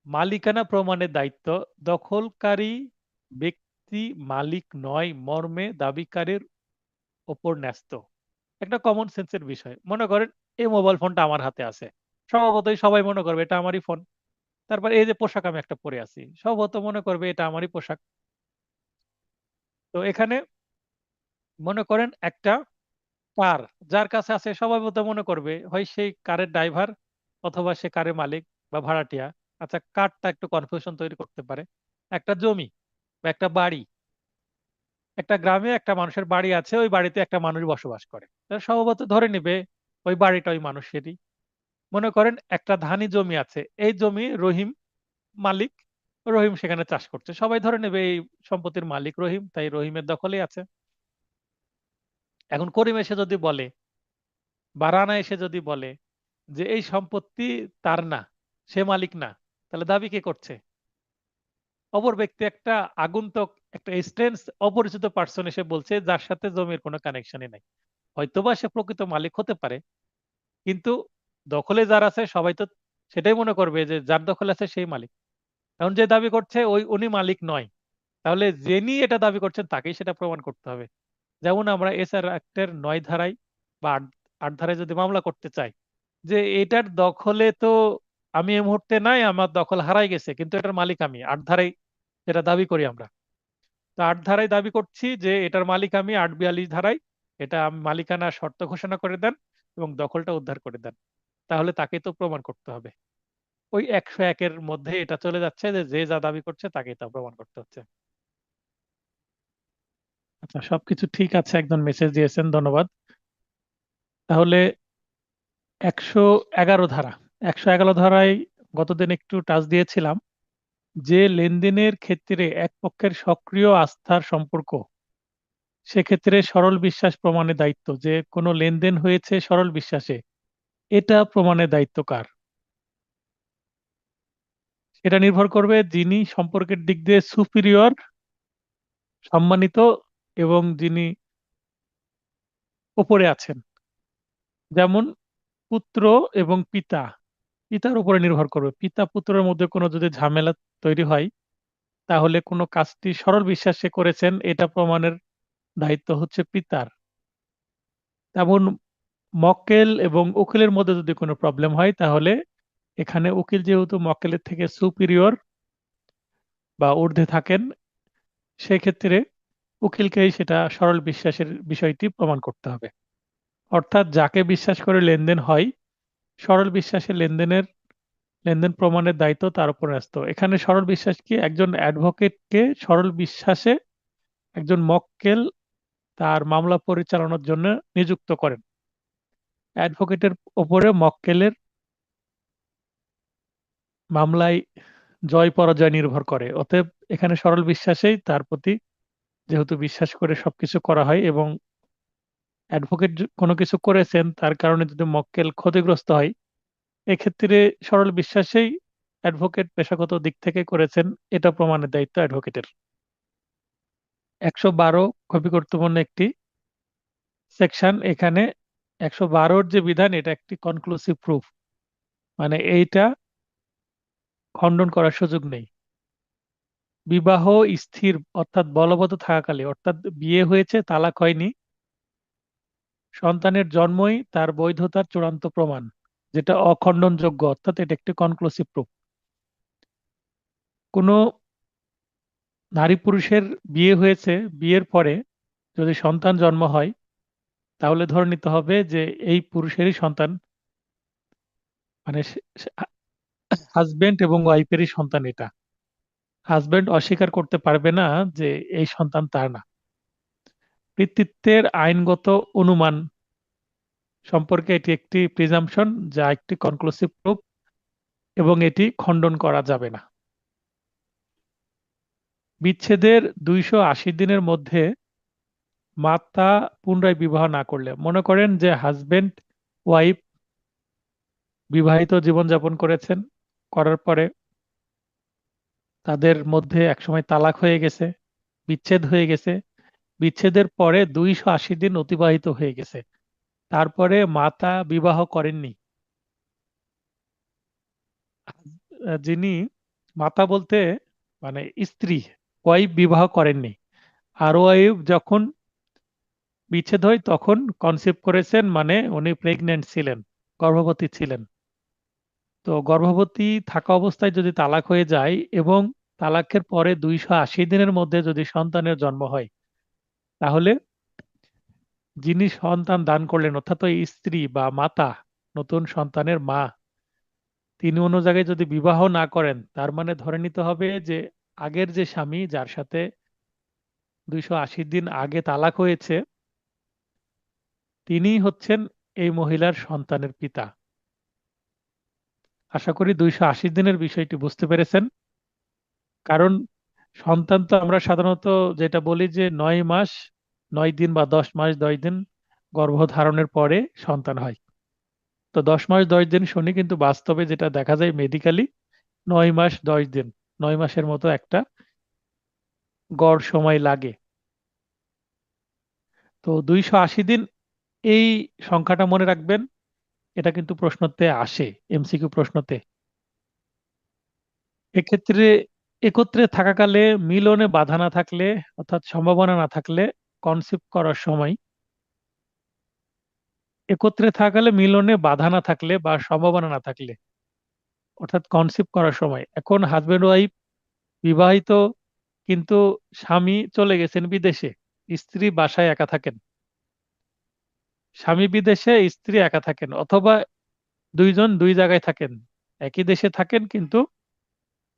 মালিকানা প্রমাণের দায়িত্ব। দখলকারী ব্যক্তি মালিক নয় মর্মে দাবিকারীর ওপর ন্যস্ত। একটা কমন সেন্সের বিষয়। মনে করেন এই মোবাইল ফোনটা আমার হাতে আছে, স্বভাবতই সবাই মনে করবে এটা আমারই ফোন। তারপর এই যে পোশাক আমি একটা পরে আছি, স্বভাবত মনে করবে এটা আমারই পোশাক। তো এখানে মনে করেন একটা কার যার কাছে আছে, স্বভাবত মনে করবে হয় সেই কারের ড্রাইভার অথবা সে কারের মালিক বা ভাড়াটিয়া। আচ্ছা, কারটা একটু কনফিউশন তৈরি করতে পারে। একটা জমি বা একটা বাড়ি, একটা গ্রামে একটা মানুষের বাড়ি আছে, ওই বাড়িতে একটা মানুষ বসবাস করে, তো স্বভাবত ধরে নেবে ওই বাড়িটা ওই মানুষেরই। মনে করেন একটা ধানি জমি আছে, এই জমি রহিম মালিক, রহিম সেখানে চাষ করছে, সবাই ধরে নেবে এই সম্পত্তির মালিক রহিম, তাই রহিমের দখলেই আছে। এখন করিম এসে যদি বলে বা রানা এসে যদি বলে যে এই সম্পত্তি তার না, সে মালিক না, তাহলে দাবি কে করছে? অপর ব্যক্তি, একটা আগন্তুক, একটা স্ট্রেঞ্জ অপরিচিত পার্সন এসে বলছে, যার সাথে জমির কোনো কানেকশনই নাই। হয়তোবা সে প্রকৃত মালিক হতে পারে, কিন্তু দখলে যার আছে সবাই তো সেটাই মনে করবে যে যার দখলে আছে সেই মালিক। এখন যে দাবি করছে উনি মালিক নয়, তাহলে যিনি এটা দাবি করছেন তাকেই সেটা প্রমাণ করতে হবে। যেমন আমরা এসআর অ্যাক্টের 9 ধারায় বা 8 ধারায় যদি মামলা করতে চাই যে এটার দখলে তো আমি এই মুহূর্তে নাই, আমার দখল হারাই গেছে, কিন্তু এটার মালিক আমি, 8 ধারায় যেটা দাবি করি আমরা। তো 8 ধারায় দাবি করছি যে এটার মালিক আমি, 842 ধারায় এটা মালিকানা শর্ত ঘোষণা করে দেন এবং দখলটা উদ্ধার করে দেন, তাহলে তাকে তো প্রমাণ করতে হবে। ওই 101-এর মধ্যে এটা চলে যাচ্ছে যে যে যা দাবি করছে তাকেই তা প্রমাণ করতে হচ্ছে। আচ্ছা, সবকিছু ঠিক আছে, একজন মেসেজ দিয়েছেন, ধন্যবাদ। তাহলে 111 ধারা, 111 ধারায় গতদিন একটু টাচ দিয়েছিলাম যে লেনদেনের ক্ষেত্রে এক পক্ষের সক্রিয় আস্থার সম্পর্ক, সেক্ষেত্রে সরল বিশ্বাস প্রমাণের দায়িত্ব, যে কোনো লেনদেন হয়েছে সরল বিশ্বাসে, এটা প্রমাণের দায়িত্ব কার? এটা নির্ভর করবে যিনি সম্পর্কের দিক দিয়ে সুপিরিয়র, সম্মানিত, এবং যিনি উপরে আছেন। যেমন পুত্র এবং পিতা, পিতার উপরে নির্ভর করবে। পিতা পুত্রের মধ্যে কোনো যদি ঝামেলা তৈরি হয়, তাহলে কোনো কাজটি সরল বিশ্বাসে করেছেন এটা প্রমাণের দায়িত্ব হচ্ছে পিতার। তেমন মক্কেল এবং উকিলের মধ্যে যদি কোনো প্রবলেম হয়, তাহলে এখানে উকিল যেহেতু মক্কেলের থেকে সুপিরিয়র বা ঊর্ধ্বে থাকেন, সেক্ষেত্রে উকিলকেই সেটা সরল বিশ্বাসের বিষয়টি প্রমাণ করতে হবে। অর্থাৎ যাকে বিশ্বাস করে লেনদেন হয়, সরল বিশ্বাসে লেনদেন প্রমাণের দায়িত্ব তার উপর ন্যস্ত। এখানে সরল বিশ্বাস কি? একজন অ্যাডভোকেটকে সরল বিশ্বাসে একজন মক্কেল তার মামলা পরিচালনার জন্য নিযুক্ত করেন। অ্যাডভোকেটের উপরে মক্কেলের মামলায় জয় পরাজয় নির্ভর করে। অতএব এখানে সরল বিশ্বাসেই তার প্রতি যেহেতু বিশ্বাস করে সবকিছু করা হয়, এবং অ্যাডভোকেট কোনো কিছু করেছেন তার কারণে যদি মক্কেল ক্ষতিগ্রস্ত হয়, এক্ষেত্রে সরল বিশ্বাসেই অ্যাডভোকেট পেশাগত দিক থেকে করেছেন, এটা প্রমাণের দায়িত্ব অ্যাডভোকেটের। 112 খুবই গুরুত্বপূর্ণ একটি সেকশন। এখানে 112-র যে বিধান, এটা একটি কনক্লুসিভ প্রুফ, মানে এইটা খণ্ডন করার সুযোগ নেই। বিবাহ স্থির অর্থাৎ বলবৎ থাকাকালে, অর্থাৎ বিয়ে হয়েছে তালাক হয়নি, সন্তানের জন্মই তার বৈধতার চূড়ান্ত প্রমাণ, যেটা অখণ্ডনযোগ্য, অর্থাৎ এটা একটি কনক্লুসিভ প্রুফ। কোনো নারী পুরুষের বিয়ে হয়েছে, বিয়ের পরে যদি সন্তান জন্ম হয়, তাহলে ধরে নিতে হবে যে এই পুরুষেরই সন্তান, মানে হাজবেন্ড এবং ওয়াইফেরই সন্তান এটা। হাজবেন্ড অস্বীকার করতে পারবে না যে এই সন্তান তার না। পিতৃত্বের আইনগত অনুমান সম্পর্কে এটি একটি প্রিজাম্পশন, যা একটি কনক্লুসিভ প্রুফ, এবং এটি খণ্ডন করা যাবে না। বিচ্ছেদের 280 দিনের মধ্যে মাতা পুনরায় বিবাহ না করলে, মনে করেন যে হাজবেন্ড ওয়াইফ বিবাহিত জীবনযাপন করেছেন, করার পরে তাদের মধ্যে একসময় তালাক হয়ে গেছে, বিচ্ছেদ হয়ে গেছে, বিচ্ছেদের পরে 280 দিন অতিবাহিত হয়ে গেছে, তারপরে মাতা বিবাহ করেননি। যিনি মাতা বলতে মানে স্ত্রী, ওয়াইফ বিবাহ করেননি, আর ওয়াইফ যখন বিচ্ছেদ হয় তখন কনসিভ করেছেন, মানে উনি প্রেগনেন্ট ছিলেন, গর্ভবতী ছিলেন। তো গর্ভবতী থাকা অবস্থায় যদি তালাক হয়ে যায় এবং তালাকের পরে 280 দিনের মধ্যে যদি সন্তানের জন্ম হয়, তাহলে যিনি সন্তান দান করলেন, অর্থাৎ ওই স্ত্রী বা মাতা, নতুন সন্তানের মা, তিনি অন্য জায়গায় যদি বিবাহ না করেন, তার মানে ধরে নিতে হবে যে আগের যে স্বামী, যার সাথে 280 দিন আগে তালাক হয়েছে, তিনিই হচ্ছেন এই মহিলার সন্তানের পিতা। আশা করি 280 দিনের বিষয়টি বুঝতে পেরেছেন। কারণ সন্তান তো আমরা সাধারণত যেটা বলি যে 9 মাস 9 দিন বা 10 মাস 10 দিন গর্ভধারণের পরে সন্তান হয়। তো 10 মাস 10 দিন শুনি, কিন্তু বাস্তবে যেটা দেখা যায় মেডিকেলি 9 মাস 10 দিন, 9 মাসের মতো একটা গড় সময় লাগে। তো 280 দিন, এই সংখ্যাটা মনে রাখবেন। এটা কিন্তু প্রশ্নতে আসে, এমসিকিউ প্রশ্নতে। এক্ষেত্রে একত্রে থাকাকালে মিলনে বাধা না থাকলে, অর্থাৎ সম্ভাবনা না থাকলে, কনসিভ করার সময়, একত্রে থাকাকালে মিলনে বাধা না থাকলে বা সম্ভাবনা না থাকলে, অর্থাৎ কনসিভ করার সময়, এখন হাজবেন্ড ওয়াইফ বিবাহিত, কিন্তু স্বামী চলে গেছেন বিদেশে, স্ত্রী বাসায় একা থাকেন, স্বামী বিদেশে স্ত্রী একা থাকেন, অথবা দুইজন দুই জায়গায় থাকেন, একই দেশে থাকেন কিন্তু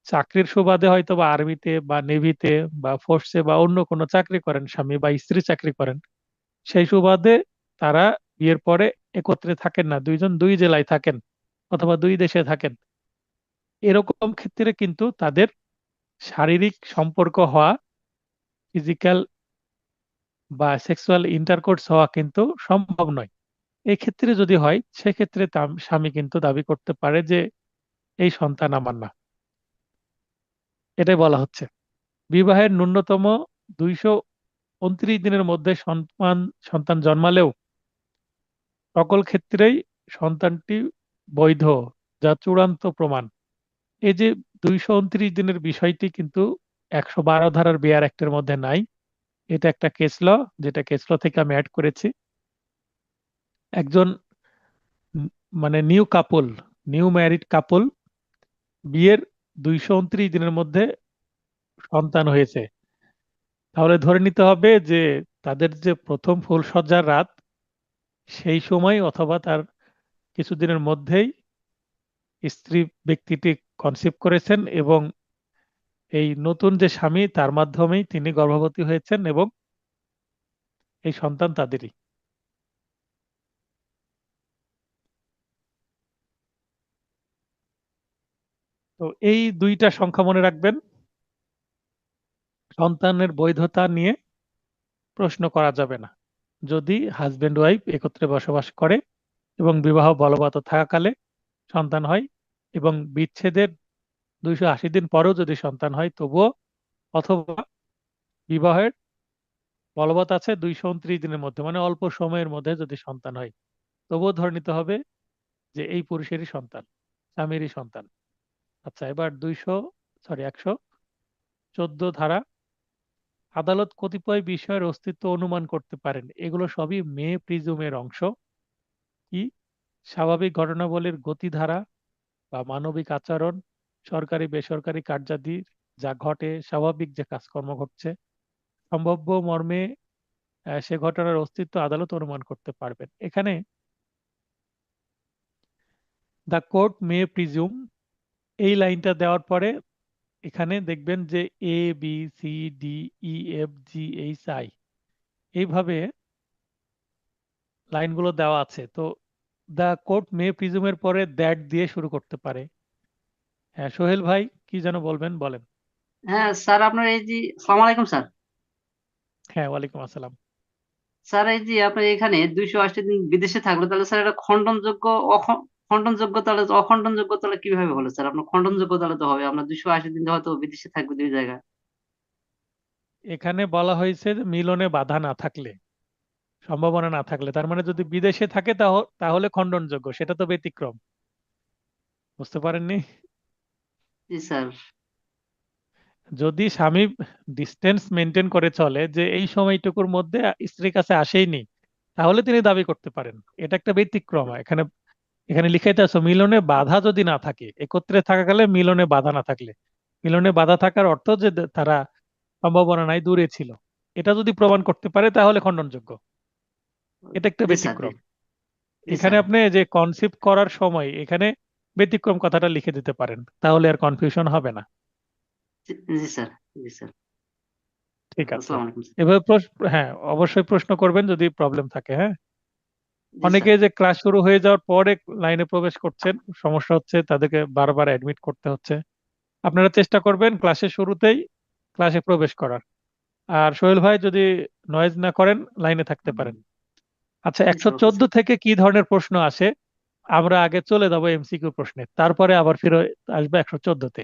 চাকরির সুবাদে হয়তো বা আর্মিতে বা নেভিতে বা ফোর্সে বা অন্য কোনো চাকরি করেন, স্বামী বা স্ত্রী চাকরি করেন, সেই সুবাদে তারা বিয়ের পরে একত্রে থাকেন না, দুইজন দুই জেলায় থাকেন অথবা দুই দেশে থাকেন। এরকম ক্ষেত্রে কিন্তু তাদের শারীরিক সম্পর্ক হওয়া, ফিজিক্যাল বা সেক্সুয়াল ইন্টারকোর্স হওয়া কিন্তু সম্ভব নয়। এই ক্ষেত্রে যদি হয়, সেক্ষেত্রে স্বামী কিন্তু দাবি করতে পারে যে এই সন্তান আমার না। এটাই বলা হচ্ছে। বিবাহের ন্যূনতম 229 দিনের মধ্যে সন্তান সন্তান জন্মালেও সকল ক্ষেত্রেই সন্তানটি বৈধ, যা চূড়ান্ত প্রমাণ। এই যে 229 দিনের বিষয়টি কিন্তু 112 ধারার বেয়ার অ্যাক্টের মধ্যে নাই। এটা একটা কেস ল, যেটা কেস ল থেকে আমি অ্যাড করেছি। একজন উম, মানে নিউ ম্যারিড কাপল বিয়ের 229 দিনের মধ্যে সন্তান হয়েছে, তাহলে ধরে নিতে হবে যে তাদের যে প্রথম ফুলসজ্জার রাত, সেই সময় অথবা তার কিছুদিনের মধ্যেই স্ত্রী ব্যক্তিটি কনসিভ করেছেন, এবং এই নতুন যে স্বামী, তার মাধ্যমেই তিনি গর্ভবতী হয়েছেন, এবং এই সন্তান তাদেরই। তো এই দুইটা সংখ্যা মনে রাখবেন। সন্তানের বৈধতা নিয়ে প্রশ্ন করা যাবে না যদি হাজবেন্ড ওয়াইফ একত্রে বসবাস করে এবং বিবাহ বলবৎ থাকাকালে সন্তান হয়, এবং বিচ্ছেদের 280 দিন পরেও যদি সন্তান হয় তবুও, অথবা বিবাহের বলবৎ আছে 229 দিনের মধ্যে, মানে অল্প সময়ের মধ্যে যদি সন্তান হয়, তবুও ধরে নিতে হবে যে এই পুরুষেরই সন্তান, স্বামীরই সন্তান। আচ্ছা, এবার 114 ধারা। আদালত কতিপয় বিষয়ের অস্তিত্ব অনুমান করতে পারেন, এগুলো সবই মে প্রিজুমের অংশ। কি? স্বাভাবিক ঘটনাবলীর গতিধারা বা মানবিক আচরণ, সরকারি বেসরকারি কার্যাদি যা ঘটে, স্বাভাবিক যে কাজকর্ম ঘটছে, সম্ভাব্য মর্মে সে ঘটনার অস্তিত্ব আদালত অনুমান করতে পারবেন। এখানে দ্য কোর্ট মে প্রিজুম, এই লাইনটা দেওয়ার পরে এখানে দেখবেন যে A B C D E F G H I এইভাবে লাইনগুলো দেওয়া আছে। তো দ্য কোর্ট মে প্রিজুমের পরে দ্যাট দিয়ে শুরু করতে পারে। হ্যাঁ, সোহেল ভাই কি যেন বলবেন, বলেন। হ্যাঁ স্যার, আপনার এই যে সালাম আলাইকুম স্যার। হ্যাঁ, ওয়ালাইকুম আসসালাম। স্যার এই যে আপনার এখানে 280 দিন বিদেশে থাকলো, তাহলে স্যার এটা খণ্ডনযোগ্য খণ্ডনযোগ্য, তাহলে অখণ্ডনযোগ্য তাহলে কিভাবে হলো স্যার? আপনার খণ্ডনযোগ্য তাহলে তো হবে, আপনার 280 দিন হয়তো বিদেশে থাকবে দুই জায়গায়। এখানে বলা হয়েছে যে মিলনে বাধা না থাকলে, সম্ভাবনা না থাকলে, তার মানে যদি বিদেশে থাকে তাহলে খণ্ডনযোগ্য, সেটা তো ব্যতিক্রম। বুঝতে পারেননি? জি স্যার। যদি স্বামী ডিস্টেন্স মেনটেন করে চলে যে এই সময়টুকুর মধ্যে স্ত্রীর কাছে আসেইনি, তাহলে তিনি দাবি করতে পারেন। এটা একটা ব্যতিক্রম। এখানে এখানে লিখাইতে আছে মিলনে বাধা যদি না থাকে, একত্রে থাকাকালে মিলনে বাধা না থাকলে। মিলনে বাধা থাকার অর্থ যে তারা সম্ভাবনা নাই, দূরে ছিল। এটা যদি প্রমাণ করতে পারে তাহলে খণ্ডনযোগ্য। এটা একটা জি স্যার। জি ব্যতিক্রম। জি এখানে স্যার। আপনি যে কনসেপ্ট করার সময় এখানে ব্যতিক্রম কথাটা লিখে দিতে পারেন, তাহলে আর কনফিউশন হবে না। জি জি স্যার। জি স্যার। ঠিক আছে। আসসালামু আলাইকুম স্যার। এভাবে হ্যাঁ, অবশ্যই প্রশ্ন করবেন যদি প্রবলেম থাকে। হ্যাঁ, জি অনেকে স্যার। যে ক্লাস শুরু হয়ে যাওয়ার পরে লাইনে প্রবেশ করছেন, সমস্যা হচ্ছে, তাদেরকে বারবার অ্যাডমিট করতে হচ্ছে। আপনারা চেষ্টা করবেন ক্লাসের শুরুতেই ক্লাসে প্রবেশ করার। আর সোহেল ভাই যদি নয়েজ না করেন লাইনে থাকতে পারেন। আচ্ছা, জি একশো স্যার। ওকে চোদ্দ স্যার। থেকে কি ধরনের প্রশ্ন আসে? আমরা আগে চলে যাবো এমসিকিউ প্রশ্নে, তারপরে আবার ফিরে আসবো 114-তে।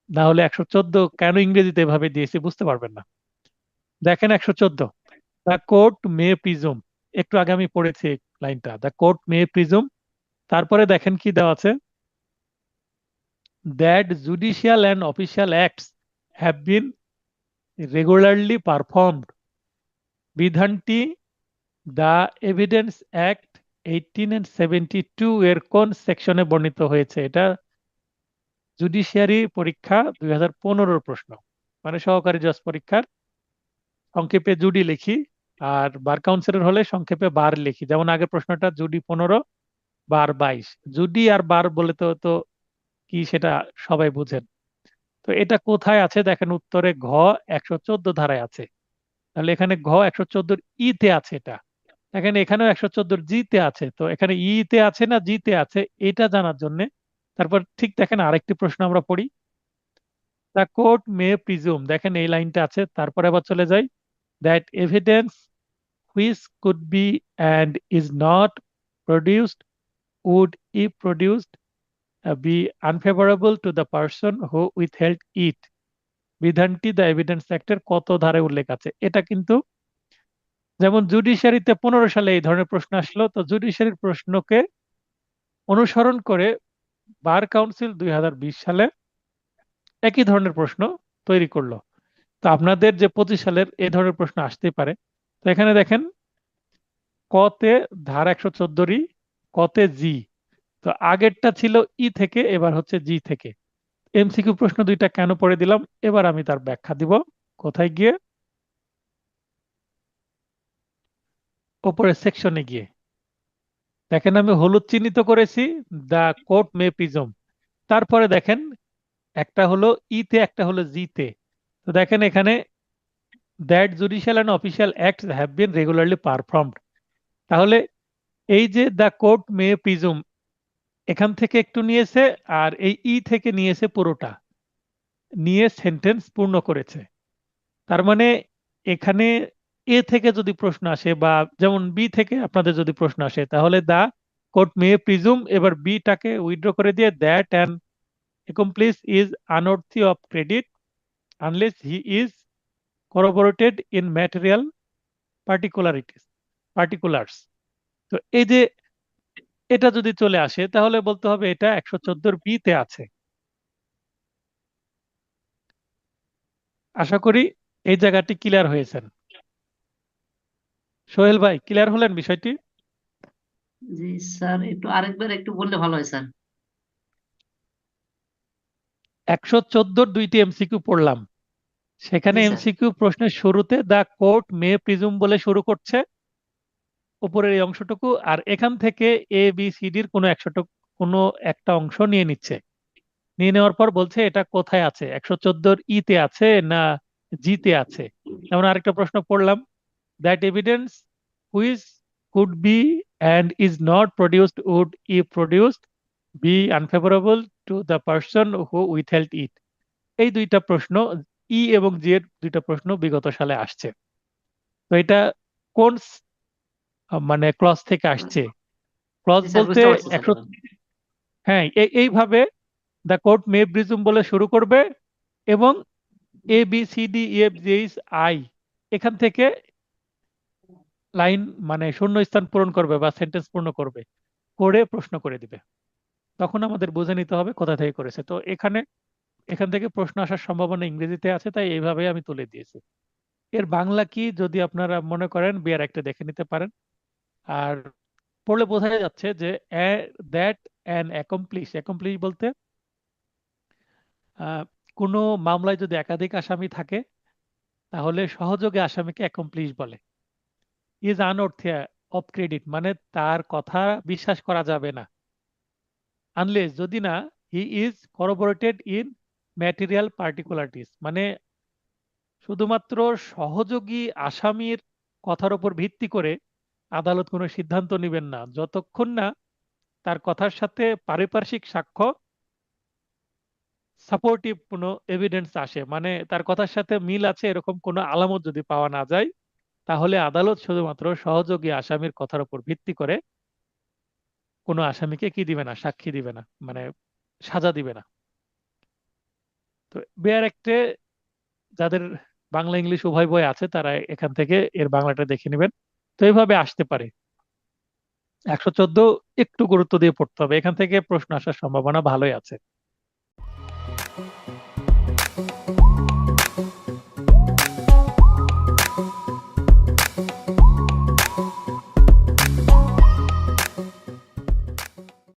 না হলে 114 কেন ইংরেজিতে এভাবে দিয়েছি বুঝতে পারবেন না। দেখেন 114, দ্য কোর্ট মে প্রিজুম। একটু আগে আমি পড়েছি এই লাইনটা, দ্য কোর্ট মে প্রিজুম। তারপরে দেখেন কি দেওয়া আছে, that judicial and official acts have been regularly performed. বিধানটি দ্য এভিডেন্স অ্যাক্ট 1872 এর কোন সেকশনে বর্ণিত হয়েছে? এটা জুডিশিয়ারি পরীক্ষা 2015 প্রশ্ন, মানে সহকারী জজ পরীক্ষার সংক্ষেপে জুডি লিখি, আর বার কাউন্সিলর হলে সংক্ষেপে বার লিখি। যেমন আগের প্রশ্নটা জুডি 15, বার 22। জুডি আর বার বলে তো তো কি সেটা সবাই বুঝেন। তো এটা কোথায় আছে দেখেন, উত্তরে ঘ 114 ধারায় আছে। তাহলে এখানে ঘ 114 তে আছে এটা। দেখেন এখানেও 114 তে আছে। তো এখানে তে আছে না তে আছে, এটা জানার জন্য তারপর ঠিক দেখেন আরেকটি প্রশ্ন আমরা পড়ি, দ্য কোর্ট মে প্রিজুম। দেখেন এই লাইনটা আছে, তারপরে আবার চলে যাই, that evidence which could be and is not produced would, if produced, be unfavorable to the person who withheld it। বিধানটি দ্য এভিডেন্স অ্যাক্টের কত ধারায় উল্লেখ আছে? এটা কিন্তু যেমন জুডিশিয়ারিতে 15 সালে এই ধরনের প্রশ্ন আসলো, তো জুডিশিয়ারির প্রশ্নকে অনুসরণ করে বার কাউন্সিল 2020 সালে একই ধরনের প্রশ্ন তৈরি করলো। তো আপনাদের যে 25 সালের এই ধরনের প্রশ্ন আসতেই পারে। তো এখানে দেখেন কতে ধারা 114 কতে জি। তো আগেরটা ছিল ই থেকে, এবার হচ্ছে জি থেকে। এমসিকিউ প্রশ্ন দুইটা কেন পড়ে দিলাম, এবার আমি তার ব্যাখ্যা দিব। কোথায় গিয়ে? ওপরের সেকশনে গিয়ে দেখেন আমি হলুদ চিহ্নিত করেছি, দা কোর্ট মে প্রিজম। তারপরে দেখেন একটা হলো তে, একটা হলো তে। তো দেখেন এখানে that judicial and official acts have been regularly performed. তাহলে এই যে দা কোর্ট মে প্রিজুম, এখান থেকে একটু নিয়েছে, আর এই থেকে নিয়েছে পুরোটা, নিয়ে সেন্টেন্স পূর্ণ করেছে। তার মানে এখানে এ থেকে যদি প্রশ্ন আসে, বা যেমন বি থেকে আপনাদের যদি প্রশ্ন আসে, তাহলে দা কোর্ট মে প্রিজুম, এবার বিটাকে উইথড্র করে দিয়ে that an accomplice is unworthy of credit unless he is corroborated in material particulars। তো এই যে এটা যদি চলে আসে তাহলে বলতে হবে এটা 114 তে আছে। আশা করি এই জায়গাটি ক্লিয়ার হয়েছেন। সোহেল ভাই ক্লিয়ার হলেন বিষয়টি? জি স্যার, একটু আরেকবার একটু বললে ভালো হয় স্যার। 114 দুইটি এমসিকিউ পড়লাম, সেখানে জি স্যার। এমসিকিউ প্রশ্নের শুরুতে দা কোর্ট মে প্রিজুম বলে শুরু করছে, উপরের এই অংশটুকু, আর এখান থেকে এ বি সি ডির কোনো একটা অংশ নিয়ে নিচ্ছে। নিয়ে নেওয়ার পর বলছে এটা কোথায় আছে, 114 তে আছে না তে আছে। যেমন আরেকটা প্রশ্ন পড়লাম, that evidence which could be and is not produced would if produced be unfavourable to the person who withheld it. এই দুইটা প্রশ্ন, এবং জি এর দুইটা প্রশ্ন বিগত সালে আসছে। তো এটা কোন মানে ক্লজ থেকে আসছে? ক্লজ জি স্যার, বলতে বুঝতে পারছি স্যার। 100, হ্যাঁ এইভাবে দ্য কোর্ট মে প্রিজুম বলে শুরু করবে, এবং A B C D E F G H I এখান থেকে লাইন মানে শূন্য স্থান পূরণ করবে বা সেন্টেন্স পূর্ণ করবে, করে প্রশ্ন করে দিবে। তখন আমাদের বুঝে নিতে হবে কোথা থেকে করেছে। তো এখান থেকে প্রশ্ন আসার সম্ভাবনা ইংরেজিতে আছে, তাই এইভাবে আমি তুলে দিয়েছি। এর বাংলা কি যদি আপনারা মনে করেন বিয়ার একটা দেখে নিতে পারেন। আর পড়লে বোঝা যাচ্ছে যে দ্যাট অ্যান অ্যাকমপ্লিশ বলতে আহ, কোনো মামলায় যদি একাধিক আসামি থাকে তাহলে সহযোগী আসামিকে অ্যাকমপ্লিশ বলে। ইজ আনঅর্থে অফ ক্রেডিট মানে তার কথা বিশ্বাস করা যাবে না, আনলেস যদি না হি ইজ করবোরেটেড ইন ম্যাটেরিয়াল পার্টিকুলারিটিস মানে শুধুমাত্র সহযোগী আসামির কথার উপর ভিত্তি করে আদালত কোনো সিদ্ধান্ত নেবেন না যতক্ষণ না তার কথার সাথে পারিপার্শ্বিক সাক্ষ্য সাপোর্টিভ কোনো এভিডেন্স আসে, মানে তার কথার সাথে মিল আছে এরকম কোনো আলামত যদি পাওয়া না যায়, তাহলে আদালত শুধুমাত্র সহযোগী আসামির কথার উপর ভিত্তি করে কোনো আসামিকে কি দিবে না, সাক্ষী দিবে না, মানে সাজা দিবে না। তো বেয়ার অ্যাক্টে যাদের বাংলা ইংলিশ উভয় বই আছে তারা এখান থেকে এর বাংলাটা দেখে নেবেন। তো এইভাবে আসতে পারে। 114 একটু গুরুত্ব দিয়ে পড়তে হবে, এখান থেকে প্রশ্ন আসার সম্ভাবনা ভালোই আছে।